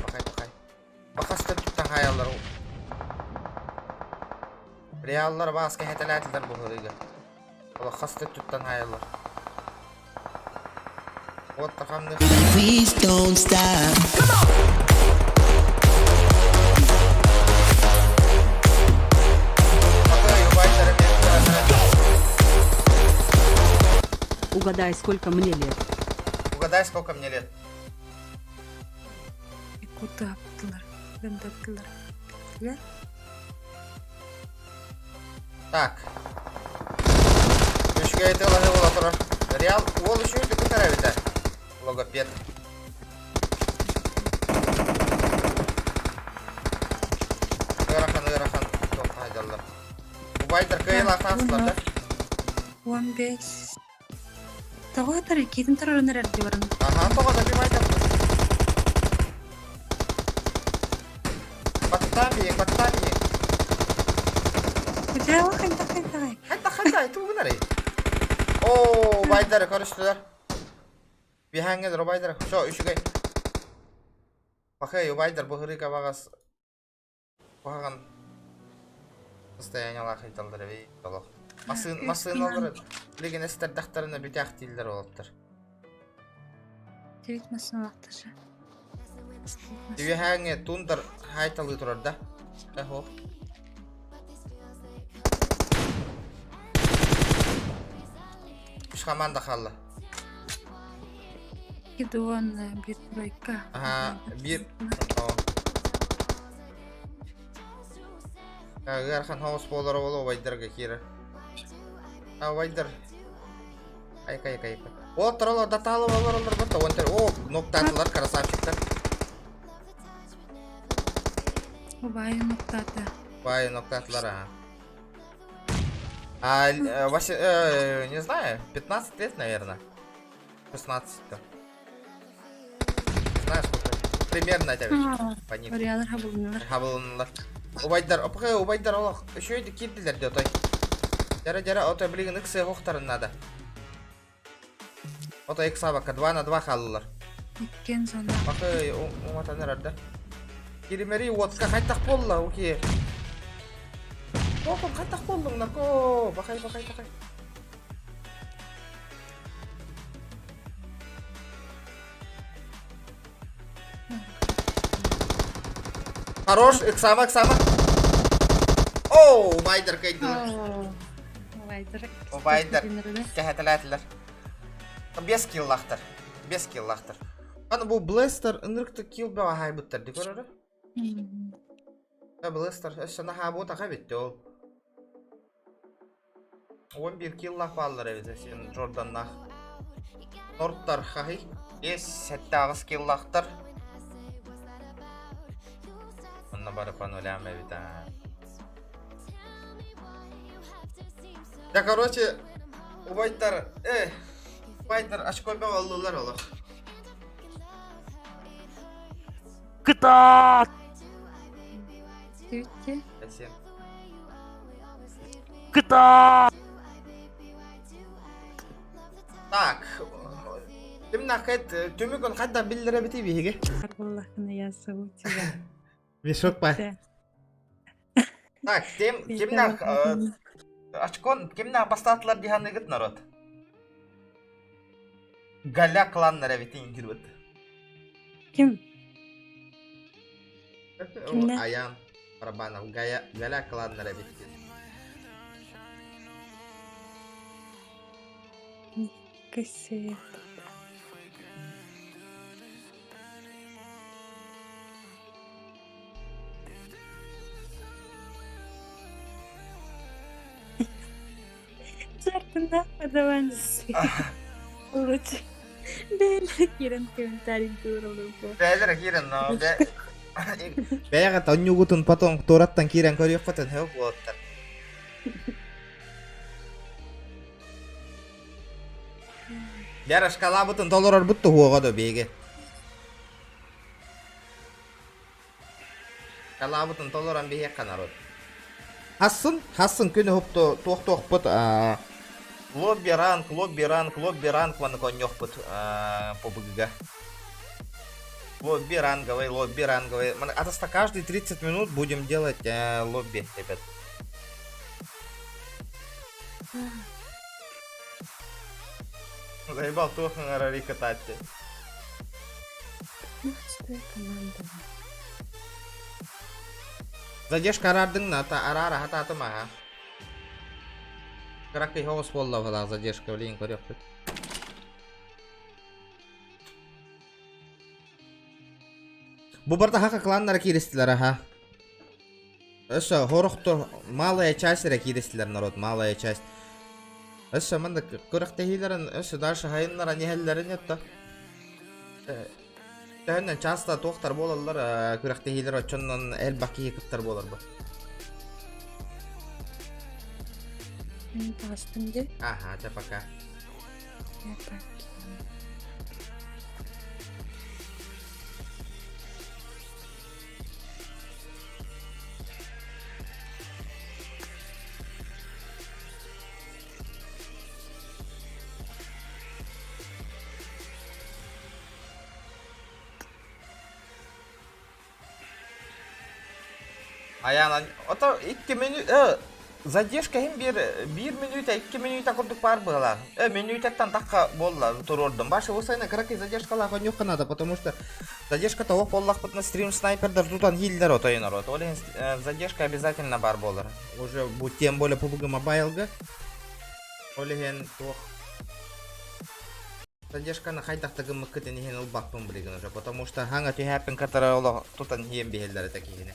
Бахасты түттен хаялар. Реаллар басқа хетеләтілдер бұл үйге. Ола қасты түттен хаялар. Вот тақамны. Please don't stop. Угадай, сколько мне лет. Угадай, сколько мне лет. Якуты аптылар. Гандеркалар. Я? Так. Үшке айтылығы бола тұрар. Реал, ол үші өйді күтір әбіті. Логопед. Ырахан. Тоқ айдалар. Убайдыр кайыл ақтасылар да? 15. Тауға тары, кейдің тұрар өнер әрде барын. Ага, тоға да бім айтам. Баттами. Күтірәуі қайда. Айту бұнар ей. Ооо, байдары көріштілер. Бихәңгедір, байдары. Шо, үшігай. Пақай, байдар бұғырыға бағас. Бұғаған состояниялар қайталдыр әбей. Масын алыр еді. Білеген әстер дақтарына бітәқ дейілдер олаптыр. Тевет масын алақташы. Бихәңге тундыр хайталы тұрар да. Әхо. Үш команда қалды. Гидуан bir тройка. Ага, bir. Гархан хаус болары болу вайдарға кері. Вайдар. Айка. О, тұралы даталы боларылар бұнда. О, ноқтатылар, красавчиктар. Бай ноқтаты. Бай ноқтатылар, не знаю, 15 лет, наверное. 16. Знаешь, сколько? Примерно это ведь. Реалар хабылынылар. Убайдар, убайдар олақ. Үші өйді кеттілер де отой. Жара, отой білген үксі оқтарын нада. Отой екі сабаққа 2 на 2 қалылар. Еккен зона. Бақы, уматаныр арды. Керемері отқа қайтақ болыла, окей. Оқым қайтақ болыңдар, ко. Бақай. Хорош, иксама. Оу, байдар кайдылар. Байдар. Кәхәтіләтілер. 5 киллахтар. Аны бұл блестер ынырықты килл бәва хайбыттар, де көрірі? Блестер, әшіна хабута қабетті ол. 11 киллах балылар әвізі, сен Джорданнақ. Норттар қағи. 7 киллахтар. Онна бары панулям әвіта. Да, короче, убайдар, байдар очко бәва алылар олақ. Кытат! Теветте. Әсен. Кытат! Так, Темнақ кәйт, төмекін қайда білдірі біті бейге? Аллахына я зову тебя. Мешок па. Так, кимнах очкон, кимнах бастатылар диханы гыт народ. Галя кланнара битин кирбет. Ким? Кимнер? Аян Барабанов, Галя кланнара битин. Кассет. Жартында подаваныз. Лучше. Бәлі керен комментарий туралы бұл. Бәлі кирен, но бәяға тонюгутун потом тураттан кирен көрек потен хөк болаттар. Бәрі шкала бұтын толырар бұтты хуағады бейге. Шкала бұтын толыран бейге қанарод. Хасын күні хұпты тоқ бұт. Лобби ранг, ваны конёк бұт побыгыга. Лобби ранговый. Атаста каждые 30 минут будем делать лобби, ребят. Заебал тухна рари катать. Задержка арардың арара хататы маға. Кракай хоғыс болла ғалақ задержка білейін көрек бүт. Бұл барда хақа кланнары керестілер аға. Өші хорықты малая частьері керестілер народ, малая часть. Өші мында көректі хейлерін өші дальше хайынлара нехеллерін етті. Тәхіннен часта тоқтар болалар, көректі хейлер өтчоннан әлбақи екіптер болар бұл. Бастыңды. Ага, це пока. Аян, ото 2 минут, задержка hem 1 минута, 2 минута курдук бар была. Минутаттан такка болла турордум. Башы осайна кракай задержкаларга нюк надо, потому что задержка того поллах на стрим снайпердер тутан хиллер отой народ. Олен задержка обязательно бар болар. Уже будь тем более PUBG Mobile. Олен то задержка на хайдактагы мыкытын хен улбакпын билген уже, потому что ханга тюхаппен катара оло тутан хем бихелдер такие.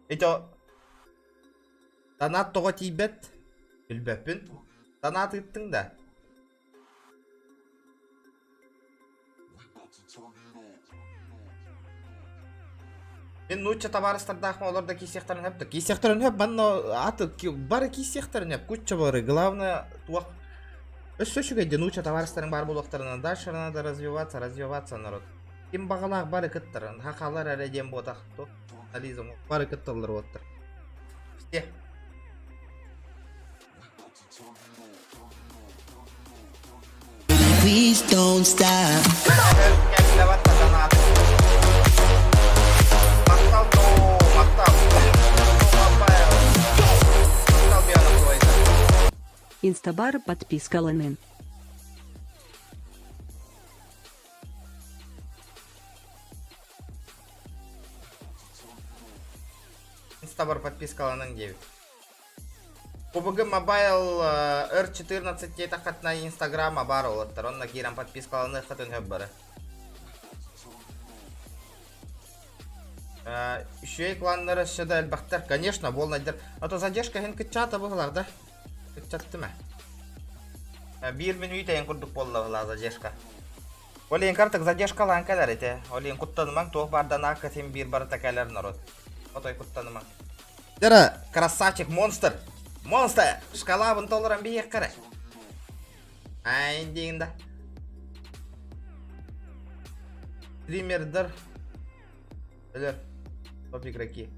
Ito Танат тоға тейбет Үлбәппін Танат ұйттың да Мен нуча табарыстардақма оларда кейсектарын өпті. Кейсектарын өп, банна аты бары кейсектарын өп, күтчі бары. Главное, туақ өшігейде нуча табарыстарын бар болуқтарына дальше надо развиваться народ. Кем бағалақ бары күттірін, хақалар әрәден ботақты. Анализм бары күттілер өттір. Все. Please don't stop. Инстабар подписка ЛНН. Инстабар подписка ЛНН 9. PUBG Mobile R14 тетақат на Инстаграма бар олаттар. Онна кейрен подписка ЛНН қытын хөп бары. Үшей кланнары шыда әлбақтар. Конечно, болнайдыр. Ато задержка хен күтчаты бұғылар да. Күтчатты ма? 1 минут ең күрдік болла бұғыла задержка. Олейін картық задержка лан кәлер еті. Олейін құттанымаң тоқ бардан ақы тем бір барыта кәлер народ. Отой құттанымаң. Дәрі, красавчик, монстр. Монстр! Шкалабын толыран бейек қары. Айын дейін да. Стримердір. Білер. Топ игроки.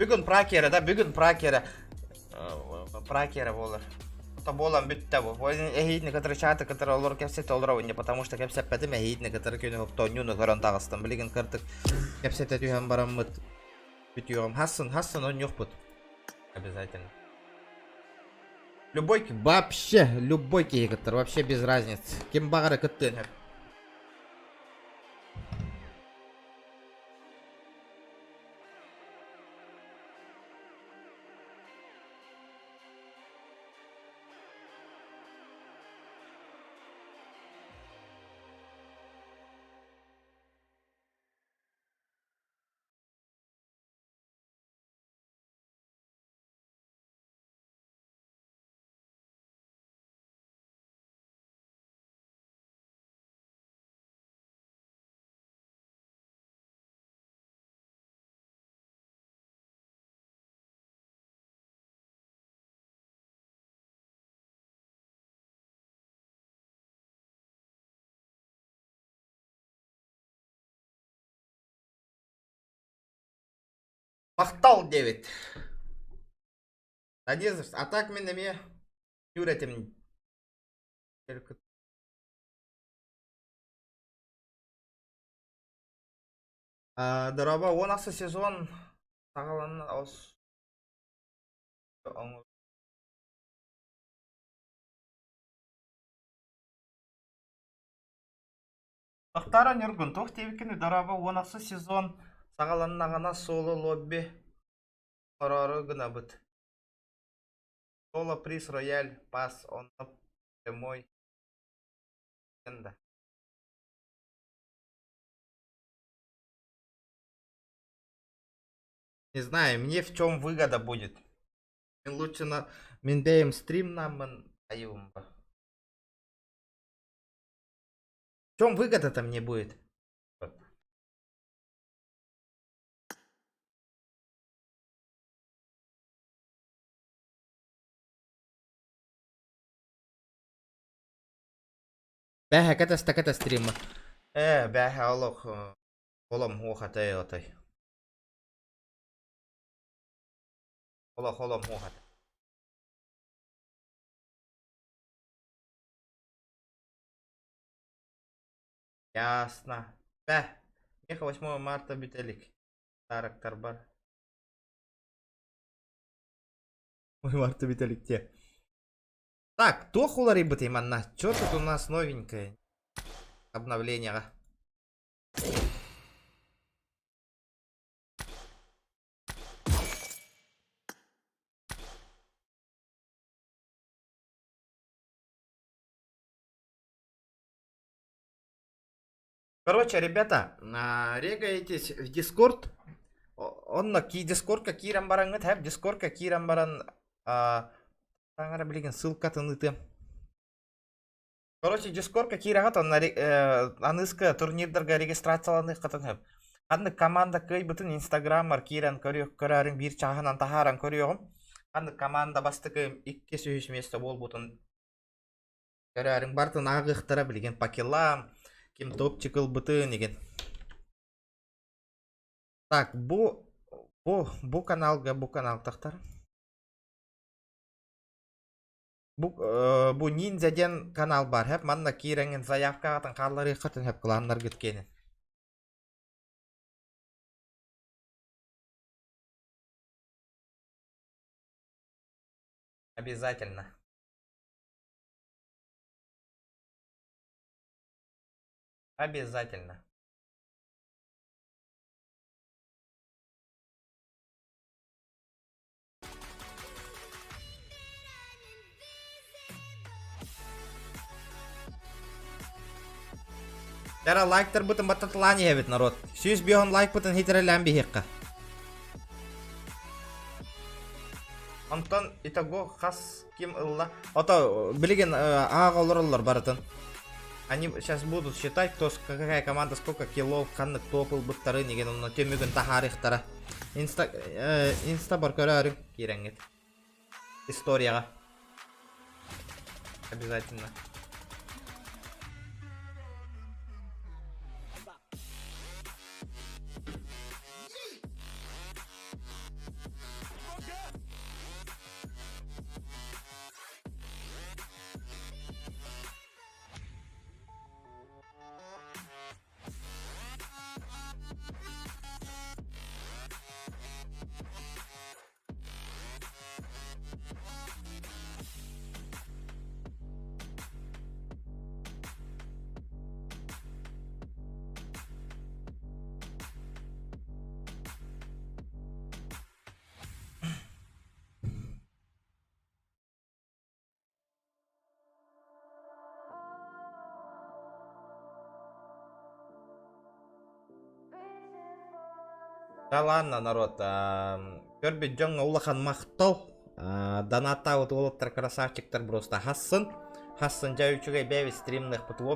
Бүгін пракері да, бүгін пракері. Пракері болыр. то болан бүтте бу. Ойын эхидни который чаты, который олар кепсет олар потому что кепсет петим эхидни который күнү тоонюну көрөн тагыстан билген кыртык кепсет этүһөн бараммыт бүтүгөм Хассан он юкпут. Обязательно. Вообще любой кейгаттар, вообще без разницы. Кем багары кыттын. Мактал 9. Надежда, а так мен неме юретим. Дороба 10 сезон сагаланын ос. Актара нюргун тох тебикини дороба 10 сезон сагаланнагана соло лобби орору гына быт. Соло приз рояль пас он прямой. Не знаю, мне в чем выгода будет. Лучше на Миндеем стрим нам аюмба. В чем выгода-то мне будет? Бәһә кәтәстә стрима. Бәһә алох. Холом хохатай отай. Холом хохатай. Ясно. Бәһ. Меха 8 марта бителик. Тарактар бар. 8 марта бителик те. Так, то хулари бытый манна. Чё тут у нас новенькое? Обновление. Короче, ребята, регаетесь в Discord. Он на Discord кирам баран гэт, Discord кирам баран таңара билген ссылка тыныты. Короче, Discord кирагат он аныска турнирдерге регистрацияланы катын хэп. Анны команда кай бүтүн Instagram киран көрөрүн бир чаханан тахаран көрөйгөм. Анны команда бастыкы 2 сөйүш месте бол бутун. Көрөрүн бартын агыктыра билген пакелам. Ким топчикл бытын деген. Так, бу канал тахтар. Бу ниндзяден канал бар. Хеп манна киренген заявка атын карлары катын хеп кланнар кеткенин. Обязательно. Обязательно. Жара лайктар бутын баттатлани хебет народ. Сүйіз бейон лайк бутын хитерелен бейхекка. Антон итого хас ким ылла. Ото билеген ага олар баратын. Они сейчас будут считать, кто какая команда сколько киллов, каннык топыл буттары неген онна төмөгүн тахарихтара. Инста бар көрөрүң киреңет. Историяга. Обязательно. Да ладно, народ. Көрбит жоңа улахан мақтау. Доната вот олаттар красавчиктар просто хассын. Hassan Cavicugay Bevi streamных потулов